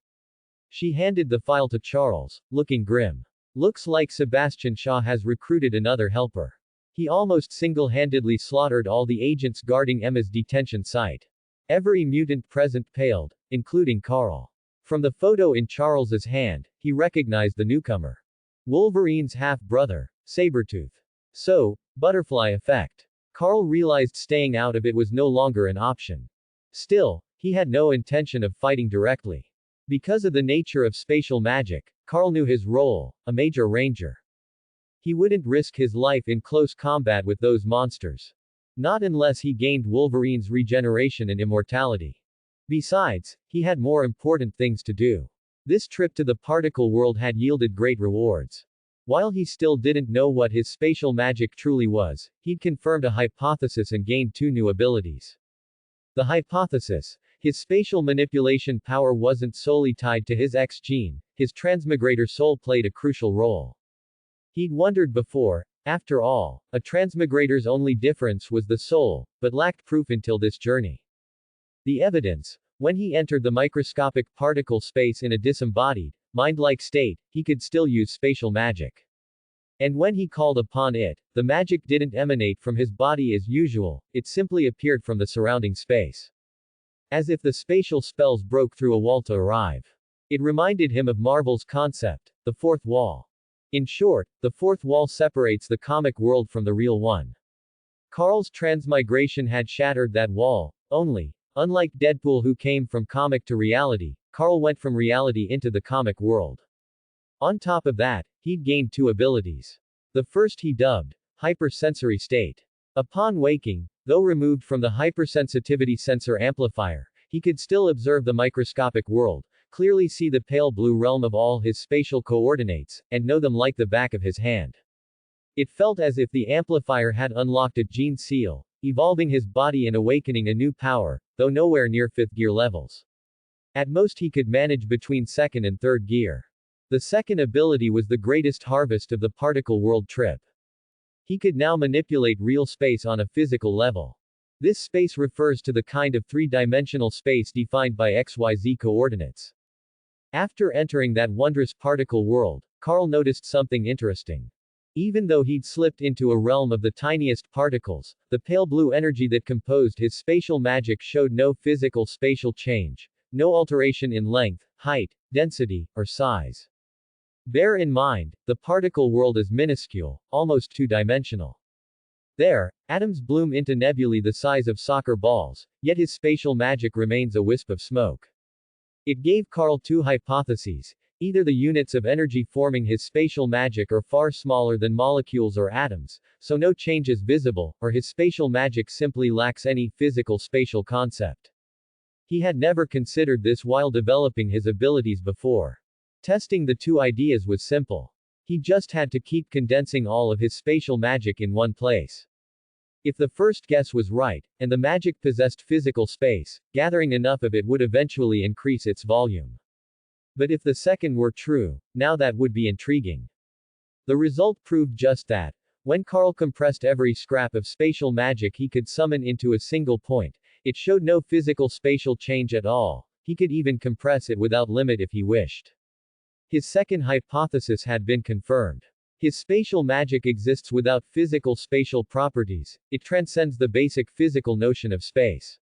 She handed the file to Charles, looking grim. Looks like Sebastian Shaw has recruited another helper. He almost single-handedly slaughtered all the agents guarding Emma's detention site. Every mutant present paled, including Carl. From the photo in Charles's hand, he recognized the newcomer. Wolverine's half-brother, Sabretooth. So, butterfly effect. Carl realized staying out of it was no longer an option. Still, he had no intention of fighting directly. Because of the nature of spatial magic, Carl knew his role, a major ranger. He wouldn't risk his life in close combat with those monsters. Not unless he gained Wolverine's regeneration and immortality. Besides, he had more important things to do. This trip to the particle world had yielded great rewards. While he still didn't know what his spatial magic truly was, he'd confirmed a hypothesis and gained 2 new abilities. The hypothesis: his spatial manipulation power wasn't solely tied to his X gene, his transmigrator soul played a crucial role. He'd wondered before, after all, a transmigrator's only difference was the soul, but lacked proof until this journey. The evidence: when he entered the microscopic particle space in a disembodied, mind-like state, he could still use spatial magic. And when he called upon it, the magic didn't emanate from his body as usual, it simply appeared from the surrounding space. As if the spatial spells broke through a wall to arrive. It reminded him of Marvel's concept, the fourth wall. In short, the fourth wall separates the comic world from the real one. Carl's transmigration had shattered that wall, only, unlike Deadpool who came from comic to reality, Carl went from reality into the comic world. On top of that, he'd gained two abilities. The first he dubbed hypersensory state. Upon waking, though removed from the hypersensitivity sensor amplifier, he could still observe the microscopic world, clearly see the pale blue realm of all his spatial coordinates, and know them like the back of his hand. It felt as if the amplifier had unlocked a gene seal, evolving his body and awakening a new power, though nowhere near fifth gear levels. At most he could manage between second and third gear. The second ability was the greatest harvest of the particle world trip. He could now manipulate real space on a physical level. This space refers to the kind of three-dimensional space defined by XYZ coordinates. After entering that wondrous particle world, Carl noticed something interesting. Even though he'd slipped into a realm of the tiniest particles, the pale blue energy that composed his spatial magic showed no physical spatial change, no alteration in length, height, density, or size. Bear in mind, the particle world is minuscule, almost two-dimensional. There, atoms bloom into nebulae the size of soccer balls, yet his spatial magic remains a wisp of smoke. It gave Carl two hypotheses. Either the units of energy forming his spatial magic are far smaller than molecules or atoms, so no change is visible, or his spatial magic simply lacks any physical spatial concept. He had never considered this while developing his abilities before. Testing the two ideas was simple. He just had to keep condensing all of his spatial magic in one place. If the first guess was right, and the magic possessed physical space, gathering enough of it would eventually increase its volume. But if the second were true, now that would be intriguing. The result proved just that. When Carl compressed every scrap of spatial magic he could summon into a single point, it showed no physical spatial change at all. He could even compress it without limit if he wished. His second hypothesis had been confirmed. His spatial magic exists without physical spatial properties, it transcends the basic physical notion of space.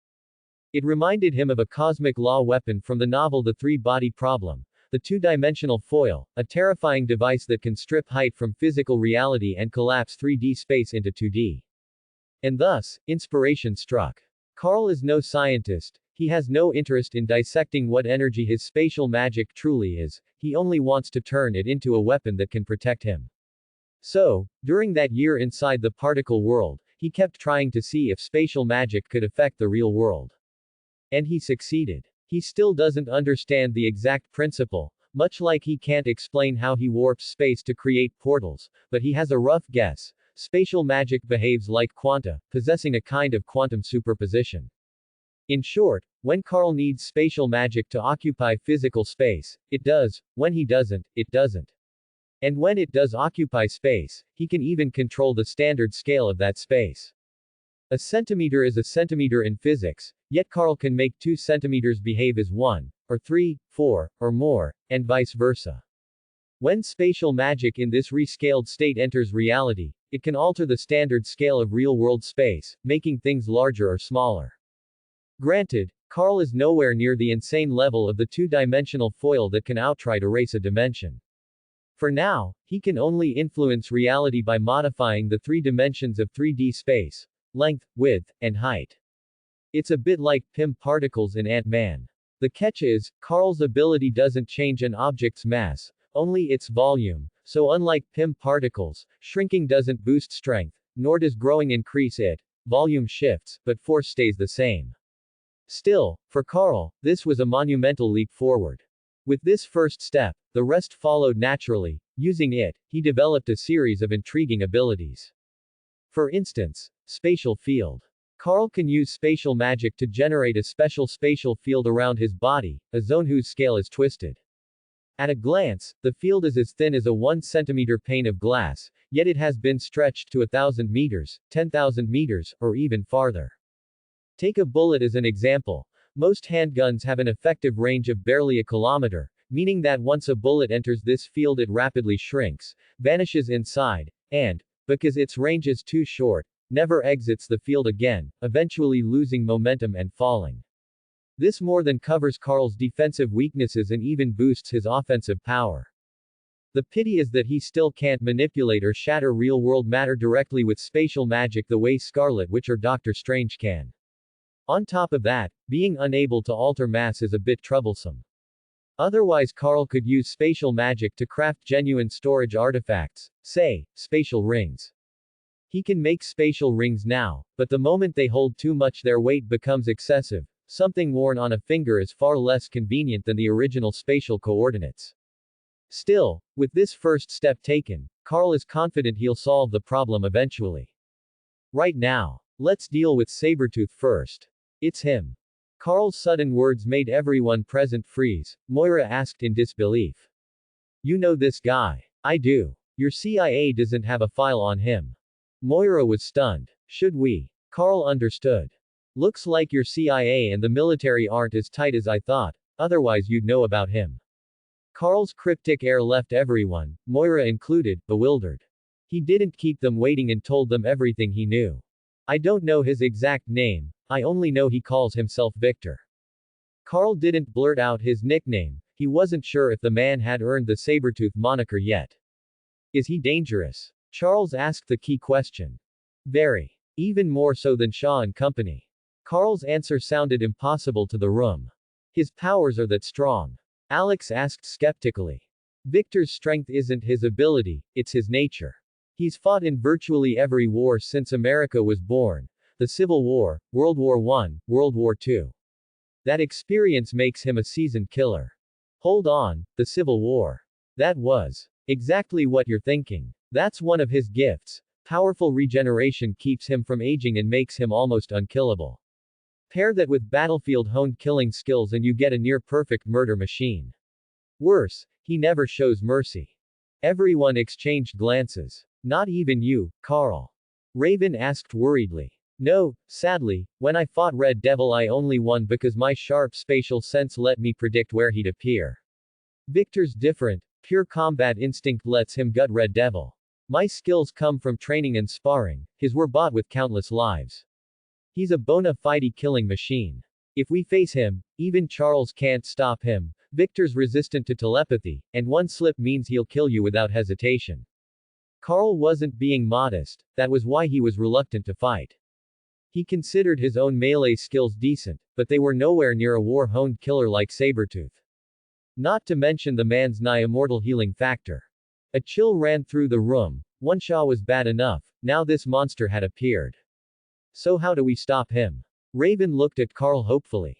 It reminded him of a cosmic law weapon from the novel The Three-Body Problem, the two-dimensional foil, a terrifying device that can strip height from physical reality and collapse 3D space into 2D. And thus, inspiration struck. Carl is no scientist, he has no interest in dissecting what energy his spatial magic truly is, he only wants to turn it into a weapon that can protect him. So, during that year inside the particle world, he kept trying to see if spatial magic could affect the real world. And he succeeded. He still doesn't understand the exact principle, much like he can't explain how he warps space to create portals, but he has a rough guess. Spatial magic behaves like quanta, possessing a kind of quantum superposition. In short, when Carl needs spatial magic to occupy physical space, it does. When he doesn't, it doesn't. And when it does occupy space, he can even control the standard scale of that space. A centimeter is a centimeter in physics, yet Carl can make 2 centimeters behave as 1, or 3, 4, or more, and vice versa. When spatial magic in this rescaled state enters reality, it can alter the standard scale of real-world space, making things larger or smaller. Granted, Carl is nowhere near the insane level of the two-dimensional foil that can outright erase a dimension. For now, he can only influence reality by modifying the 3 dimensions of 3D space: length, width, and height. It's a bit like Pym particles in Ant-Man. The catch is, Carl's ability doesn't change an object's mass, only its volume, so unlike Pym particles, shrinking doesn't boost strength, nor does growing increase it. Volume shifts, but force stays the same. Still, for Carl, this was a monumental leap forward. With this first step, the rest followed naturally. Using it, he developed a series of intriguing abilities. For instance, spatial field. Carl can use spatial magic to generate a special spatial field around his body, a zone whose scale is twisted. At a glance, the field is as thin as a 1 centimeter pane of glass, yet it has been stretched to 1,000 meters, 10,000 meters, or even farther. Take a bullet as an example. Most handguns have an effective range of barely a kilometer, meaning that once a bullet enters this field it rapidly shrinks, vanishes inside, and, because its range is too short, never exits the field again, eventually losing momentum and falling. This more than covers Carl's defensive weaknesses and even boosts his offensive power. The pity is that he still can't manipulate or shatter real-world matter directly with spatial magic the way Scarlet Witch or Doctor Strange can. On top of that, being unable to alter mass is a bit troublesome. Otherwise Carl could use spatial magic to craft genuine storage artifacts, say, spatial rings. He can make spatial rings now, but the moment they hold too much their weight becomes excessive. Something worn on a finger is far less convenient than the original spatial coordinates. Still, with this first step taken, Carl is confident he'll solve the problem eventually. Right now, let's deal with Sabretooth first. It's him. Carl's sudden words made everyone present freeze. Moira asked in disbelief. You know this guy? I do. Your CIA doesn't have a file on him. Moira was stunned. Should we? Carl understood. Looks like your CIA and the military aren't as tight as I thought, otherwise you'd know about him. Carl's cryptic air left everyone, Moira included, bewildered. He didn't keep them waiting and told them everything he knew. I don't know his exact name, I only know he calls himself Victor. Carl didn't blurt out his nickname, he wasn't sure if the man had earned the Sabretooth moniker yet. Is he dangerous? Charles asked the key question. Very. Even more so than Shaw and company. Carl's answer sounded impossible to the room. His powers are that strong. Alex asked skeptically. Victor's strength isn't his ability, it's his nature. He's fought in virtually every war since America was born. The Civil War, World War I, World War II. That experience makes him a seasoned killer. Hold on, the Civil War. That was exactly what you're thinking. That's one of his gifts. Powerful regeneration keeps him from aging and makes him almost unkillable. Pair that with battlefield-honed killing skills and you get a near-perfect murder machine. Worse, he never shows mercy. Everyone exchanged glances. Not even you, Carl. Raven asked worriedly. No, sadly, when I fought Red Devil I only won because my sharp spatial sense let me predict where he'd appear. Victor's different, pure combat instinct lets him gut Red Devil. My skills come from training and sparring, his were bought with countless lives. He's a bona fide killing machine. If we face him, even Charles can't stop him. Victor's resistant to telepathy, and one slip means he'll kill you without hesitation. Carl wasn't being modest, that was why he was reluctant to fight. He considered his own melee skills decent, but they were nowhere near a war-honed killer like Sabretooth. Not to mention the man's nigh-immortal healing factor. A chill ran through the room. One Shaw was bad enough, now this monster had appeared. So how do we stop him? Raven looked at Carl hopefully.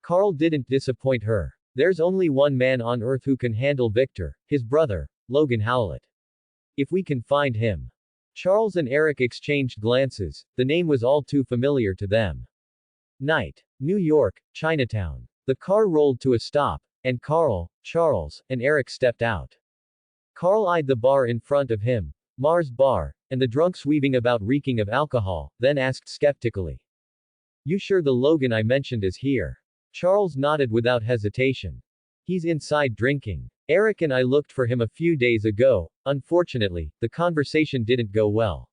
Carl didn't disappoint her. There's only one man on Earth who can handle Victor, his brother, Logan Howlett. If we can find him. Charles and Eric exchanged glances, the name was all too familiar to them. Night. New York, Chinatown. The car rolled to a stop, and Carl, Charles, and Eric stepped out. Carl eyed the bar in front of him, Mars Bar, and the drunks weaving about reeking of alcohol, then asked skeptically. You sure the Logan I mentioned is here? Charles nodded without hesitation. He's inside drinking. Eric and I looked for him a few days ago. Unfortunately, the conversation didn't go well.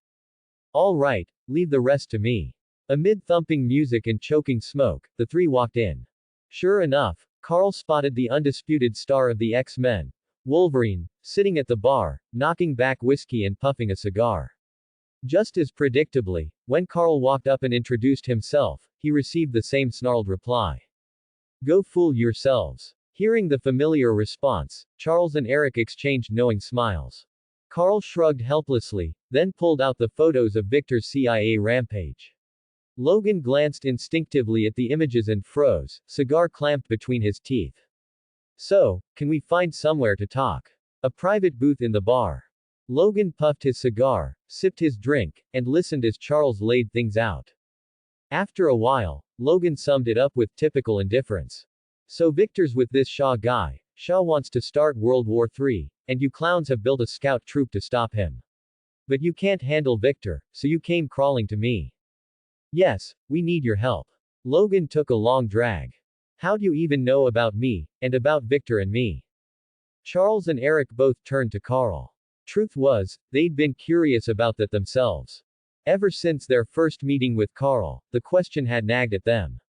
All right, leave the rest to me. Amid thumping music and choking smoke, the three walked in. Sure enough, Carl spotted the undisputed star of the X-Men, Wolverine, sitting at the bar, knocking back whiskey and puffing a cigar. Just as predictably, when Carl walked up and introduced himself, he received the same snarled reply. Go fool yourselves. Hearing the familiar response, Charles and Eric exchanged knowing smiles. Carl shrugged helplessly, then pulled out the photos of Victor's CIA rampage. Logan glanced instinctively at the images and froze, cigar clamped between his teeth. So, can we find somewhere to talk? A private booth in the bar. Logan puffed his cigar, sipped his drink, and listened as Charles laid things out. After a while, Logan summed it up with typical indifference. So Victor's with this Shaw guy. Shaw wants to start World War III, and you clowns have built a scout troop to stop him. But you can't handle Victor, so you came crawling to me. Yes, we need your help. Logan took a long drag. How'd you even know about me, and about Victor and me? Charles and Eric both turned to Carl. Truth was, they'd been curious about that themselves. Ever since their first meeting with Carl, the question had nagged at them.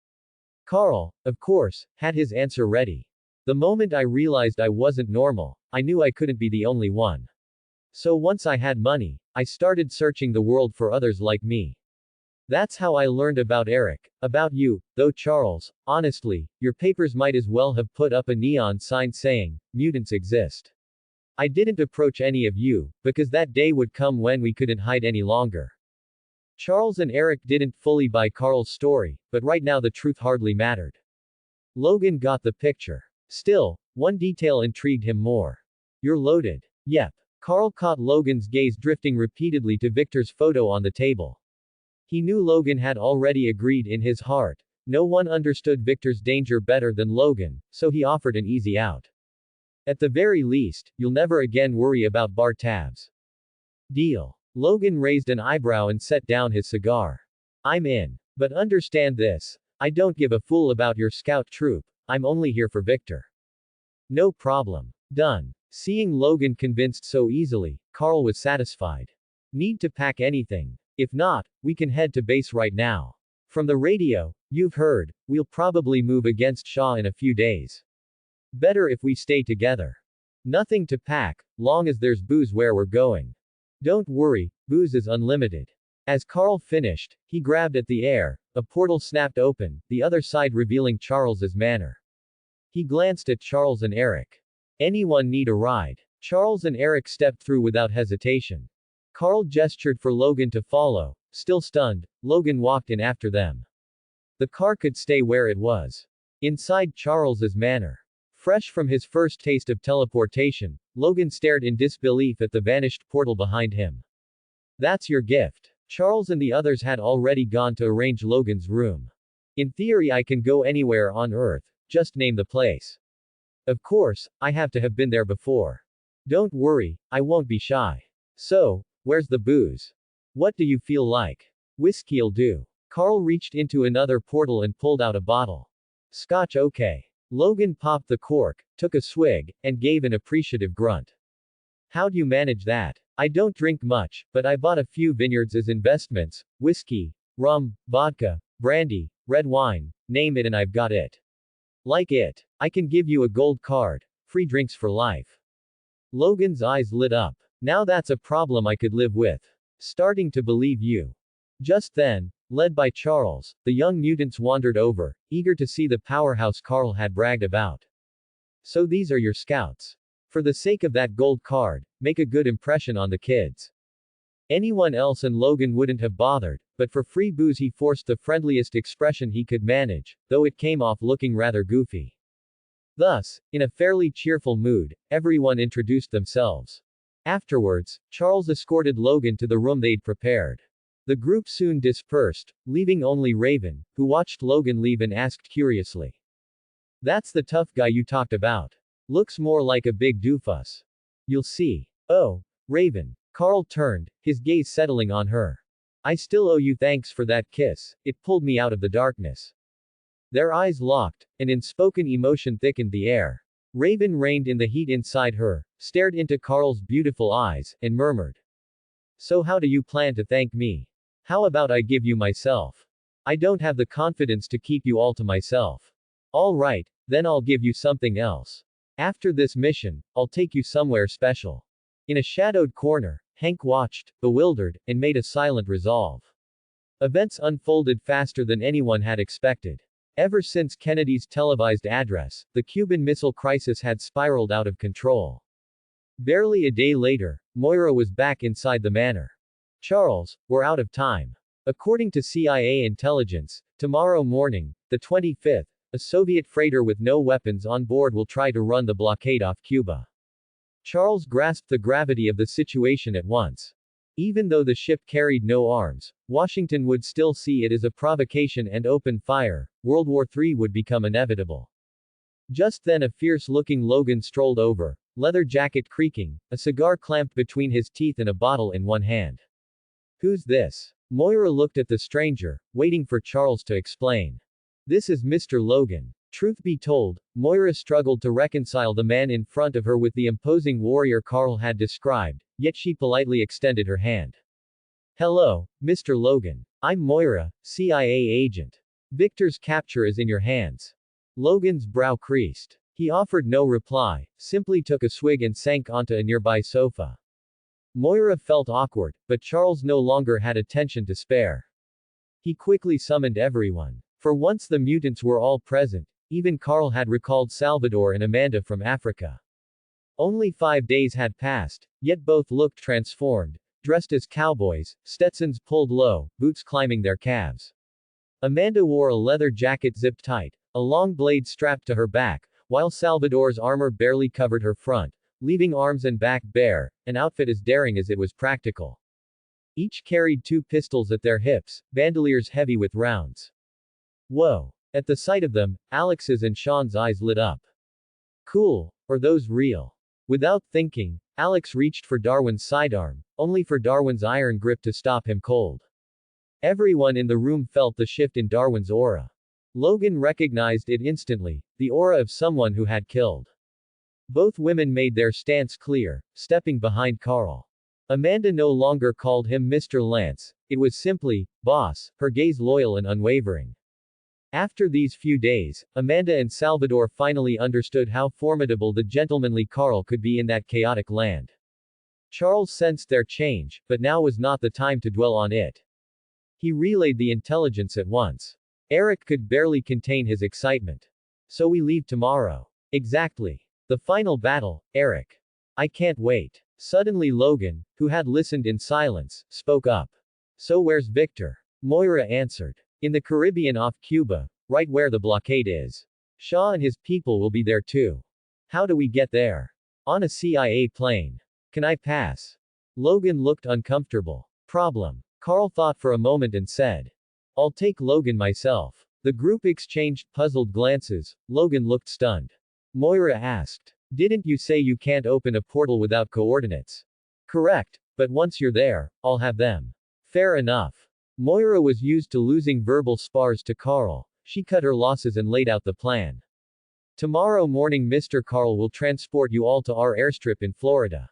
Carl, of course, had his answer ready. The moment I realized I wasn't normal, I knew I couldn't be the only one. So once I had money, I started searching the world for others like me. That's how I learned about Eric, about you, though Charles, honestly, your papers might as well have put up a neon sign saying, mutants exist. I didn't approach any of you, because that day would come when we couldn't hide any longer. Charles and Eric didn't fully buy Carl's story, but right now the truth hardly mattered. Logan got the picture. Still, one detail intrigued him more. You're loaded. Yep. Carl caught Logan's gaze drifting repeatedly to Victor's photo on the table. He knew Logan had already agreed in his heart. No one understood Victor's danger better than Logan, so he offered an easy out. At the very least, you'll never again worry about bar tabs. Deal. Logan raised an eyebrow and set down his cigar. I'm in. But understand this. I don't give a fool about your scout troop. I'm only here for Victor. No problem. Done. Seeing Logan convinced so easily, Carl was satisfied. Need to pack anything? If not, we can head to base right now. From the radio, you've heard, we'll probably move against Shaw in a few days. Better if we stay together. Nothing to pack, long as there's booze where we're going. Don't worry, booze is unlimited. As Carl finished, he grabbed at the air, a portal snapped open, the other side revealing Charles's manor. He glanced at Charles and Eric. Anyone need a ride? Charles and Eric stepped through without hesitation. Carl gestured for Logan to follow. Still stunned, Logan walked in after them. The car could stay where it was. Inside Charles's manor. Fresh from his first taste of teleportation, Logan stared in disbelief at the vanished portal behind him. That's your gift. Charles and the others had already gone to arrange Logan's room. In theory, I can go anywhere on Earth, just name the place. Of course, I have to have been there before. Don't worry, I won't be shy. So, where's the booze? What do you feel like? Whiskey'll do. Carl reached into another portal and pulled out a bottle. Scotch, okay. Logan popped the cork, took a swig, and gave an appreciative grunt. How'd you manage that? I don't drink much, but I bought a few vineyards as investments, whiskey, rum, vodka, brandy, red wine, name it and I've got it. Like it. I can give you a gold card, free drinks for life. Logan's eyes lit up. Now that's a problem I could live with. Starting to believe you. Just then, led by Charles, the young mutants wandered over, eager to see the powerhouse Carl had bragged about. So these are your scouts. For the sake of that gold card, make a good impression on the kids. Anyone else and Logan wouldn't have bothered, but for free booze he forced the friendliest expression he could manage, though it came off looking rather goofy. Thus, in a fairly cheerful mood, everyone introduced themselves. Afterwards, Charles escorted Logan to the room they'd prepared. The group soon dispersed, leaving only Raven, who watched Logan leave and asked curiously. That's the tough guy you talked about. Looks more like a big doofus. You'll see. Oh, Raven. Carl turned, his gaze settling on her. I still owe you thanks for that kiss, it pulled me out of the darkness. Their eyes locked, and unspoken emotion thickened the air. Raven reined in the heat inside her, stared into Carl's beautiful eyes, and murmured. So how do you plan to thank me? How about I give you myself? I don't have the confidence to keep you all to myself. All right, then I'll give you something else. After this mission, I'll take you somewhere special. In a shadowed corner, Hank watched, bewildered, and made a silent resolve. Events unfolded faster than anyone had expected. Ever since Kennedy's televised address, the Cuban Missile Crisis had spiraled out of control. Barely a day later, Moira was back inside the manor. Charles, we're out of time. According to CIA intelligence, tomorrow morning, the 25th, a Soviet freighter with no weapons on board will try to run the blockade off Cuba. Charles grasped the gravity of the situation at once. Even though the ship carried no arms, Washington would still see it as a provocation and open fire. World War III would become inevitable. Just then a fierce-looking Logan strolled over, leather jacket creaking, a cigar clamped between his teeth and a bottle in one hand. Who's this? Moira looked at the stranger, waiting for Charles to explain. This is Mr. Logan. Truth be told, Moira struggled to reconcile the man in front of her with the imposing warrior Carl had described, yet she politely extended her hand. Hello, Mr. Logan. I'm Moira, CIA agent. Victor's capture is in your hands. Logan's brow creased. He offered no reply, simply took a swig and sank onto a nearby sofa. Moira felt awkward, but Charles no longer had attention to spare. He quickly summoned everyone. For once the mutants were all present, even Carl had recalled Salvador and Amanda from Africa. Only 5 days had passed, yet both looked transformed, dressed as cowboys, Stetsons pulled low, boots climbing their calves. Amanda wore a leather jacket zipped tight, a long blade strapped to her back, while Salvador's armor barely covered her front, leaving arms and back bare, an outfit as daring as it was practical. Each carried 2 pistols at their hips, bandoliers heavy with rounds. Whoa! At the sight of them, Alex's and Sean's eyes lit up. Cool. Or those real? Without thinking, Alex reached for Darwin's sidearm, only for Darwin's iron grip to stop him cold. Everyone in the room felt the shift in Darwin's aura. Logan recognized it instantly, the aura of someone who had killed. Both women made their stance clear, stepping behind Carl. Amanda no longer called him Mr. Lance, it was simply, boss, her gaze loyal and unwavering. After these few days, Amanda and Salvador finally understood how formidable the gentlemanly Carl could be in that chaotic land. Charles sensed their change, but now was not the time to dwell on it. He relayed the intelligence at once. Eric could barely contain his excitement. So we leave tomorrow. Exactly. The final battle, Eric. I can't wait. Suddenly Logan, who had listened in silence, spoke up. So where's Victor? Moira answered. In the Caribbean off Cuba, right where the blockade is. Shaw and his people will be there too. How do we get there? On a CIA plane. Can I pass? Logan looked uncomfortable. Problem. Carl thought for a moment and said. I'll take Logan myself. The group exchanged puzzled glances. Logan looked stunned. Moira asked. Didn't you say you can't open a portal without coordinates? Correct, but once you're there, I'll have them. Fair enough. Moira was used to losing verbal spars to Carl. She cut her losses and laid out the plan. Tomorrow morning Mr. Carl will transport you all to our airstrip in Florida.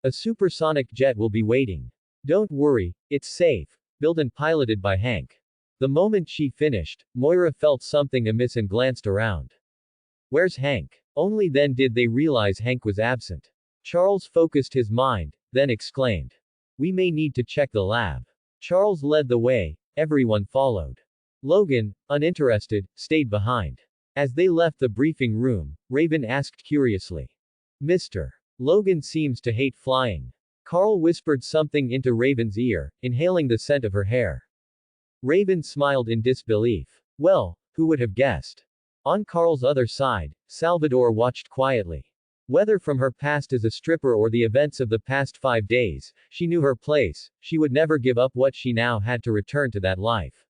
A supersonic jet will be waiting. Don't worry, it's safe, built and piloted by Hank. The moment she finished, Moira felt something amiss and glanced around. Where's Hank? Only then did they realize Hank was absent. Charles focused his mind, then exclaimed. We may need to check the lab. Charles led the way, everyone followed. Logan, uninterested, stayed behind. As they left the briefing room, Raven asked curiously. Mr. Logan seems to hate flying. Carl whispered something into Raven's ear, inhaling the scent of her hair. Raven smiled in disbelief. Well, who would have guessed? On Carl's other side, Salvador watched quietly. Whether from her past as a stripper or the events of the past 5 days, she knew her place, she would never give up what she now had to return to that life.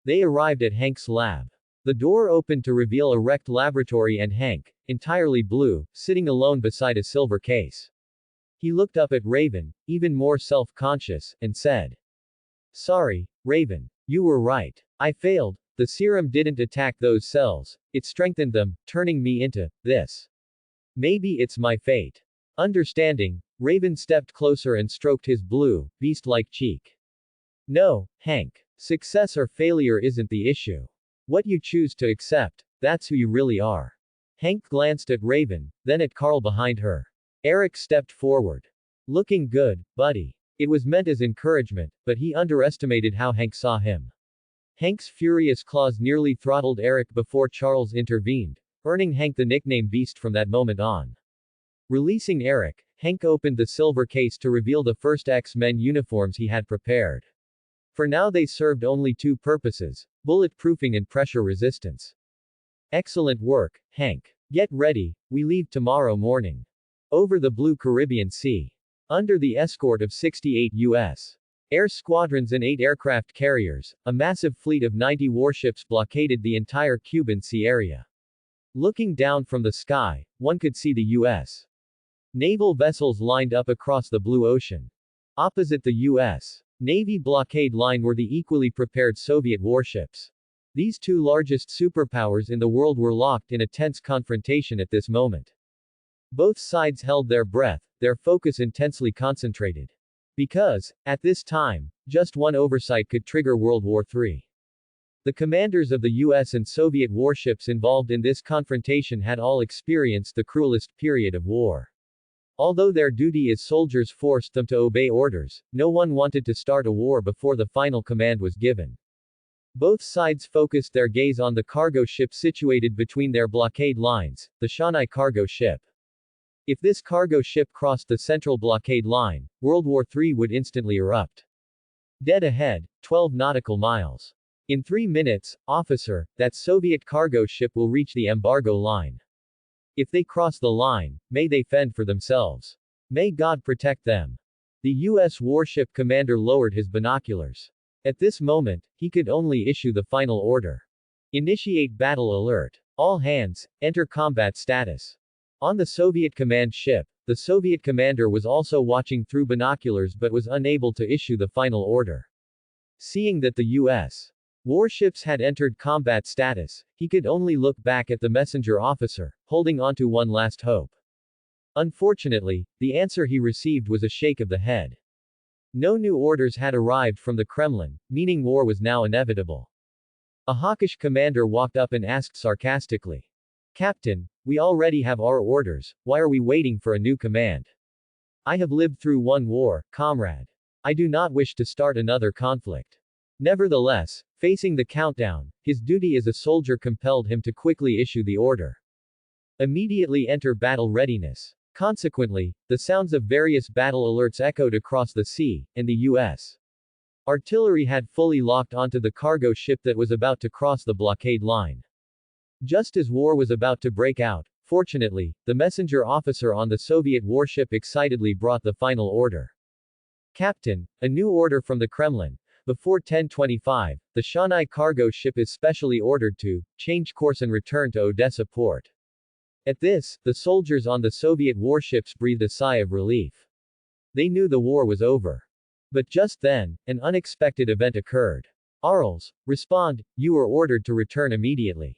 They arrived at Hank's lab. The door opened to reveal a wrecked laboratory and Hank, entirely blue, sitting alone beside a silver case. He looked up at Raven, even more self-conscious, and said. Sorry, Raven. You were right. I failed. The serum didn't attack those cells, it strengthened them, turning me into this. Maybe it's my fate. Understanding, Raven stepped closer and stroked his blue, beast-like cheek. No, Hank. Success or failure isn't the issue. What you choose to accept, that's who you really are. Hank glanced at Raven, then at Carl behind her. Eric stepped forward. Looking good, buddy. It was meant as encouragement, but he underestimated how Hank saw him. Hank's furious claws nearly throttled Eric before Charles intervened, earning Hank the nickname Beast from that moment on. Releasing Eric, Hank opened the silver case to reveal the first X-Men uniforms he had prepared. For now they served only 2 purposes, bulletproofing and pressure resistance. Excellent work, Hank. Get ready, we leave tomorrow morning. Over the blue Caribbean Sea. Under the escort of 68 U.S. air squadrons and 8 aircraft carriers, a massive fleet of 90 warships blockaded the entire Cuban Sea area. Looking down from the sky, one could see the U.S. naval vessels lined up across the blue ocean. Opposite the U.S. Navy blockade line were the equally prepared Soviet warships. These 2 largest superpowers in the world were locked in a tense confrontation at this moment. Both sides held their breath, their focus intensely concentrated. Because, at this time, just one oversight could trigger World War III. The commanders of the US and Soviet warships involved in this confrontation had all experienced the cruelest period of war. Although their duty as soldiers forced them to obey orders, no one wanted to start a war before the final command was given. Both sides focused their gaze on the cargo ship situated between their blockade lines, the Shanghai cargo ship. If this cargo ship crossed the central blockade line, World War III would instantly erupt. Dead ahead, 12 nautical miles. In 3 minutes, officer, that Soviet cargo ship will reach the embargo line. If they cross the line, may they fend for themselves. May God protect them. The U.S. warship commander lowered his binoculars. At this moment, he could only issue the final order. Initiate battle alert. All hands, enter combat status. On the Soviet command ship, the Soviet commander was also watching through binoculars but was unable to issue the final order. Seeing that the U.S. warships had entered combat status, he could only look back at the messenger officer, holding onto one last hope. Unfortunately, the answer he received was a shake of the head. No new orders had arrived from the Kremlin, meaning war was now inevitable. A hawkish commander walked up and asked sarcastically, "Captain, we already have our orders, why are we waiting for a new command? I have lived through one war, comrade. I do not wish to start another conflict." Nevertheless, facing the countdown, his duty as a soldier compelled him to quickly issue the order. Immediately enter battle readiness. Consequently, the sounds of various battle alerts echoed across the sea, and the U.S. artillery had fully locked onto the cargo ship that was about to cross the blockade line. Just as war was about to break out, fortunately, the messenger officer on the Soviet warship excitedly brought the final order. "Captain, a new order from the Kremlin. Before 10:25, the Shanghai cargo ship is specially ordered to change course and return to Odessa port." At this, the soldiers on the Soviet warships breathed a sigh of relief. They knew the war was over. But just then, an unexpected event occurred. "Arles, respond, you are ordered to return immediately."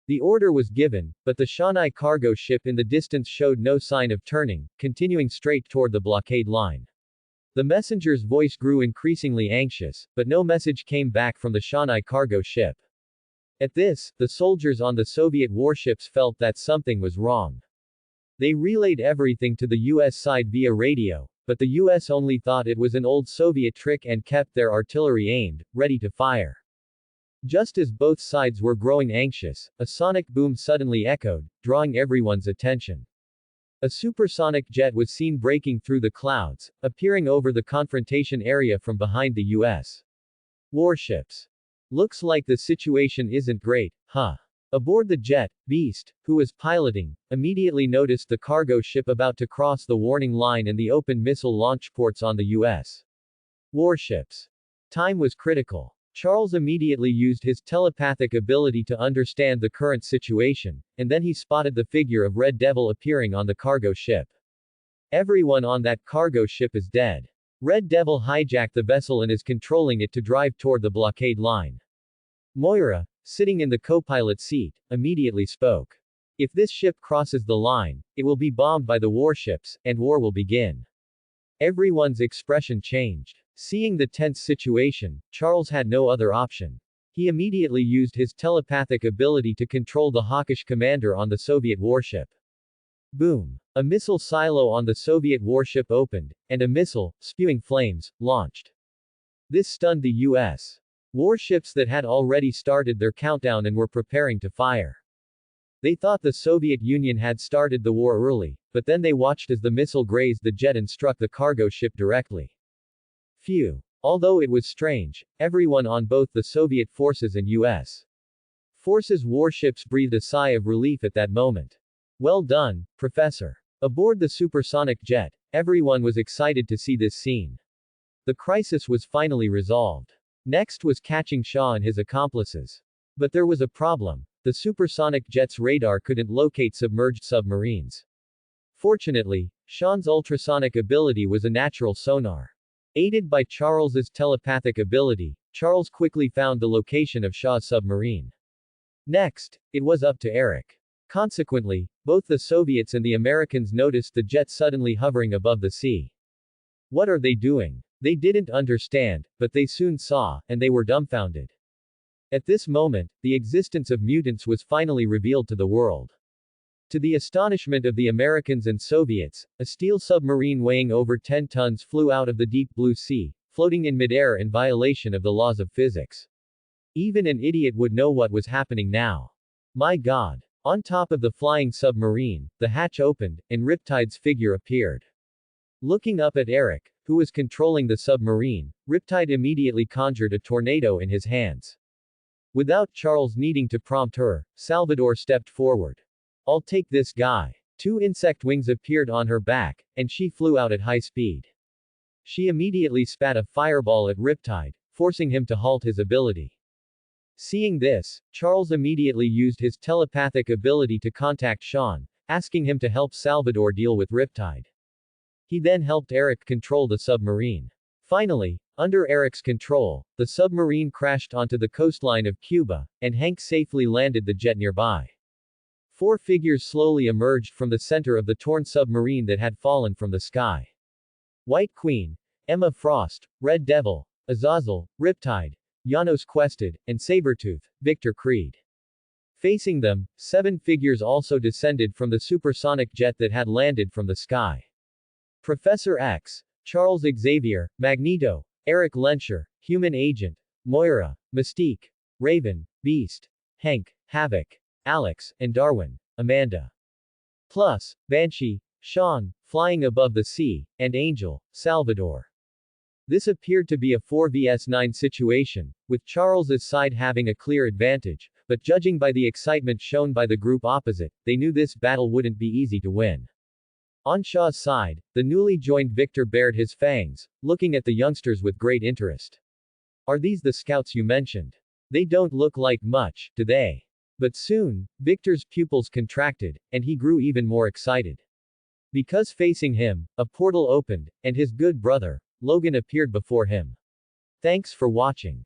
The order was given, but the Shanghai cargo ship in the distance showed no sign of turning, continuing straight toward the blockade line. The messenger's voice grew increasingly anxious, but no message came back from the Shanghai cargo ship. At this, the soldiers on the Soviet warships felt that something was wrong. They relayed everything to the U.S. side via radio, but the U.S. only thought it was an old Soviet trick and kept their artillery aimed, ready to fire. Just as both sides were growing anxious, a sonic boom suddenly echoed, drawing everyone's attention. A supersonic jet was seen breaking through the clouds, appearing over the confrontation area from behind the U.S. warships. "Looks like the situation isn't great, huh?" Aboard the jet, Beast, who was piloting, immediately noticed the cargo ship about to cross the warning line and the open missile launch ports on the U.S. warships. Time was critical. Charles immediately used his telepathic ability to understand the current situation, and then he spotted the figure of Red Devil appearing on the cargo ship. "Everyone on that cargo ship is dead. Red Devil hijacked the vessel and is controlling it to drive toward the blockade line." Moira, sitting in the co-pilot seat, immediately spoke. "If this ship crosses the line, it will be bombed by the warships, and war will begin." Everyone's expression changed. Seeing the tense situation, Charles had no other option. He immediately used his telepathic ability to control the hawkish commander on the Soviet warship. Boom! A missile silo on the Soviet warship opened, and a missile, spewing flames, launched. This stunned the U.S. warships that had already started their countdown and were preparing to fire. They thought the Soviet Union had started the war early, but then they watched as the missile grazed the jet and struck the cargo ship directly. Phew. Although it was strange, everyone on both the Soviet forces and U.S. forces warships breathed a sigh of relief at that moment. "Well done, Professor." Aboard the supersonic jet, everyone was excited to see this scene. The crisis was finally resolved. Next was catching Shaw and his accomplices. But there was a problem. The supersonic jet's radar couldn't locate submerged submarines. Fortunately, Shaw's ultrasonic ability was a natural sonar. Aided by Charles's telepathic ability, Charles quickly found the location of Shaw's submarine. Next, it was up to Eric. Consequently, both the Soviets and the Americans noticed the jet suddenly hovering above the sea. What are they doing? They didn't understand, but they soon saw, and they were dumbfounded. At this moment, the existence of mutants was finally revealed to the world. To the astonishment of the Americans and Soviets, a steel submarine weighing over 10 tons flew out of the deep blue sea, floating in midair in violation of the laws of physics. Even an idiot would know what was happening now. My God. On top of the flying submarine, the hatch opened, and Riptide's figure appeared. Looking up at Eric, who was controlling the submarine, Riptide immediately conjured a tornado in his hands. Without Charles needing to prompt her, Salvador stepped forward. "I'll take this guy." 2 insect wings appeared on her back, and she flew out at high speed. She immediately spat a fireball at Riptide, forcing him to halt his ability. Seeing this, Charles immediately used his telepathic ability to contact Sean, asking him to help Salvador deal with Riptide. He then helped Eric control the submarine. Finally, under Eric's control, the submarine crashed onto the coastline of Cuba, and Hank safely landed the jet nearby. 4 figures slowly emerged from the center of the torn submarine that had fallen from the sky. White Queen, Emma Frost, Red Devil, Azazel, Riptide, Janos Quested, and Sabretooth, Victor Creed. Facing them, 7 figures also descended from the supersonic jet that had landed from the sky. Professor X, Charles Xavier, Magneto, Eric Lensher, Human Agent, Moira, Mystique, Raven, Beast, Hank, Havoc, Alex, and Darwin, Amanda. Plus, Banshee, Sean, flying above the sea, and Angel, Salvador. This appeared to be a 4 vs 9 situation, with Charles's side having a clear advantage, but judging by the excitement shown by the group opposite, they knew this battle wouldn't be easy to win. On Shaw's side, the newly joined Victor bared his fangs, looking at the youngsters with great interest. "Are these the scouts you mentioned? They don't look like much, do they?" But soon, Victor's pupils contracted, and he grew even more excited. Because facing him, a portal opened, and his good brother, Logan appeared before him. Thanks for watching.